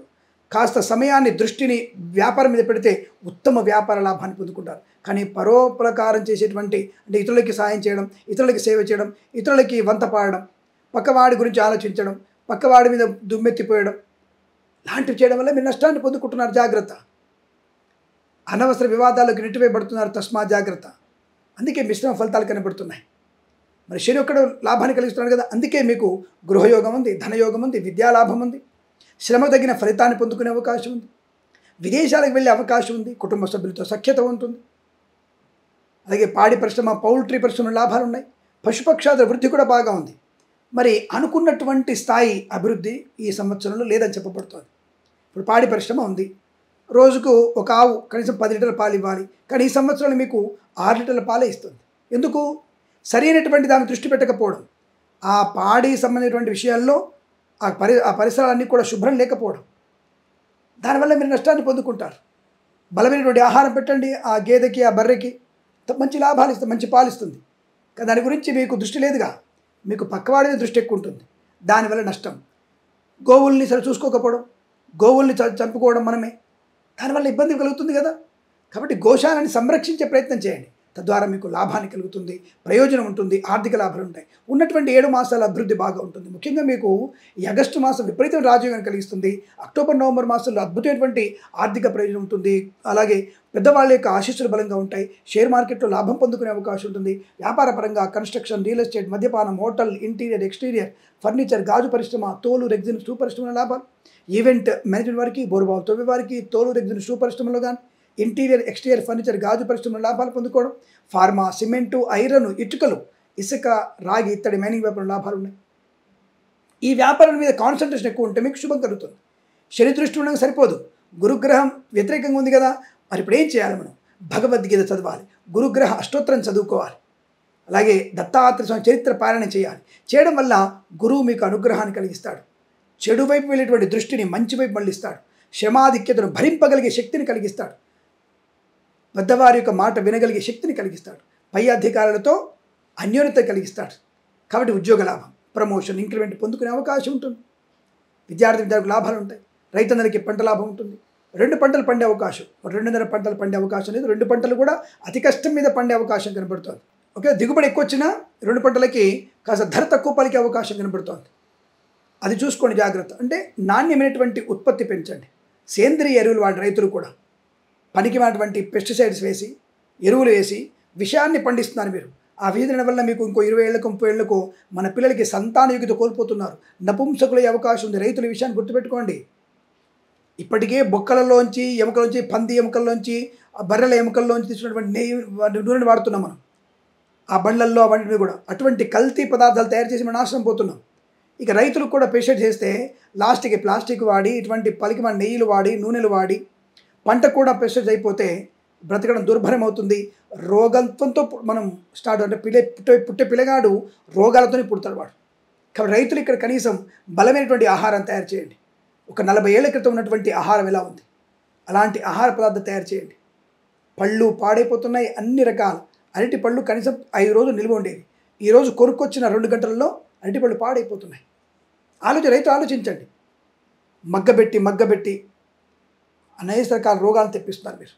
Speaker 1: కాస్త సమయాన్ని, దృష్టిని వ్యాపారం మీద పెడితే ఉత్తమ వ్యాపార లాభాన్ని పొందుకుంటారు. కానీ పరోపకారం చేసేటువంటి, అంటే ఇతరులకి సాయం చేయడం, ఇతరులకి సేవ చేయడం, ఇతరులకి వంత పాడడం, పక్కవాడి గురించి ఆలోచించడం, పక్కవాడి మీద దుమ్మెత్తిపోయడం, లాంటివి చేయడం వల్ల మీరు నష్టాన్ని పొందుకుంటున్నారు. జాగ్రత్త. అనవసర వివాదాలకు నెట్టివేయబడుతున్నారు. తస్మా జాగ్రత్త. అందుకే మిశ్రమ ఫలితాలు కనబడుతున్నాయి. మరి శని ఒక్కడు లాభాన్ని కలిగిస్తున్నాడు కదా, అందుకే మీకు గృహయోగం ఉంది, ధనయోగం ఉంది, విద్యాలాభం ఉంది, శ్రమ తగిన ఫలితాన్ని పొందుకునే అవకాశం ఉంది, విదేశాలకు వెళ్ళే అవకాశం ఉంది, కుటుంబ సభ్యులతో సఖ్యత ఉంటుంది. అలాగే పాడి పరిశ్రమ, పౌల్ట్రీ పరిశ్రమ లాభాలు ఉన్నాయి, పశుపక్షాదుల వృద్ధి కూడా బాగా ఉంది. మరి అనుకున్నటువంటి స్థాయి అభివృద్ధి ఈ సంవత్సరంలో లేదని చెప్పబడుతుంది. ఇప్పుడు పాడి పరిశ్రమ ఉంది, రోజుకు ఒక ఆవు కనీసం 10 లీటర్ల పాలు ఇవ్వాలి. కానీ ఈ సంవత్సరంలో మీకు 6 లీటర్ల పాలే ఇస్తుంది. ఎందుకు? సరైనటువంటి దాన్ని దృష్టి పెట్టకపోవడం, ఆ పాడి సంబంధించినటువంటి విషయాల్లో ఆ పరిసరాలన్నీ కూడా శుభ్రం లేకపోవడం, దానివల్ల మీరు నష్టాన్ని పొందుకుంటారు. బలమైనటువంటి ఆహారం పెట్టండి ఆ గేదెకి, ఆ బర్రెకి, మంచి లాభాలు ఇస్తుంది, మంచి పాలు ఇస్తుంది. కానీ దాని గురించి మీకు దృష్టి లేదుగా, మీకు పక్కవాడి మీద దృష్టి ఎక్కువ ఉంటుంది. దానివల్ల నష్టం. గోవుల్ని సరి చూసుకోకపోవడం, గోవుల్ని చంపుకోవడం మనమే, దానివల్ల ఇబ్బంది కలుగుతుంది కదా. కాబట్టి గోశాలని సంరక్షించే ప్రయత్నం చేయండి. తద్వారా మీకు లాభాన్ని కలుగుతుంది, ప్రయోజనం ఉంటుంది, ఆర్థిక లాభాలు ఉంటాయి. ఉన్నటువంటి 7 మాసాల అభివృద్ధి బాగా ఉంటుంది. ముఖ్యంగా మీకు ఈ ఆగస్టు మాసం విపరీతమైన రాజయోగాన్ని కలిగిస్తుంది. అక్టోబర్, నవంబర్ మాసంలో అద్భుతమైనటువంటి ఆర్థిక ప్రయోజనం ఉంటుంది. అలాగే పెద్దవాళ్ళ యొక్క ఆశీస్సులు బలంగా ఉంటాయి. షేర్ మార్కెట్లో లాభం పొందుకునే అవకాశం ఉంటుంది. వ్యాపార పరంగా కన్స్ట్రక్షన్, రియల్ ఎస్టేట్, మద్యపానం, హోటల్, ఇంటీరియర్, ఎక్స్టీరియర్, ఫర్నిచర్, గాజు పరిశ్రమ, తోలు, రెగ్జిన్, షూ పరిశ్రమల లాభాలు. ఈవెంట్ మేనేజ్మెంట్ వారికి, బోరుబావులు తవ్వే వారికి, తోలు, రెగ్జిన్, షూ పరిశ్రమలో కానీ, ఇంటీరియర్, ఎక్స్టీరియర్, ఫర్నిచర్, గాజు పరిశ్రమల లాభాలు పొందుకోవడం. ఫార్మా, సిమెంటు, ఐరన్, ఇటుకలు, ఇసుక, రాగి, ఇత్తడి, మైనింగ్ వ్యాపారం లాభాలు ఉన్నాయి. ఈ వ్యాపారం మీద కాన్సన్ట్రేషన్ ఎక్కువ ఉంటే మీకు శుభం కలుగుతుంది. శని దృష్టి ఉండడం సరిపోదు, గురుగ్రహం వ్యతిరేకంగా ఉంది కదా. మరి ఇప్పుడు ఏం చేయాలి? మనం భగవద్గీత చదవాలి, గురుగ్రహ అష్టోత్తరం చదువుకోవాలి, అలాగే దత్తాత్రేయ స్వామి చరిత్ర పారాయణ చేయాలి. చేయడం వల్ల గురువు మీకు అనుగ్రహాన్ని కలిగిస్తాడు. చెడు వైపు వెళ్ళేటువంటి దృష్టిని మంచి వైపు మళ్ళిస్తాడు. శ్రమాధిక్యతను భరింపగలిగే శక్తిని కలిగిస్తాడు. పెద్దవారి యొక్క మాట వినగలిగే శక్తిని కలిగిస్తాడు. పై అధికారులతో అన్యోన్యత కలిగిస్తాడు. కాబట్టి ఉద్యోగ లాభం, ప్రమోషన్, ఇంక్రిమెంట్ పొందుకునే అవకాశం ఉంటుంది. విద్యార్థులకు లాభాలు ఉంటాయి. రైతన్నలకి పంట లాభం ఉంటుంది. 2 పంటలు పండే అవకాశం, 2.5 పంటలు పండే అవకాశం లేదు. 2 పంటలు కూడా అతి కష్టం మీద పండే అవకాశం కనబడుతోంది. ఓకే, దిగుబడి ఎక్కువ వచ్చినా 2 పంటలకి కాస్త ధర తక్కువ పలికే అవకాశం కనబడుతోంది. అది చూసుకోండి జాగ్రత్త. అంటే నాణ్యమైనటువంటి ఉత్పత్తి పెంచండి. సేంద్రియ ఎరువులు వాడి రైతులు కూడా పనికిమాటువంటి పెస్టిసైడ్స్ వేసి, ఎరువులు వేసి విషయాన్ని పండిస్తున్నారు మీరు. ఆ విధి వల్ల మీకు ఇంకో 20 ఏళ్లకు 30 ఏళ్లకు మన పిల్లలకి సంతానయుగిత కోల్పోతున్నారు, నపుంసకులయ్యే అవకాశం ఉంది. రైతుల విషయాన్ని గుర్తుపెట్టుకోండి. ఇప్పటికే బొక్కలలోంచి ఎముకలోంచి, పంది ఎముకల్లోంచి, బర్రెల ఎముకల్లోంచి తీసుకున్నటువంటి నూనెని వాడుతున్నాం మనం. ఆ బండ్లల్లో అవన్నీ కూడా అటువంటి కల్తీ పదార్థాలు తయారు చేసి మనం నాశనం పోతున్నాం. ఇక రైతులకు కూడా పెస్టిసైడ్ చేస్తే లాస్ట్కి ప్లాస్టిక్ వాడి, ఇటువంటి పలికిమాలిన నెయ్యిలు వాడి, నూనెలు వాడి పంట కూడా పెస్టిసైడ్స్ అయిపోతే బ్రతకడం దుర్భరం అవుతుంది. రోగంతో మనం స్టార్ట్ అంటే పుట్టే పిల్లగాడు రోగాలతోనే పుడతాడు వాడు. కాబట్టి రైతులు ఇక్కడ కనీసం బలమైనటువంటి ఆహారం తయారు చేయండి. ఒక 40 ఏళ్ల క్రితం ఉన్నటువంటి ఆహారం ఎలా ఉంది అలాంటి ఆహార పదార్థం తయారు చేయండి. పళ్ళు పాడైపోతున్నాయి, అన్ని రకాల అరటి పళ్ళు కనీసం 5 రోజులు నిల్వ ఉండేవి. ఈరోజు కొనుక్కొచ్చిన 2 గంటలలో అరటి పళ్ళు పాడైపోతున్నాయి. రైతు ఆలోచించండి. మగ్గబెట్టి అనేక రకాల రోగాలను తెప్పిస్తున్నారు మీరు.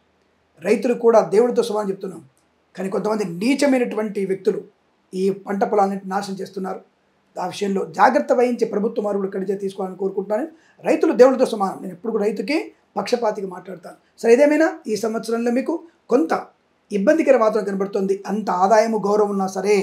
Speaker 1: రైతులు కూడా దేవుడితో సమానం చెప్తున్నాం, కానీ కొంతమంది నీచమైనటువంటి వ్యక్తులు ఈ పంట పొలాన్ని నాశనం చేస్తున్నారు. ఆ విషయంలో జాగ్రత్త వహించి ప్రభుత్వ మార్పులు కడిచే తీసుకోవాలని కోరుకుంటున్నాను. రైతులు దేవుడితో సమానం. నేను ఎప్పుడు రైతుకి పక్షపాతిగా మాట్లాడతాను. సరే, ఏదేమైనా ఈ సంవత్సరంలో మీకు కొంత ఇబ్బందికర వాతావరణం కనబడుతుంది. అంత ఆదాయము గౌరవం ఉన్నా సరే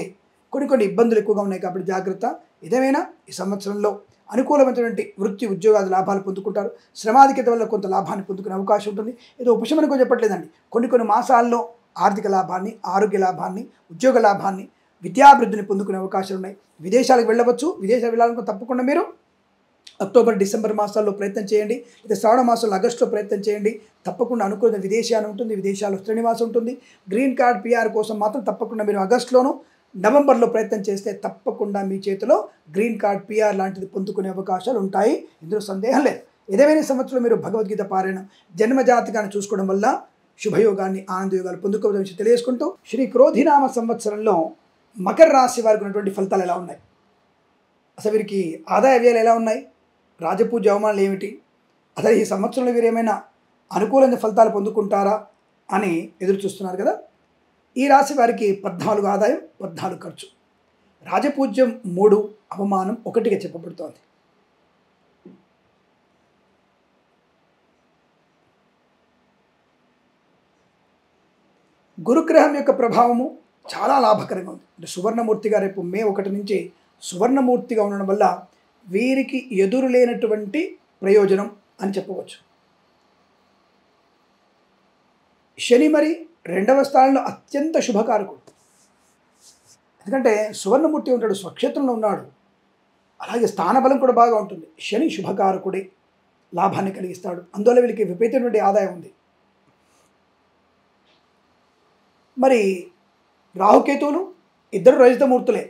Speaker 1: కొన్ని ఇబ్బందులు ఎక్కువగా ఉన్నాయి కాబట్టి జాగ్రత్త. ఏదేమైనా ఈ సంవత్సరంలో అనుకూలమైనటువంటి వృత్తి ఉద్యోగాది లాభాలు పొందుకుంటారు. శ్రమాధిక్యత వల్ల కొంత లాభాన్ని పొందుకునే అవకాశం ఉంటుంది. ఏదో ఉపశమనం చెప్పట్లేదండి. కొన్ని మాసాల్లో ఆర్థిక లాభాన్ని, ఆరోగ్య లాభాన్ని, ఉద్యోగ లాభాన్ని, విద్యాభివృద్ధిని పొందుకునే అవకాశాలు ఉన్నాయి. విదేశాలకు వెళ్ళవచ్చు. విదేశాలు వెళ్ళాలనుకో తప్పకుండా మీరు అక్టోబర్, డిసెంబర్ మాసాల్లో ప్రయత్నం చేయండి. లేదా శ్రావణ మాసంలో ఆగస్టులో ప్రయత్నం చేయండి. తప్పకుండా అనుకూల విదేశాన్ని ఉంటుంది. విదేశాల్లో శ్రేణివాసం ఉంటుంది. గ్రీన్ కార్డ్ PR కోసం మాత్రం తప్పకుండా మీరు ఆగస్టులోనూ, నవంబర్లో ప్రయత్నం చేస్తే తప్పకుండా మీ చేతిలో గ్రీన్ కార్డ్ PR లాంటిది పొందుకునే అవకాశాలు ఉంటాయి. ఇందులో సందేహం లేదు. ఏదేమైనా సంవత్సరంలో మీరు భగవద్గీత పారాయణం, జన్మజాతకాన్ని చూసుకోవడం వల్ల శుభయోగాన్ని, ఆనందయోగాలు పొందుకోవడం తెలియజేసుకుంటూ, శ్రీ క్రోధినామ సంవత్సరంలో మకర రాశి వారికి ఉన్నటువంటి ఫలితాలు ఎలా ఉన్నాయి, అసలు వీరికి ఆదాయ వ్యయాలు ఎలా ఉన్నాయి, రాజపూజ అవమానాలు ఏమిటి, అసలు ఈ సంవత్సరంలో వీరు ఏమైనా అనుకూలమైన ఫలితాలు పొందుకుంటారా అని ఎదురు చూస్తున్నారు కదా. ఈ రాశి వారికి 14 ఆదాయం, 14 ఖర్చు, రాజపూజ్యం 3, అవమానం 1గా చెప్పబడుతోంది. గురుగ్రహం యొక్క ప్రభావము చాలా లాభకరంగా ఉంది. అంటే సువర్ణమూర్తిగా రేపు మే 1 నుంచి సువర్ణమూర్తిగా ఉండడం వల్ల వీరికి ఎదురు లేనటువంటి ప్రయోజనం అని చెప్పవచ్చు. శని మరి 2వ స్థానంలో అత్యంత శుభకారకుడు. ఎందుకంటే సువర్ణమూర్తి ఉంటాడు, స్వక్షేత్రంలో ఉన్నాడు. అలాగే స్థానబలం కూడా బాగా ఉంటుంది. శని శుభకారకుడే, లాభాన్ని కలిగిస్తాడు. అందువల్ల వీళ్ళకి విపరీతమైనటువంటి ఆదాయం ఉంది. మరి రాహుకేతువులు ఇద్దరు రజతమూర్తులే,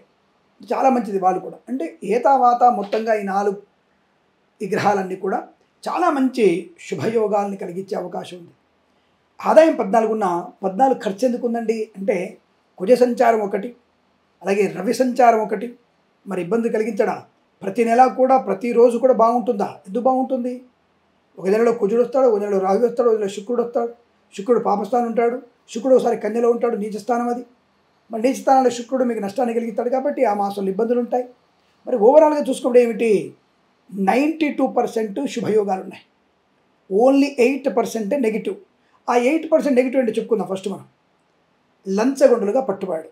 Speaker 1: చాలా మంచిది వాళ్ళు కూడా. అంటే ఏతావాత మొత్తంగా ఈ గ్రహాలన్నీ కూడా చాలా మంచి శుభయోగాల్ని కలిగించే అవకాశం ఉంది. ఆదాయం 14 ఉన్న 14 ఖర్చు ఎందుకు ఉందండి అంటే కుజ సంచారం 1, అలాగే రవి సంచారం 1. మరి ఇబ్బంది కలిగించడా? ప్రతి నెల కూడా ప్రతిరోజు కూడా బాగుంటుందా? ఎందుకు బాగుంటుంది? ఒక నెలలో కుజుడు వస్తాడు, ఒక నెలలో రాహు వస్తాడు, ఒక నెలలో శుక్రుడు వస్తాడు. శుక్రుడు పాపస్థానం ఉంటాడు, శుక్రుడు ఒకసారి కన్యలో ఉంటాడు, నీచస్థానం అది. మరి నీచస్థానంలో శుక్రుడు మీకు నష్టాన్ని కలిగిస్తాడు కాబట్టి ఆ మాసంలో ఇబ్బందులు ఉంటాయి. మరి ఓవరాల్గా చూసుకుంటే ఏమిటి, 92% శుభయోగాలు ఉన్నాయి, ఓన్లీ 8% నెగిటివ్. ఆ 8% నెగిటివ్ అంటే చెప్పుకుందాం. ఫస్ట్ మనం లంచగొండులుగా పట్టుబడాడు,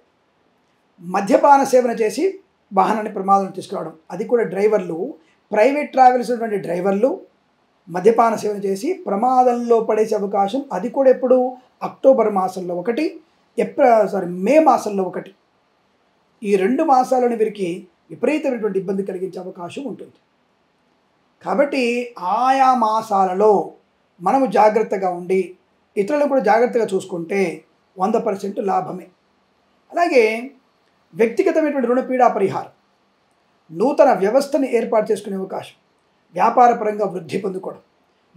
Speaker 1: మద్యపాన సేవన చేసి వాహనాన్ని ప్రమాదం తీసుకురావడం, అది కూడా డ్రైవర్లు, ప్రైవేట్ ట్రావెల్స్ ఉన్నటువంటి డ్రైవర్లు మద్యపాన సేవన చేసి ప్రమాదంలో పడేసే అవకాశం. అది కూడా ఎప్పుడు? అక్టోబర్ మాసంలో 1, మే మాసంలో 1. ఈ 2 మాసాలను వీరికి విపరీతమైనటువంటి ఇబ్బంది కలిగించే అవకాశం ఉంటుంది. కాబట్టి ఆయా మాసాలలో మనము జాగ్రత్తగా ఉండి ఇతరులను కూడా జాగ్రత్తగా చూసుకుంటే 100% లాభమే. అలాగే వ్యక్తిగతమైనటువంటి రుణపీడా పరిహారం, నూతన వ్యవస్థని ఏర్పాటు చేసుకునే అవకాశం, వ్యాపారపరంగా వృద్ధి పొందుకోవడం,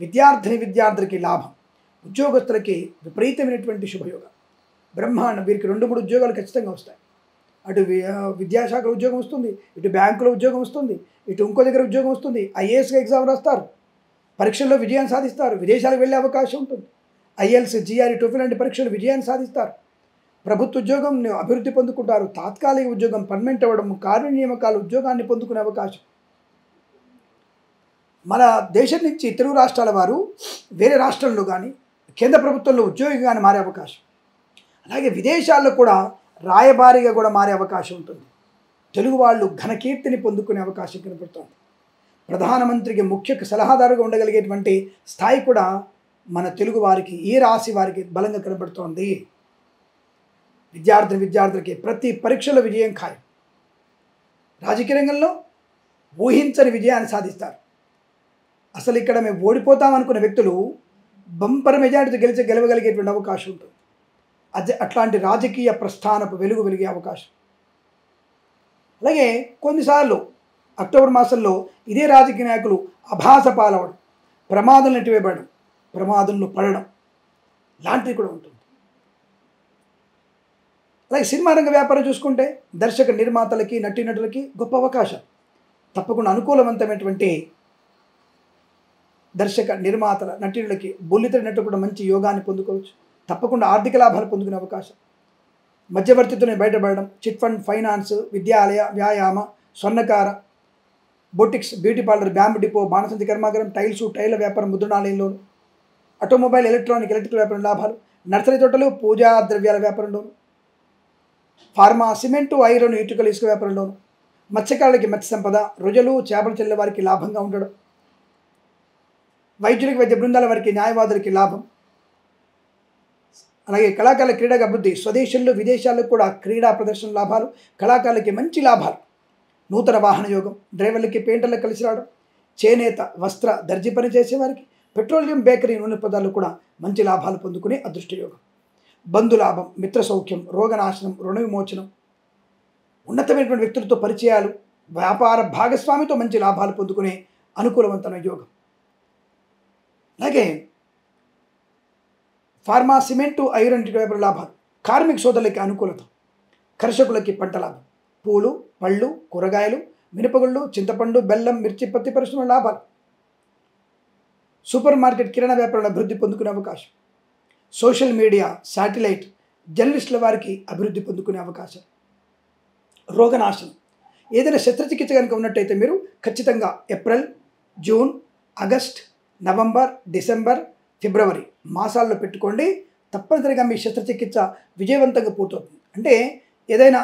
Speaker 1: విద్యార్థులకి లాభం, ఉద్యోగస్తులకి విపరీతమైనటువంటి శుభయోగం, బ్రహ్మాండం. వీరికి 2-3 ఉద్యోగాలు ఖచ్చితంగా వస్తాయి. అటు విద్యాశాఖలో ఉద్యోగం వస్తుంది, ఇటు బ్యాంకులో ఉద్యోగం వస్తుంది, ఇటు ఇంకో దగ్గర ఉద్యోగం వస్తుంది, IASగా ఎగ్జామ్ రాస్తారు. పరీక్షల్లో విజయాన్ని సాధిస్తారు, విదేశాలకు వెళ్ళే అవకాశం ఉంటుంది. ఐఎల్స్, జిఆర్ఈ, టోఫెల్ లాంటి పరీక్షలు విజయాన్ని సాధిస్తారు. ప్రభుత్వ ఉద్యోగం అభివృద్ధి పొందుకుంటారు. తాత్కాలిక ఉద్యోగం పర్మనెంట్ అవ్వడం, కార్య నియామకాలు ఉద్యోగాన్ని పొందుకునే అవకాశం. మన దేశం నుంచి తెలుగు రాష్ట్రాల వారు వేరే రాష్ట్రంలో కానీ కేంద్ర ప్రభుత్వంలో ఉద్యోగిగా కానీ మారే అవకాశం, అలాగే విదేశాల్లో కూడా రాయబారిగా కూడా మారే అవకాశం ఉంటుంది. తెలుగు వాళ్ళు ఘనకీర్తిని పొందుకునే అవకాశం కనపడుతుంది. ప్రధానమంత్రికి ముఖ్య సలహాదారుగా ఉండగలిగేటువంటి స్థాయి కూడా మన తెలుగు వారికి, ఈ రాశి వారికి బలంగా కనబడుతోంది. విద్యార్థులకి ప్రతి పరీక్షలో విజయం ఖాయం. రాజకీయ రంగంలో ఊహించని విజయాన్ని సాధిస్తారు. అసలు ఇక్కడ మేము ఓడిపోతామనుకున్న వ్యక్తులు బంపర్ మెజారిటీ గెలవగలిగేటువంటి అవకాశం ఉంటుంది. అట్లాంటి రాజకీయ ప్రస్థానపు వెలుగు వెలిగే అవకాశం. అలాగే కొన్నిసార్లు అక్టోబర్ మాసంలో ఇదే రాజకీయ నాయకులు అభాస పాలవడం, ప్రమాదంలో నెట్టివేయబడడం, ప్రమాదంలో పడడం లాంటివి కూడా ఉంటుంది. అలాగే సినిమా రంగ వ్యాపారం చూసుకుంటే దర్శక నిర్మాతలకి, నటీనటులకి గొప్ప అవకాశం. తప్పకుండా అనుకూలవంతమైనటువంటి దర్శక నిర్మాతల నటీనులకి బుల్లితెర నటు కూడా మంచి యోగాన్ని పొందుకోవచ్చు. తప్పకుండా ఆర్థిక లాభాలు పొందుకునే అవకాశం. మధ్యవర్తిత్వం బయటపడడం, చిట్ ఫండ్, ఫైనాన్స్, విద్యాలయ, వ్యాయామ, స్వర్ణకార, boutiques, beauty parlour, bamboo depot, బాణసంచి కర్మాగారం, టైల్స్, టైల వ్యాపారం, ముద్రణాలయంలోను, ఆటోమొబైల్, ఎలక్ట్రికల్ వ్యాపారం లాభాలు, నర్సరీ తోటలు, పూజా ద్రవ్యాల వ్యాపారంలోను, ఫార్మా, సిమెంటు, ఐరన్, ఇటుకలు, ఇసుక వ్యాపారంలోను, మత్స్యకారులకి మత్స్య సంపద, రొజలు, చేపలు చెల్లె వారికి లాభంగా ఉండడం, వైద్యులకి, వైద్య బృందాల వారికి, న్యాయవాదులకి లాభం. అలాగే కళాకారుల క్రీడా అభివృద్ధి, స్వదేశంలో విదేశాల్లో కూడా క్రీడా ప్రదర్శన లాభాలు, కళాకారులకి మంచి లాభాలు. నూతన వాహన యోగం, డ్రైవర్లకి, పెయింటర్లకు కలిసి రావడం, చేనేత, వస్త్ర, దర్జీ పని చేసేవారికి, పెట్రోలియం, బేకరీ, నూనె పదార్థాలు కూడా మంచి లాభాలు పొందుకునే అదృష్ట యోగం. బంధులాభం, మిత్ర సౌఖ్యం, రోగనాశనం, రుణ విమోచనం, ఉన్నతమైనటువంటి వ్యక్తులతో పరిచయాలు, వ్యాపార భాగస్వామితో మంచి లాభాలు పొందుకునే అనుకూలవంతమైన యోగం. అలాగే ఫార్మా, సిమెంటు, ఐరన్, వ్యాపార లాభాలు, కార్మిక సోదరులకి అనుకూలత, కర్షకులకి పంట లాభం, పూలు, పళ్ళు, కూరగాయలు, మినపగుళ్ళు, చింతపండు, బెల్లం, మిర్చి, పత్తి పరిశ్రమ లాభాలు, సూపర్ మార్కెట్, కిరాణా వ్యాపారంలో అభివృద్ధి పొందుకునే అవకాశం. సోషల్ మీడియా, శాటిలైట్, జర్నలిస్టుల వారికి అభివృద్ధి పొందుకునే అవకాశం. రోగనాశనం, ఏదైనా శస్త్రచికిత్స కనుక ఉన్నట్టయితే మీరు ఖచ్చితంగా April, June, August, November, December, ఫిబ్రవరి మాసాల్లో పెట్టుకోండి. తప్పనిసరిగా మీ శస్త్రచికిత్స విజయవంతంగా పూర్తవుతుంది. అంటే ఏదైనా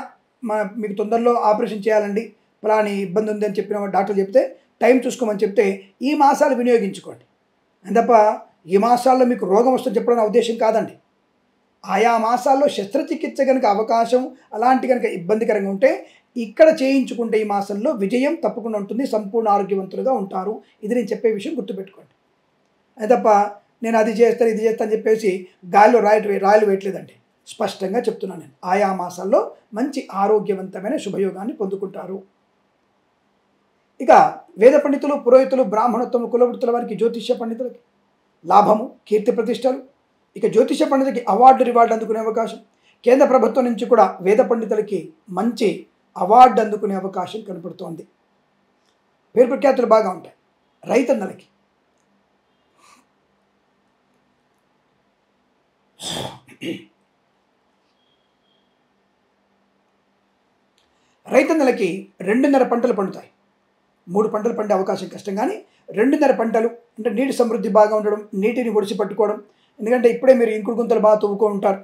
Speaker 1: మీకు తొందరలో ఆపరేషన్ చేయాలండి, ఫలాని ఇబ్బంది ఉంది అని చెప్పిన డాక్టర్ చెప్తే టైం చూసుకోమని చెప్తే ఈ మాసాలు వినియోగించుకోండి. తప్ప ఈ మాసాల్లో మీకు రోగం వస్తుందని చెప్పడం నా ఉద్దేశం కాదండి. ఆయా మాసాల్లో శస్త్రచికిత్స కనుక అవకాశం అలాంటి కనుక ఇబ్బందికరంగా ఉంటే ఇక్కడ చేయించుకుంటే ఈ మాసంలో విజయం తప్పకుండా ఉంటుంది, సంపూర్ణ ఆరోగ్యవంతులుగా ఉంటారు. ఇది నేను చెప్పే విషయం గుర్తుపెట్టుకోండి. తప్ప నేను అది చేస్తాను ఇది చేస్తాను అని చెప్పేసి గాలిలో రాయలు వేయట్లేదండి. స్పష్టంగా చెప్తున్నాను నేను. ఆయా మాసాల్లో మంచి ఆరోగ్యవంతమైన శుభయోగాన్ని పొందుకుంటారు. ఇక వేద పండితులు, పురోహితులు, బ్రాహ్మణోత్తములు, కులవృత్తుల వారికి, జ్యోతిష్య పండితులకి లాభము, కీర్తి ప్రతిష్టలు. ఇక జ్యోతిష్య పండితులకి అవార్డు, రివార్డు అందుకునే అవకాశం. కేంద్ర ప్రభుత్వం నుంచి కూడా వేద పండితులకి మంచి అవార్డు అందుకునే అవకాశం కనపడుతోంది. పేరు ప్రఖ్యాతులు బాగా ఉంటాయి. రైతన్నలకి రైతన్నలకి 2.5 పంటలు పండుతాయి. 3 పంటలు పండే అవకాశం కష్టం, కానీ 2.5 పంటలు అంటే నీటి సమృద్ధి బాగా ఉండడం, నీటిని ఒడిసి పట్టుకోవడం. ఎందుకంటే ఇప్పుడే మీరు ఇంకుడు గుంతలు బాగా తవ్వుకో ఉంటారు.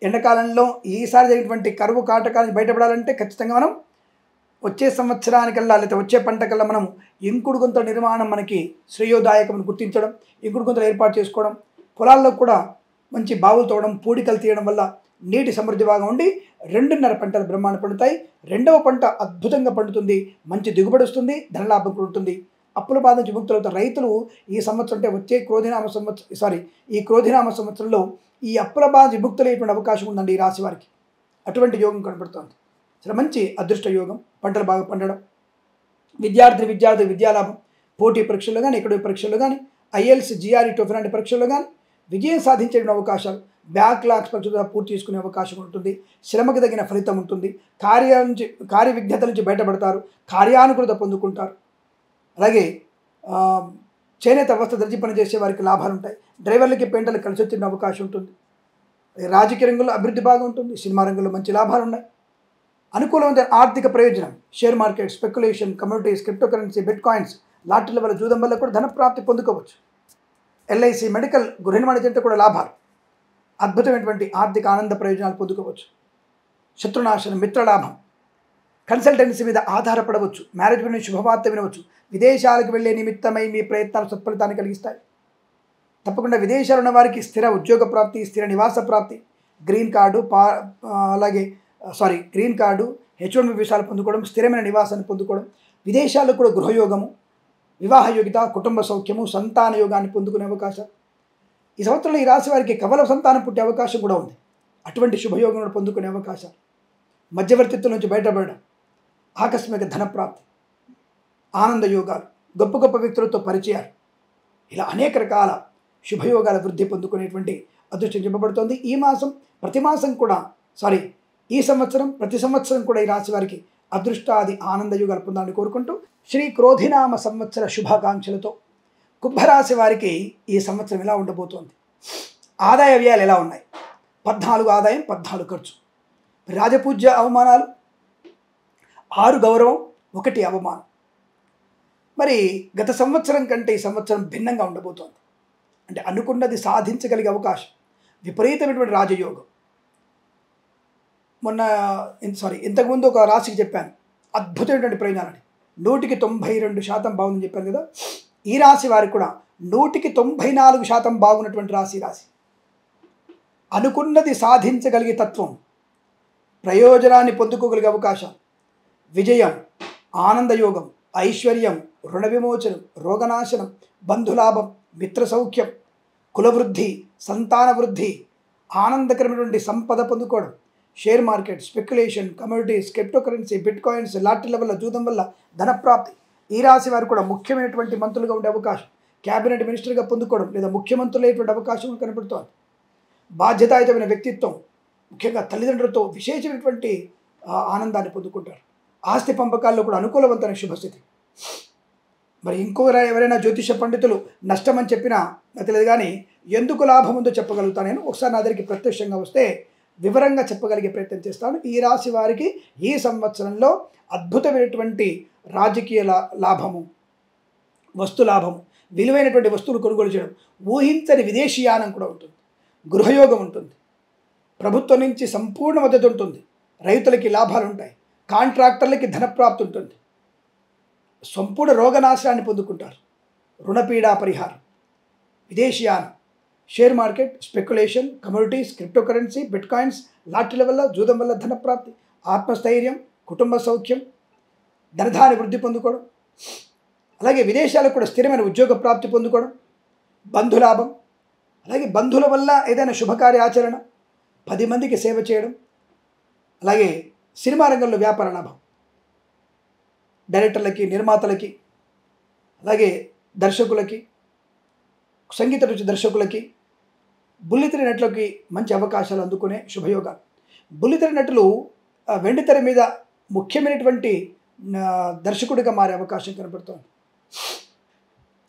Speaker 1: ఎండాకాలంలో ఈసారి జరిగినటువంటి కరువు కాటకాలను బయటపడాలంటే ఖచ్చితంగా మనం వచ్చే సంవత్సరానికల్లా లేకపోతే వచ్చే పంటకల్లా మనం ఇంకుడు గుంతల నిర్మాణం మనకి శ్రేయోదాయకమని గుర్తించడం, ఇంకుడు గుంతలు ఏర్పాటు చేసుకోవడం, పొలాల్లో కూడా మంచి బావులు తోవడం, పూడికలు తీయడం వల్ల నీటి సమృద్ధి బాగా ఉండి 2.5 పంటలు బ్రహ్మాండ పండుతాయి. 2వ పంట అద్భుతంగా పండుతుంది, మంచి దిగుబడి వస్తుంది, ధనలాభం కూడా ఉంటుంది. అప్పుల బాధ నుంచి విముక్తులవుతారు రైతులు. ఈ సంవత్సరం అంటే వచ్చే ఈ క్రోధినామ సంవత్సరంలో ఈ అప్పుల బాధ విముక్తులయ్యేటువంటి అవకాశం ఉందండి ఈ రాశి వారికి. అటువంటి యోగం కనబడుతోంది. చాలా మంచి అదృష్ట యోగం, పంటలు బాగా పండడం. విద్యార్థి విద్యాలాభం, పోటీ పరీక్షల్లో కానీ, ఎక్కడో పరీక్షల్లో కానీ, ఐఎల్స్, జిఆర్ఈ, టోఫెల్ లాంటి పరీక్షల్లో కానీ విజయం సాధించే అవకాశాలు, బ్యాక్లాగ్స్ పరీక్షలు పూర్తి చేసుకునే అవకాశం ఉంటుంది. శ్రమకు తగిన ఫలితం ఉంటుంది. కార్య విఘ్నతల నుంచి బయటపడతారు, కార్యానుకూలత పొందుకుంటారు. అలాగే చేనేత వస్త్ర దర్జీ పని చేసే వారికి లాభాలు ఉంటాయి. డ్రైవర్లకి పెయింటర్లకు కలిసి వచ్చిన అవకాశం ఉంటుంది. రాజకీయ రంగంలో అభివృద్ధి బాగా ఉంటుంది. సినిమా రంగంలో మంచి లాభాలు ఉన్నాయి. అనుకూలమైన ఆర్థిక ప్రయోజనం share market, speculation, communities, crypto currency, bit coins, లాటరీల వల్ల జూదం వల్ల కూడా ధనప్రాప్తి పొందుకోవచ్చు. ఎల్ఐసి, మెడికల్, గృహ నిర్మాణ జంట కూడా లాభాలు, అద్భుతమైనటువంటి ఆర్థిక ఆనంద ప్రయోజనాలు పొందుకోవచ్చు. శత్రునాశనం, మిత్రలాభం, కన్సల్టెన్సీ మీద ఆధారపడవచ్చు. మ్యారేజ్ గురించి శుభవార్త వినవచ్చు. విదేశాలకు వెళ్ళే నిమిత్తమై మీ ప్రయత్నాలు సత్ఫలితాన్ని కలిగిస్తాయి. తప్పకుండా విదేశాలు ఉన్న వారికి స్థిర ఉద్యోగ ప్రాప్తి, స్థిర నివాస ప్రాప్తి, గ్రీన్ కార్డు H1B వీసాలు పొందుకోవడం, స్థిరమైన నివాసాన్ని పొందుకోవడం, విదేశాల్లో కూడా గృహయోగము, వివాహ యోగిత, కుటుంబ సౌఖ్యము, సంతాన యోగాన్ని పొందుకునే అవకాశం. ఈ సంవత్సరంలో ఈ రాశి వారికి కవల సంతానం పుట్టే అవకాశం కూడా ఉంది. అటువంటి శుభయోగం పొందుకునే అవకాశం. మధ్యవర్తిత్వం నుంచి బయటపడడం, ఆకస్మిక ధనప్రాప్తి, ఆనంద యోగాలు, గొప్ప గొప్ప వ్యక్తులతో పరిచయాలు, ఇలా అనేక రకాల శుభయోగాల వృద్ధి పొందుకునేటువంటి అదృష్టం చెప్పబడుతోంది. ఈ సంవత్సరం ప్రతి సంవత్సరం కూడా ఈ రాశి వారికి అదృష్టాది ఆనంద యోగాలు పొందాలని కోరుకుంటూ శ్రీ క్రోధినామ సంవత్సర శుభాకాంక్షలతో కుంభరాశి వారికి ఈ సంవత్సరం ఎలా ఉండబోతోంది, ఆదాయ వ్యయాలు ఎలా ఉన్నాయి, 14 ఆదాయం 14 ఖర్చు, రాజపూజ్య అవమానాలు, 6 గౌరవం, 1 అవమానం. మరి గత సంవత్సరం కంటే ఈ సంవత్సరం భిన్నంగా ఉండబోతోంది. అంటే అనుకున్నది సాధించగలిగే అవకాశం, విపరీతమైనటువంటి రాజయోగం. ఇంతకుముందు ఒక రాశికి చెప్పాను అద్భుతమైనటువంటి ప్రయోజనాలని, 100% బాగుందని చెప్పాను కదా. ఈ రాశి వారికి కూడా 194% బాగున్నటువంటి రాశి. అనుకున్నది సాధించగలిగే తత్వం, ప్రయోజనాన్ని పొందుకోగలిగే అవకాశం, విజయం, ఆనందయోగం, ఐశ్వర్యం, రుణ విమోచనం, రోగనాశనం, బంధులాభం, మిత్ర సౌఖ్యం, కులవృద్ధి, సంతాన వృద్ధి, ఆనందకరమైనటువంటి సంపద పొందుకోవడం, share market, speculation, communities, crypto currency, bit coins, లాటరీల వల్ల జూదం వల్ల ధనప్రాప్తి. ఈ రాశి వారు కూడా ముఖ్యమైనటువంటి మంత్రులుగా ఉండే అవకాశం, క్యాబినెట్ మినిస్టర్గా పొందుకోవడం లేదా ముఖ్యమంత్రులైనటువంటి అవకాశం కనబడుతోంది. బాధ్యతాయుతమైన వ్యక్తిత్వం, ముఖ్యంగా తల్లిదండ్రులతో విశేషమైనటువంటి ఆనందాన్ని పొందుకుంటారు. ఆస్తి పంపకాల్లో కూడా అనుకూలవంతమైన శుభస్థితి. మరి ఎవరైనా జ్యోతిష పండితులు నష్టమని చెప్పినా నాకు తెలియదు, కానీ ఎందుకు లాభం ఉందో చెప్పగలుగుతాను నేను. ఒకసారి నా దగ్గరికి ప్రత్యక్షంగా వస్తే వివరంగా చెప్పగలిగే ప్రయత్నం చేస్తాను. ఈ రాశి వారికి ఈ సంవత్సరంలో అద్భుతమైనటువంటి రాజకీయ లాభము, వస్తు లాభము, విలువైనటువంటి వస్తువులు కొనుగోలు చేయడం, ఊహించని విదేశీయానం కూడా ఉంటుంది, గృహయోగం ఉంటుంది, ప్రభుత్వం నుంచి సంపూర్ణ మద్దతు ఉంటుంది, రైతులకి లాభాలు ఉంటాయి, కాంట్రాక్టర్లకి ధనప్రాప్తి ఉంటుంది, సంపూర్ణ రోగనాశనాన్ని పొందుకుంటారు, రుణపీడా పరిహారం, విదేశీయానం, share market, speculation, communities, crypto currency, bit coins, లాటరీల వల్ల జూదం వల్ల ధనప్రాప్తి, ఆత్మస్థైర్యం, కుటుంబ సౌఖ్యం, ధనధాని వృద్ధి పొందుకోవడం, అలాగే విదేశాలకు కూడా స్థిరమైన ఉద్యోగ ప్రాప్తి పొందుకోవడం, బంధులాభం, అలాగే బంధువుల వల్ల ఏదైనా శుభకార్య ఆచరణ, 10 మందికి సేవ చేయడం, అలాగే సినిమా రంగంలో వ్యాపార లాభం, డైరెక్టర్లకి, నిర్మాతలకి, అలాగే దర్శకులకి, సంగీత రుచి దర్శకులకి, బుల్లితెర నటులకి మంచి అవకాశాలు అందుకునే శుభయోగాలు. బుల్లితెర నటులు వెండితెర మీద ముఖ్యమైనటువంటి దర్శకుడిగా మారే అవకాశం కనబడుతోంది.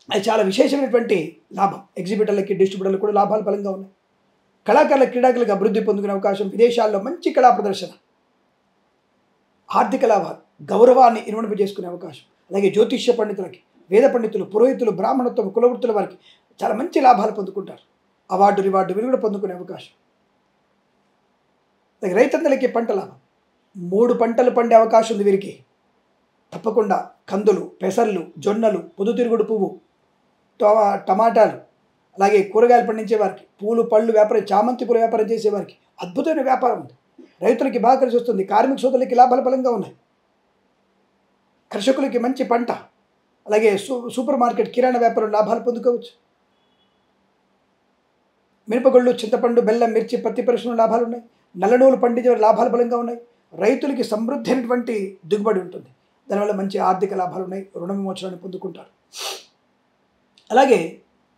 Speaker 1: అది చాలా విశేషమైనటువంటి లాభం. ఎగ్జిబిటర్లకి, డిస్ట్రిబ్యూటర్లకు కూడా లాభాలు బలంగా ఉన్నాయి. కళాకారుల, క్రీడాకులకు అభివృద్ధి పొందుకునే అవకాశం, విదేశాల్లో మంచి కళా ప్రదర్శన, ఆర్థిక లాభాలు, గౌరవాన్ని ఇనుమడింపజేసుకునే అవకాశం. అలాగే జ్యోతిష్య పండితులకి, వేద పండితులు, పురోహితులు, బ్రాహ్మణత్వం, కులవృత్తుల వారికి చాలా మంచి లాభాలు పొందుకుంటారు. అవార్డు, రివార్డు కూడా పొందుకునే అవకాశం. అలాగే రైతన్నలకి పంట లాభం, 3 పంటలు పండే అవకాశం ఉంది వీరికి. తప్పకుండా కందులు, పెసర్లు, జొన్నలు, పొద్దుతిరుగుడు పువ్వు, టమాటాలు, అలాగే కూరగాయలు పండించే వారికి, పూలు పళ్ళు వ్యాపారం, చామంతి పూల వ్యాపారం చేసేవారికి అద్భుతమైన వ్యాపారం ఉంది. రైతులకి బాగా కలిసి వస్తుంది. కార్మిక సోదరులకి లాభాలు బలంగా ఉన్నాయి. కర్షకులకి మంచి పంట, అలాగే సూపర్ మార్కెట్, కిరాణా వ్యాపారం లాభాలు పొందుకోవచ్చు. మిరపగొళ్ళు, చింతపండు, బెల్లం, మిర్చి, పత్తి పరిశ్రమలు లాభాలు ఉన్నాయి. నల్లనూలు పండించే లాభాలు బలంగా ఉన్నాయి. రైతులకి సమృద్ధి అయినటువంటి దిగుబడి ఉంటుంది. దానివల్ల మంచి ఆర్థిక లాభాలు ఉన్నాయి. రుణ విమోచనాన్ని పొందుకుంటారు. అలాగే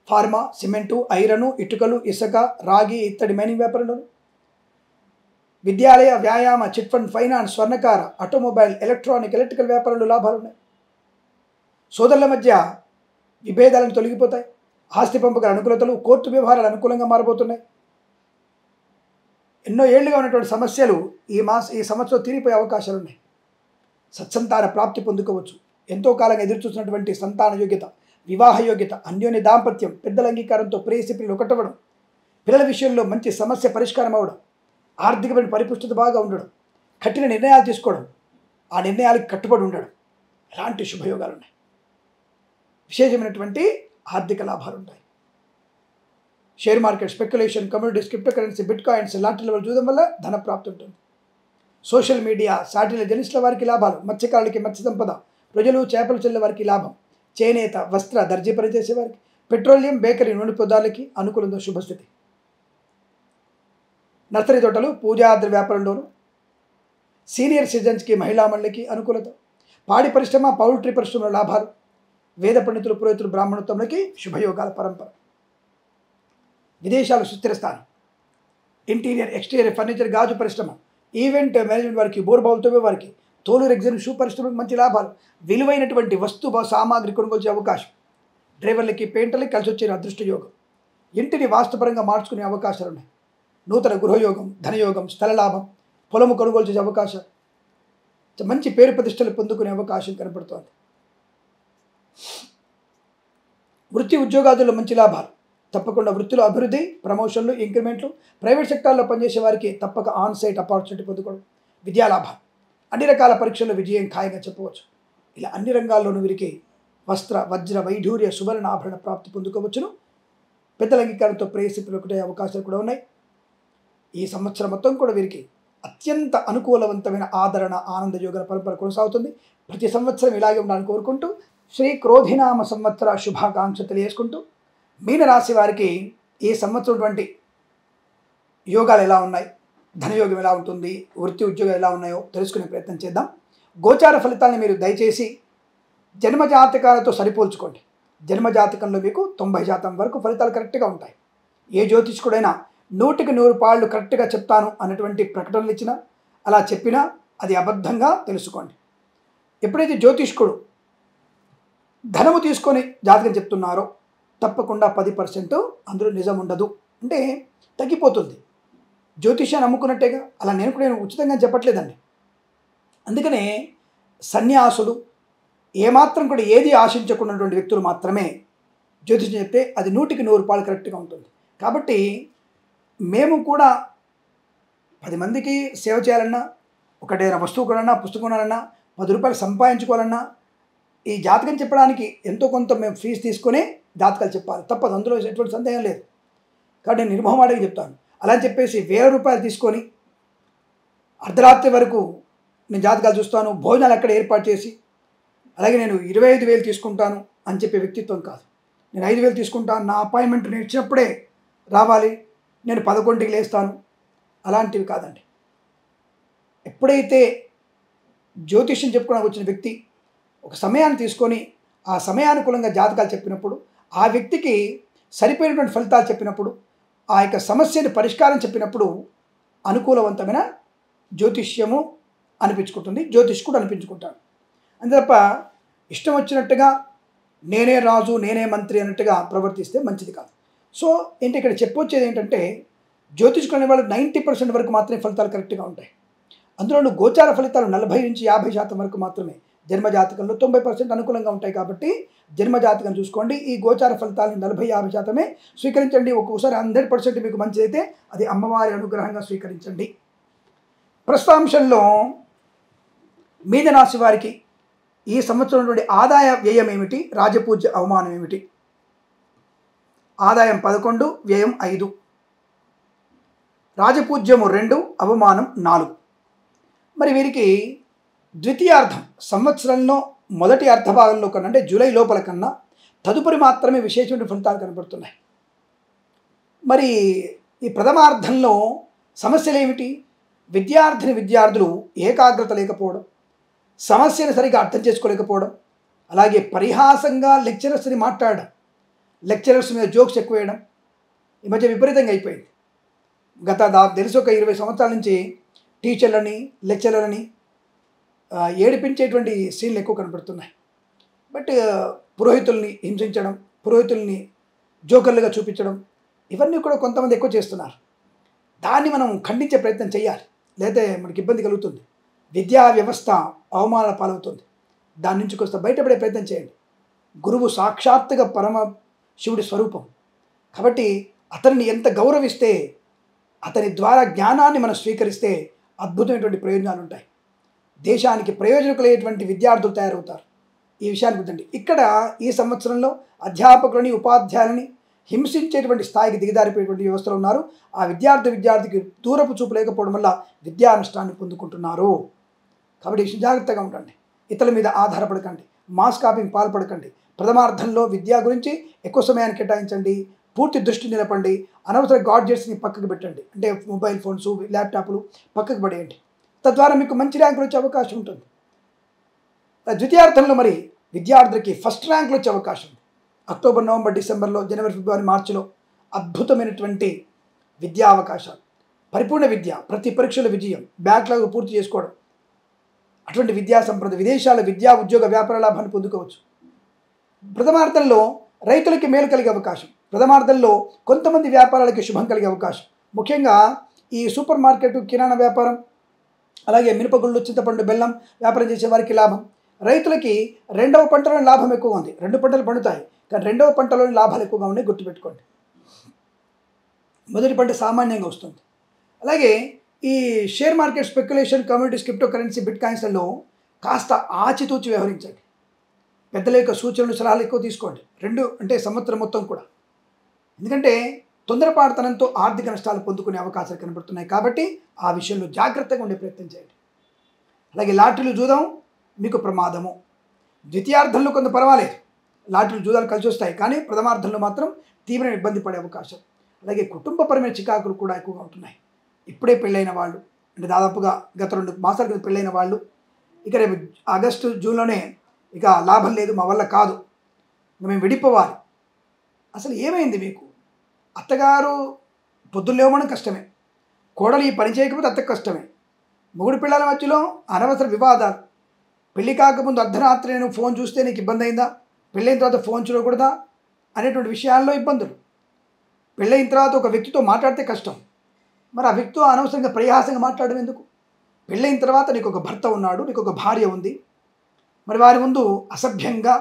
Speaker 1: ఫార్మా, సిమెంటు, ఐరను, ఇటుకలు, ఇసుక, రాగి, ఇత్తడి మైనింగ్ వ్యాపారంలో, విద్యాలయ, వ్యాయామ, చిట్ ఫండ్, ఫైనాన్స్, స్వర్ణకార, ఆటోమొబైల్, ఎలక్ట్రికల్ వ్యాపారంలో లాభాలు ఉన్నాయి. సోదరుల మధ్య విభేదాలను తొలగిపోతాయి. ఆస్తి పంపకాల అనుకూలతలు, కోర్టు వ్యవహారాలు అనుకూలంగా మారబోతున్నాయి. ఎన్నో ఏళ్లుగా ఉన్నటువంటి సమస్యలు ఈ సంవత్సరం తీరిపోయే అవకాశాలు ఉన్నాయి. సత్సంతాన ప్రాప్తి పొందుకోవచ్చు. ఎంతో కాలంగా ఎదురుచూసినటువంటి సంతాన యోగ్యత, వివాహ యోగ్యత, అన్యోన్య దాంపత్యం, పెద్దల అంగీకారంతో ప్రేయసి ప్రియులు ఒకటవ్వడం, పిల్లల విషయంలో మంచి సమస్య పరిష్కారం అవ్వడం, ఆర్థికమైన పరిపుష్టత బాగా ఉండడం, కఠిన నిర్ణయాలు తీసుకోవడం, ఆ నిర్ణయాలకు కట్టుబడి ఉండడం, ఎలాంటి శుభయోగాలు ఉన్నాయి. విశేషమైనటువంటి ఆర్థిక లాభాలు ఉంటాయి. Share market, speculation, communities, crypto currency, bit coins లాంటి లెవెల్ చూడడం వల్ల ధన ప్రాప్తి ఉంటుంది. సోషల్ మీడియా, శాటిలైట్ జర్నలిస్టుల వారికి లాభాలు, మత్స్యకారులకి మత్స్య సంపద, ప్రజలు చేపలు చెల్లె వారికి లాభం, చేనేత, వస్త్ర, దర్జీ పనిచేసే వారికి, పెట్రోలియం, బేకరీ, నూనె పదార్థాలకి అనుకూలంగా శుభస్థితి. నర్సరీ తోటలు, పూజాద్ర వ్యాపారంలోను, సీనియర్ సిటిజన్స్కి, మహిళా మండలికి అనుకూలత, పాడి పరిశ్రమ, పౌల్ట్రీ పరిశ్రమల లాభాలు, వేద పండితులు, పురోహితులు, బ్రాహ్మణోత్తములకి శుభయోగాల పరంపర. విదేశాలు సుస్థిర స్థానం, ఇంటీరియర్, ఎక్స్టీరియర్, ఫర్నిచర్, గాజు పరిశ్రమ, ఈవెంట్ మేనేజ్మెంట్ వారికి, బోర్బావులతో వారికి, తోలు రెగ్జిన్, షూ పరిశ్రమకు మంచి లాభాలు, విలువైనటువంటి వస్తు సామాగ్రి కొనుగోలు చేసే అవకాశం, డ్రైవర్లకి, పెయింటర్లకి కలిసి వచ్చే అదృష్ట యోగం, ఇంటిని వాస్తుపరంగా మార్చుకునే అవకాశాలు ఉన్నాయి. నూతన గృహయోగం, ధనయోగం, స్థల లాభం, పొలము కొనుగోలు చేసే అవకాశం, మంచి పేరు ప్రతిష్టలు పొందుకునే అవకాశం కనపడుతోంది. వృత్తి ఉద్యోగాదుల్లో మంచి లాభాలు, తప్పకుండా వృత్తిలో అభివృద్ధి, ప్రమోషన్లు, ఇంక్రిమెంట్లు, ప్రైవేట్ సెక్టార్లో పనిచేసే వారికి తప్పక ఆన్ సైట్ ఆపర్చునిటీ పొందుకోవడం, విద్యా లాభాలు, అన్ని రకాల పరీక్షల్లో విజయం ఖాయంగా చెప్పవచ్చు. ఇలా అన్ని రంగాల్లోనూ వీరికి వస్త్ర, వజ్ర, వైఢూర్య, సువర్ణ ఆభరణ ప్రాప్తి పొందుకోవచ్చును. పెద్దల అంగీకారంతో ప్రేయసిపులు ఒకటే అవకాశాలు కూడా ఉన్నాయి. ఈ సంవత్సరం మొత్తం కూడా వీరికి అత్యంత అనుకూలవంతమైన ఆదరణ, ఆనంద యోగ పరంపర కొనసాగుతుంది. ప్రతి సంవత్సరం ఇలాగే ఉండాలని కోరుకుంటూ శ్రీ క్రోధినామ సంవత్సర శుభాకాంక్షలు తెలియజేసుకుంటూ, మీనరాశి వారికి ఈ సంవత్సరం యోగాలు ఎలా ఉన్నాయి, ధనయోగం ఎలా ఉంటుంది, వృత్తి ఉద్యోగం ఎలా ఉన్నాయో తెలుసుకునే ప్రయత్నం చేద్దాం. గోచార ఫలితాలను మీరు దయచేసి జన్మజాతకాలతో సరిపోల్చుకోండి. జన్మజాతకంలో మీకు 90% వరకు ఫలితాలు కరెక్ట్గా ఉంటాయి. ఏ జ్యోతిష్కుడైనా 100కి 100 పాళ్ళు కరెక్ట్గా చెప్తాను అన్నటువంటి ప్రకటనలు ఇచ్చినా, అలా చెప్పినా అది అబద్ధంగా తెలుసుకోండి. ఎప్పుడైతే జ్యోతిష్కుడు ధనము తీసుకొని జాతకం చెప్తున్నారో తప్పకుండా 10% అందులో నిజం ఉండదు, అంటే తగ్గిపోతుంది. జ్యోతిష్యాన్ని నమ్ముకున్నట్టేగా. అలా నేను ఉచితంగా చెప్పట్లేదండి. అందుకనే సన్యాసులు, ఏమాత్రం కూడా ఏది ఆశించకున్నటువంటి వ్యక్తులు మాత్రమే జ్యోతిష్యం చెప్తే అది 100కి 100 పాలు కరెక్ట్గా ఉంటుంది. కాబట్టి మేము కూడా 10 మందికి సేవ చేయాలన్నా, ఒకటేనా వస్తువు కొనాలన్నా, పుస్తకం కొనాలన్నా, 10 రూపాయలు సంపాదించుకోవాలన్నా, ఈ జాతకం చెప్పడానికి ఎంతో కొంత మేము ఫీజు తీసుకొని జాతకాలు చెప్పాలి, తప్పదు. అందులో ఎటువంటి సందేహం లేదు. కాబట్టి నేను నిర్మోహమాటంగా చెప్తాను. అలా అని చెప్పేసి 1000 రూపాయలు తీసుకొని అర్ధరాత్రి వరకు నేను జాతకాలు చూస్తాను, భోజనాలు అక్కడ ఏర్పాటు చేసి, అలాగే నేను 25,000 తీసుకుంటాను అని చెప్పే వ్యక్తిత్వం కాదు. నేను 5,000 తీసుకుంటాను, నా అపాయింట్మెంట్ నేను ఇచ్చినప్పుడే రావాలి, నేను 11కి లేస్తాను, అలాంటివి కాదండి. ఎప్పుడైతే జ్యోతిష్యం చెప్పుకోవడానికి వచ్చిన వ్యక్తి ఒక సమయాన్ని తీసుకొని ఆ సమయానుకూలంగా జాతకాలు చెప్పినప్పుడు, ఆ వ్యక్తికి సరిపోయినటువంటి ఫలితాలు చెప్పినప్పుడు, ఆ యొక్క సమస్యని పరిష్కారం చెప్పినప్పుడు అనుకూలవంతమైన జ్యోతిష్యము అనిపించుకుంటుంది, జ్యోతిష్కుడు అనిపించుకుంటాడు. అంతే తప్ప ఇష్టం వచ్చినట్టుగా నేనే రాజు, నేనే మంత్రి అన్నట్టుగా ప్రవర్తిస్తే మంచిది కాదు. సో ఇక్కడ చెప్పొచ్చేది ఏంటంటే, జ్యోతిష్కుడు అనేవాళ్ళు 90% వరకు మాత్రమే ఫలితాలు కరెక్ట్గా ఉంటాయి. అందులో గోచార ఫలితాలు 40 నుంచి 50% వరకు మాత్రమే. జన్మజాతకంలో 90% అనుకూలంగా ఉంటాయి. కాబట్టి జన్మజాతకం చూసుకోండి. ఈ గోచార ఫలితాలను 40-50% స్వీకరించండి. ఒక్కొక్కసారి 100% మీకు మంచిదైతే అది అమ్మవారి అనుగ్రహంగా స్వీకరించండి. ప్రస్తుతాంశంలో మీనరాశి వారికి ఈ సంవత్సరం నుండి ఆదాయ వ్యయం ఏమిటి, రాజపూజ్య అవమానం ఏమిటి? ఆదాయం 11, వ్యయం 5, రాజపూజ్యము 2, అవమానం 4. మరి వీరికి ద్వితీయార్థం సంవత్సరంలో మొదటి అర్ధభాగంలో కన్నా, అంటే జూలై లోపల కన్నా తదుపరి మాత్రమే విశేషమైన ఫలితాలు కనబడుతున్నాయి. మరి ఈ ప్రథమార్థంలో సమస్యలు ఏమిటి? విద్యార్థులు ఏకాగ్రత లేకపోవడం, సమస్యను సరిగా అర్థం చేసుకోలేకపోవడం, అలాగే పరిహాసంగా లెక్చరర్స్ని మాట్లాడడం, లెక్చరర్స్ మీద జోక్స్ ఎక్కువ వేయడం ఈ మధ్య విపరీతంగా అయిపోయింది. తెలిసి ఒక 20 సంవత్సరాల నుంచి టీచర్లని, లెక్చరర్లని ఏడిపించేటువంటి సీన్లు ఎక్కువ కనపడుతున్నాయి. బట్ పురోహితుల్ని హింసించడం, పురోహితుల్ని జోకర్లుగా చూపించడం, ఇవన్నీ కూడా కొంతమంది ఎక్కువ చేస్తున్నారు. దాన్ని మనం ఖండించే ప్రయత్నం చేయాలి, లేకపోతే మనకి ఇబ్బంది కలుగుతుంది. విద్యా వ్యవస్థ అవమానాల పాలవుతుంది. దాని నుంచి కొంత బయటపడే ప్రయత్నం చేయండి. గురువు సాక్షాత్తుగా పరమ శివుడి స్వరూపం కాబట్టి అతన్ని ఎంత గౌరవిస్తే, అతని ద్వారా జ్ఞానాన్ని మనం స్వీకరిస్తే అద్భుతమైనటువంటి ప్రయోజనాలు ఉంటాయి. దేశానికి ప్రయోజనకులైనటువంటి విద్యార్థులు తయారవుతారు. ఈ విషయాన్ని గుర్తండి. ఇక్కడ ఈ సంవత్సరంలో అధ్యాపకులని, ఉపాధ్యాయులని హింసించేటువంటి స్థాయికి దిగజారిపోయేటువంటి వ్యవస్థలు ఉన్నారు. ఆ విద్యార్థికి దూరపు చూపు లేకపోవడం వల్ల విద్యా నష్టాన్ని పొందుకుంటున్నారు. కాబట్టి జాగ్రత్తగా ఉండండి. ఇతరుల మీద ఆధారపడకండి, మాస్ కాపింగ్ పాల్పడకండి. ప్రథమార్థంలో విద్య గురించి ఎక్కువ సమయాన్ని కేటాయించండి, పూర్తి దృష్టి నిలపండి. అనవసర గాడ్జెట్స్ని పక్కకు పెట్టండి, అంటే మొబైల్ ఫోన్స్, ల్యాప్టాప్లు పక్కకు పడేయండి. తద్వారా మీకు మంచి ర్యాంకులు వచ్చే అవకాశం ఉంటుంది. ద్వితీయార్థంలో మరి విద్యార్థులకి ఫస్ట్ ర్యాంకులు వచ్చే అవకాశం ఉంది. అక్టోబర్, నవంబర్, డిసెంబర్లో, జనవరి, ఫిబ్రవరి, మార్చిలో అద్భుతమైనటువంటి విద్యా అవకాశాలు, పరిపూర్ణ విద్య, ప్రతి పరీక్షల విజయం, బ్యాక్లాగ్ పూర్తి చేసుకోవడం, అటువంటి విద్యా సంప్రద విదేశాల విద్యా ఉద్యోగ వ్యాపార లాభాన్ని పొందుకోవచ్చు. ప్రథమార్థంలో రైతులకి మేలు కలిగే అవకాశం, ప్రథమార్థంలో కొంతమంది వ్యాపారాలకి శుభం కలిగే అవకాశం. ముఖ్యంగా ఈ సూపర్ మార్కెట్, కిరాణా వ్యాపారం, అలాగే మినపగుళ్ళు, చింతపండు, బెల్లం వ్యాపారం చేసే వారికి లాభం. రైతులకి రెండవ పంటలోని లాభం ఎక్కువగా ఉంది. 2 పంటలు పండుతాయి, కానీ రెండవ పంటలోని లాభాలు ఎక్కువగా ఉన్నాయి, గుర్తుపెట్టుకోండి. మొదటి పంట సామాన్యంగా వస్తుంది. అలాగే ఈ share market, speculation, communities, crypto currency, bit కాయిన్స్లలో కాస్త ఆచితూచి వ్యవహరించండి. పెద్దల యొక్క సూచనలు, సలహాలు ఎక్కువ తీసుకోండి. అంటే సంవత్సరం మొత్తం కూడా. ఎందుకంటే తొందరపాటుతనంతో ఆర్థిక నష్టాలు పొందుకునే అవకాశాలు కనబడుతున్నాయి. కాబట్టి ఆ విషయంలో జాగ్రత్తగా ఉండే ప్రయత్నం చేయండి. అలాగే లాటరీలు, జూదం మీకు ప్రమాదము. ద్వితీయార్థంలో కొంత పర్వాలేదు, లాటరీలు, జూదాలు కలిసి వస్తాయి, కానీ ప్రథమార్థంలో మాత్రం తీవ్ర ఇబ్బంది పడే అవకాశం. అలాగే కుటుంబపరమైన చికాకులు కూడా ఎక్కువగా ఉంటున్నాయి. ఇప్పుడే పెళ్ళైన వాళ్ళు, అంటే దాదాపుగా గత 2 మాసాల క్రితం పెళ్ళైన వాళ్ళు, ఇక రేపు ఆగస్టు, జూన్లోనే ఇక లాభం లేదు, మా వల్ల కాదు, మేము విడిపోవాలి. అసలు ఏమైంది మీకు? అత్తగారు పొద్దున్న లేవడం కష్టమే, కోడలు ఈ పని చేయకపోతే అత్తకు కష్టమే, మొగుడు పిల్లల మధ్యలో అనవసర వివాదాలు. పెళ్లి కాకముందు అర్ధరాత్రి నేను ఫోన్ చూస్తే నీకు ఇబ్బంది అయిందా, పెళ్ళైన తర్వాత ఫోన్ చూడకూడదా అనేటువంటి విషయాల్లో ఇబ్బందులు. పెళ్ళైన తర్వాత ఒక వ్యక్తితో మాట్లాడితే కష్టం, మరి ఆ వ్యక్తితో అనవసరంగా ప్రయాసంగా మాట్లాడడం ఎందుకు? పెళ్ళైన తర్వాత నీకు ఒక భర్త ఉన్నాడు, నీకు ఒక భార్య ఉంది, మరి వారి ముందు అసభ్యంగా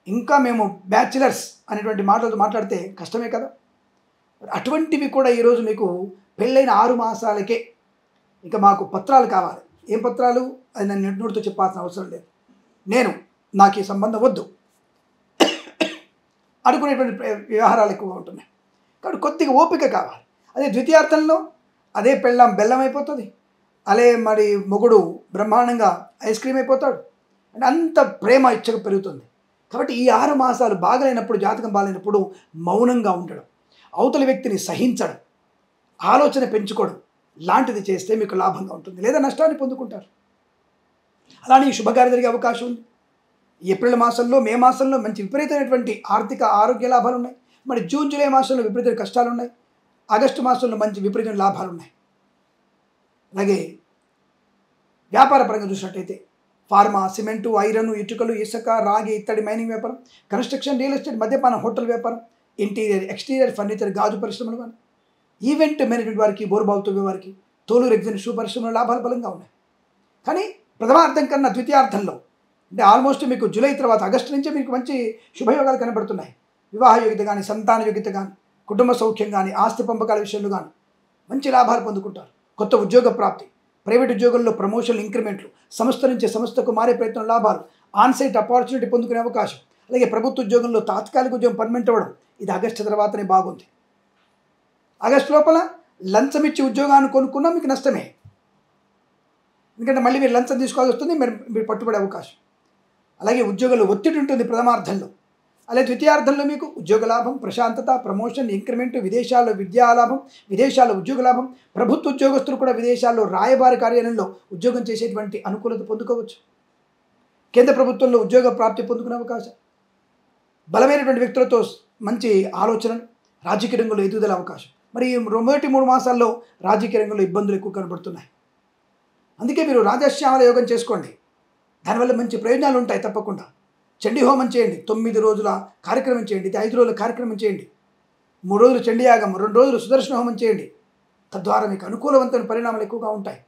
Speaker 1: ఇంకా మేము బ్యాచిలర్స్ అనేటువంటి మాటలతో మాట్లాడితే కష్టమే కదా. అటువంటివి కూడా ఈరోజు మీకు పెళ్ళైన 6 మాసాలకే ఇక మాకు పత్రాలు కావాలి. ఏం పత్రాలు? అది నన్ను నోటితో చెప్పాల్సిన అవసరం లేదు, నాకు ఈ సంబంధం వద్దు అనుకునేటువంటి వ్యవహారాలు ఎక్కువగా ఉంటున్నాయి. కాబట్టి కొద్దిగా ఓపిక కావాలి. అదే ద్వితీయార్థంలో అదే పెళ్ళాం బెల్లం అయిపోతుంది, అదే మరి మొగుడు బ్రహ్మాండంగా ఐస్ క్రీమ్ అయిపోతాడు, అంటే అంత ప్రేమ ఇచ్చక పెరుగుతుంది. కాబట్టి ఈ 6 మాసాలు బాగలేనప్పుడు, జాతకం బాగాలేనప్పుడు మౌనంగా ఉండడం, అవతలి వ్యక్తిని సహించడం, ఆలోచన పెంచుకోవడం లాంటిది చేస్తే మీకు లాభంగా ఉంటుంది, లేదా నష్టాన్ని పొందుకుంటారు. అలానే ఈ శుభకార్యం జరిగే అవకాశం ఉంది. ఏప్రిల్ మాసంలో, మే మాసంలో మంచి విపరీతమైనటువంటి ఆర్థిక ఆరోగ్య లాభాలు ఉన్నాయి. మరి జూన్, జూలై మాసంలో విపరీతమైన కష్టాలు ఉన్నాయి. ఆగస్టు మాసంలో మంచి విపరీతమైన లాభాలు ఉన్నాయి. అలాగే వ్యాపార పరంగా చూసినట్టయితే ఫార్మా, సిమెంటు, ఐరన్, ఇటుకలు, ఇసుక, రాగి, ఇత్తడి, మైనింగ్ వ్యాపారం, కన్స్ట్రక్షన్, రియల్ ఎస్టేట్, మద్యపానం, హోటల్ వ్యాపారం, ఇంటీరియర్, ఎక్స్టీరియర్, ఫర్నిచర్, గాజు పరిశ్రమలు కానీ, ఈవెంట్ మేనేజ్మెంట్ వారికి, బోరుబావు తవ్వే వారికి, తోలు, రెగ్జిన్, షూ పరిశ్రమలో లాభాలు బలంగా ఉన్నాయి. కానీ ప్రథమార్థం కన్నా ద్వితీయార్థంలో, అంటే ఆల్మోస్ట్ మీకు జూలై తర్వాత ఆగస్టు నుంచే మీకు మంచి శుభయోగాలు కనబడుతున్నాయి. వివాహ యోగ్యత కానీ, సంతాన యోగ్యత కానీ, కుటుంబ సౌఖ్యం కానీ, ఆస్తి పంపకాల విషయంలో కానీ మంచి లాభాలు పొందుకుంటారు. కొత్త ఉద్యోగ ప్రాప్తి, ప్రైవేట్ ఉద్యోగంలో ప్రమోషన్లు, ఇంక్రిమెంట్లు, సంస్థ నుంచి సంస్థకు మారే ప్రయత్నం, లాభాలు, ఆన్సైట్ ఆపర్చునిటీ పొందుకునే అవకాశం. అలాగే ప్రభుత్వ ఉద్యోగంలో తాత్కాలిక ఉద్యోగం పర్మనెంట్ అవ్వడం, ఇది ఆగస్టు తర్వాతనే బాగుంది. ఆగస్టు లోపల లంచం ఇచ్చి ఉద్యోగాన్ని కొనుక్కున్నా మీకు నష్టమే, ఎందుకంటే మళ్ళీ మీరు లంచం తీసుకోవాల్సి వస్తుంది, మీరు పట్టుబడే అవకాశం. అలాగే ఉద్యోగంలో ఒత్తిడి ఉంటుంది ప్రథమార్థంలో. అలాగే ద్వితీయార్థంలో మీకు ఉద్యోగ లాభం, ప్రశాంతత, ప్రమోషన్, ఇంక్రిమెంట్, విదేశాల్లో విద్యా లాభం, విదేశాల్లో ఉద్యోగ లాభం, ప్రభుత్వ ఉద్యోగస్తులు కూడా విదేశాల్లో రాయబారి కార్యాలయంలో ఉద్యోగం చేసేటువంటి అనుకూలత పొందుకోవచ్చు. కేంద్ర ప్రభుత్వంలో ఉద్యోగ ప్రాప్తి పొందుకునే అవకాశం, బలమైనటువంటి వ్యక్తులతో మంచి ఆలోచనలు, రాజకీయ రంగంలో ఎదుగుదల అవకాశం. మరి మొదటి 3 మాసాల్లో రాజకీయ రంగంలో ఇబ్బందులు ఎక్కువ కనబడుతున్నాయి. అందుకే మీరు రాజశ్యామల యోగం చేసుకోండి, దానివల్ల మంచి ప్రయోజనాలు ఉంటాయి తప్పకుండా. చండీ హోమం చేయండి, 9 రోజుల కార్యక్రమం చేయండి, 5 రోజుల కార్యక్రమం చేయండి, 3 రోజులు చండీయాగం, 2 రోజులు సుదర్శన హోమం చేయండి. తద్వారా మీకు అనుకూలవంతమైన పరిణామాలు ఎక్కువగా ఉంటాయి.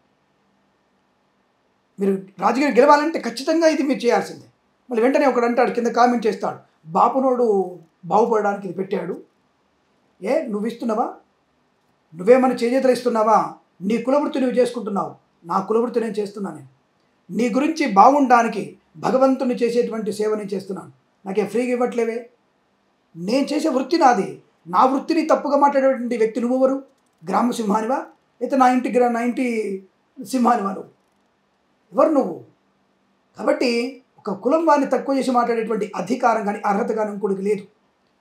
Speaker 1: మీరు రాజకీయం గెలవాలంటే ఖచ్చితంగా ఇది మీరు చేయాల్సిందే. మళ్ళీ వెంటనే ఒకడు అంటాడు, కింద కామెంట్ చేస్తాడు, బాపునోడు బాగుపడడానికి ఇది పెట్టాడు, నువ్వు ఇస్తున్నావా, నువ్వేమన్నా చేజేతలు ఇస్తున్నావా, నీ కులవృత్తి నువ్వు చేసుకుంటున్నావు, నా కులవృత్తి నేను చేస్తున్నాను. నీ గురించి బాగుండడానికి భగవంతుని చేసేటువంటి సేవ నేను చేస్తున్నాను, నాకేం ఫ్రీగా ఇవ్వట్లేవే, నేను చేసే వృత్తి నాది, నా వృత్తిని తప్పుగా మాట్లాడేటువంటి వ్యక్తి నువ్వెవరు? గ్రామ సింహానివా అయితే నా ఇంటి సింహానివా? నువ్వు ఎవరు నువ్వు? కాబట్టి ఒక కులం వారిని తక్కువ చేసి మాట్లాడేటువంటి అధికారం కానీ అర్హత కానీ ఇంకోటికి లేదు.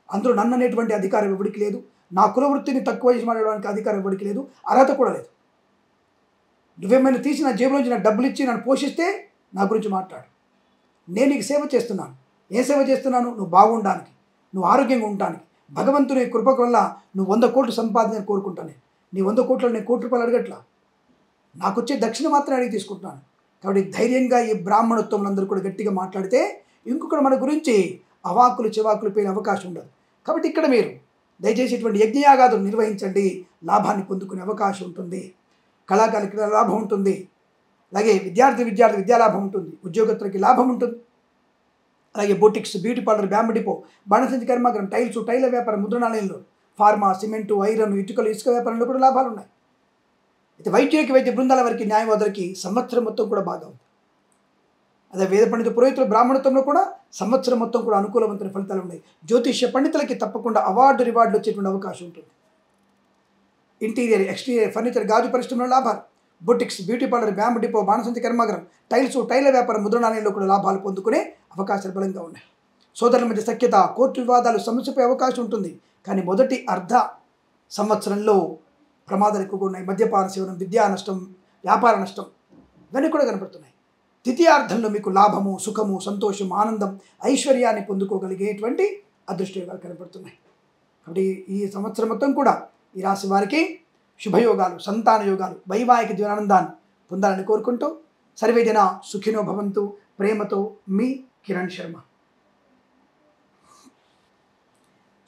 Speaker 1: అందులో నన్ను అనేటువంటి అధికారం ఎవరికి లేదు, నా కుల వృత్తిని తక్కువ చేసి మాట్లాడడానికి అధికారం ఎవరికి లేదు, అర్హత కూడా లేదు. నువ్వేమైనా తీసి నా జేబులోంచి నా డబ్బులు ఇచ్చి నన్ను పోషిస్తే నా గురించి మాట్లాడు. నేను నీకు సేవ చేస్తున్నాను. ఏ సేవ చేస్తున్నాను? నువ్వు బాగుండడానికి, నువ్వు ఆరోగ్యంగా ఉండడానికి, భగవంతుని కృప వల్ల నువ్వు 100 కోట్లు సంపాదించాలని కోరుకుంటాను. నీ 100 కోట్లు నేను కోటి రూపాయలు అడగట్లా, నాకు వచ్చే దక్షిణ మాత్రం అడిగి తీసుకుంటున్నాను. కాబట్టి ధైర్యంగా ఈ బ్రాహ్మణోత్తములందరూ కూడా గట్టిగా మాట్లాడితే ఇంకొకటి మన గురించి అవాకులు చివాకులు పోయిన అవకాశం ఉండదు. కాబట్టి ఇక్కడ మీరు దయచేసి ఇటువంటి యజ్ఞయాగాదులు నిర్వహించండి, లాభాన్ని పొందుకునే అవకాశం ఉంటుంది. కళాకారులకి లాభం ఉంటుంది, అలాగే విద్యార్థి విద్యాలాభం ఉంటుంది, ఉద్యోగస్తులకి లాభం ఉంటుంది. అలాగే boutiques, beauty parlour, bamboo depot, బాణసంచి కర్మాగారం, టైల వ్యాపారం, ముద్రణాలయంలో, ఫార్మా, సిమెంటు, ఐరన్, ఇటుకలు, ఇసుక వ్యాపారంలో కూడా లాభాలు ఉన్నాయి. అయితే వైద్య బృందాల వారికి, న్యాయవాదులకి సంవత్సరం మొత్తం కూడా బాగా ఉంది. అదే వేద పండిత పురోహితులు, బ్రాహ్మణత్వంలో కూడా సంవత్సరం మొత్తం కూడా అనుకూలవంతమైన ఫలితాలు ఉన్నాయి. జ్యోతిష్య పండితులకి తప్పకుండా రివార్డులు వచ్చేటువంటి అవకాశం ఉంటుంది. ఇంటీరియర్, ఎక్స్టీరియర్, ఫర్నిచర్, గాజు పరిశ్రమలో లాభాలు, boutiques, beauty parlour, bamboo depot, బాణసంచి కర్మాగారం, టైల వ్యాపారం, ముద్రణాలయంలో కూడా లాభాలు పొందుకునే అవకాశాలు బలంగా ఉన్నాయి. సోదరుల మధ్య సఖ్యత, కోర్టు వివాదాలు సమస్యపై అవకాశం ఉంటుంది. కానీ మొదటి అర్ధ సంవత్సరంలో ప్రమాదాలు ఎక్కువగా ఉన్నాయి. మద్యపాన సేవనం, విద్యా నష్టం, వ్యాపార నష్టం ఇవన్నీ కూడా కనపడుతున్నాయి. ద్వితీయార్థంలో మీకు లాభము, సుఖము, సంతోషం, ఆనందం, ఐశ్వర్యాన్ని పొందుకోగలిగేటువంటి అదృష్టయోగాలు కనపడుతున్నాయి. కాబట్టి ఈ సంవత్సరం మొత్తం కూడా ఈ రాశి వారికి శుభయోగాలు, సంతాన యోగాలు, వైవాహిక జీవనానందాన్ని పొందాలని కోరుకుంటూ సర్వేజన సుఖినో భవంతు. ప్రేమతో మీ కిరణ్ శర్మ.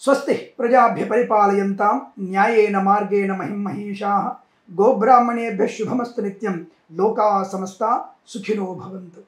Speaker 1: స్వస్తి ప్రజాభ్య పరిపాలయంతాం న్యాయేన మార్గేణ మహిమహీషాః. గోబ్రాహ్మణేభ్యః శుభమస్తు నిత్యం. లోకా సమస్తా సుఖినో భవంతు.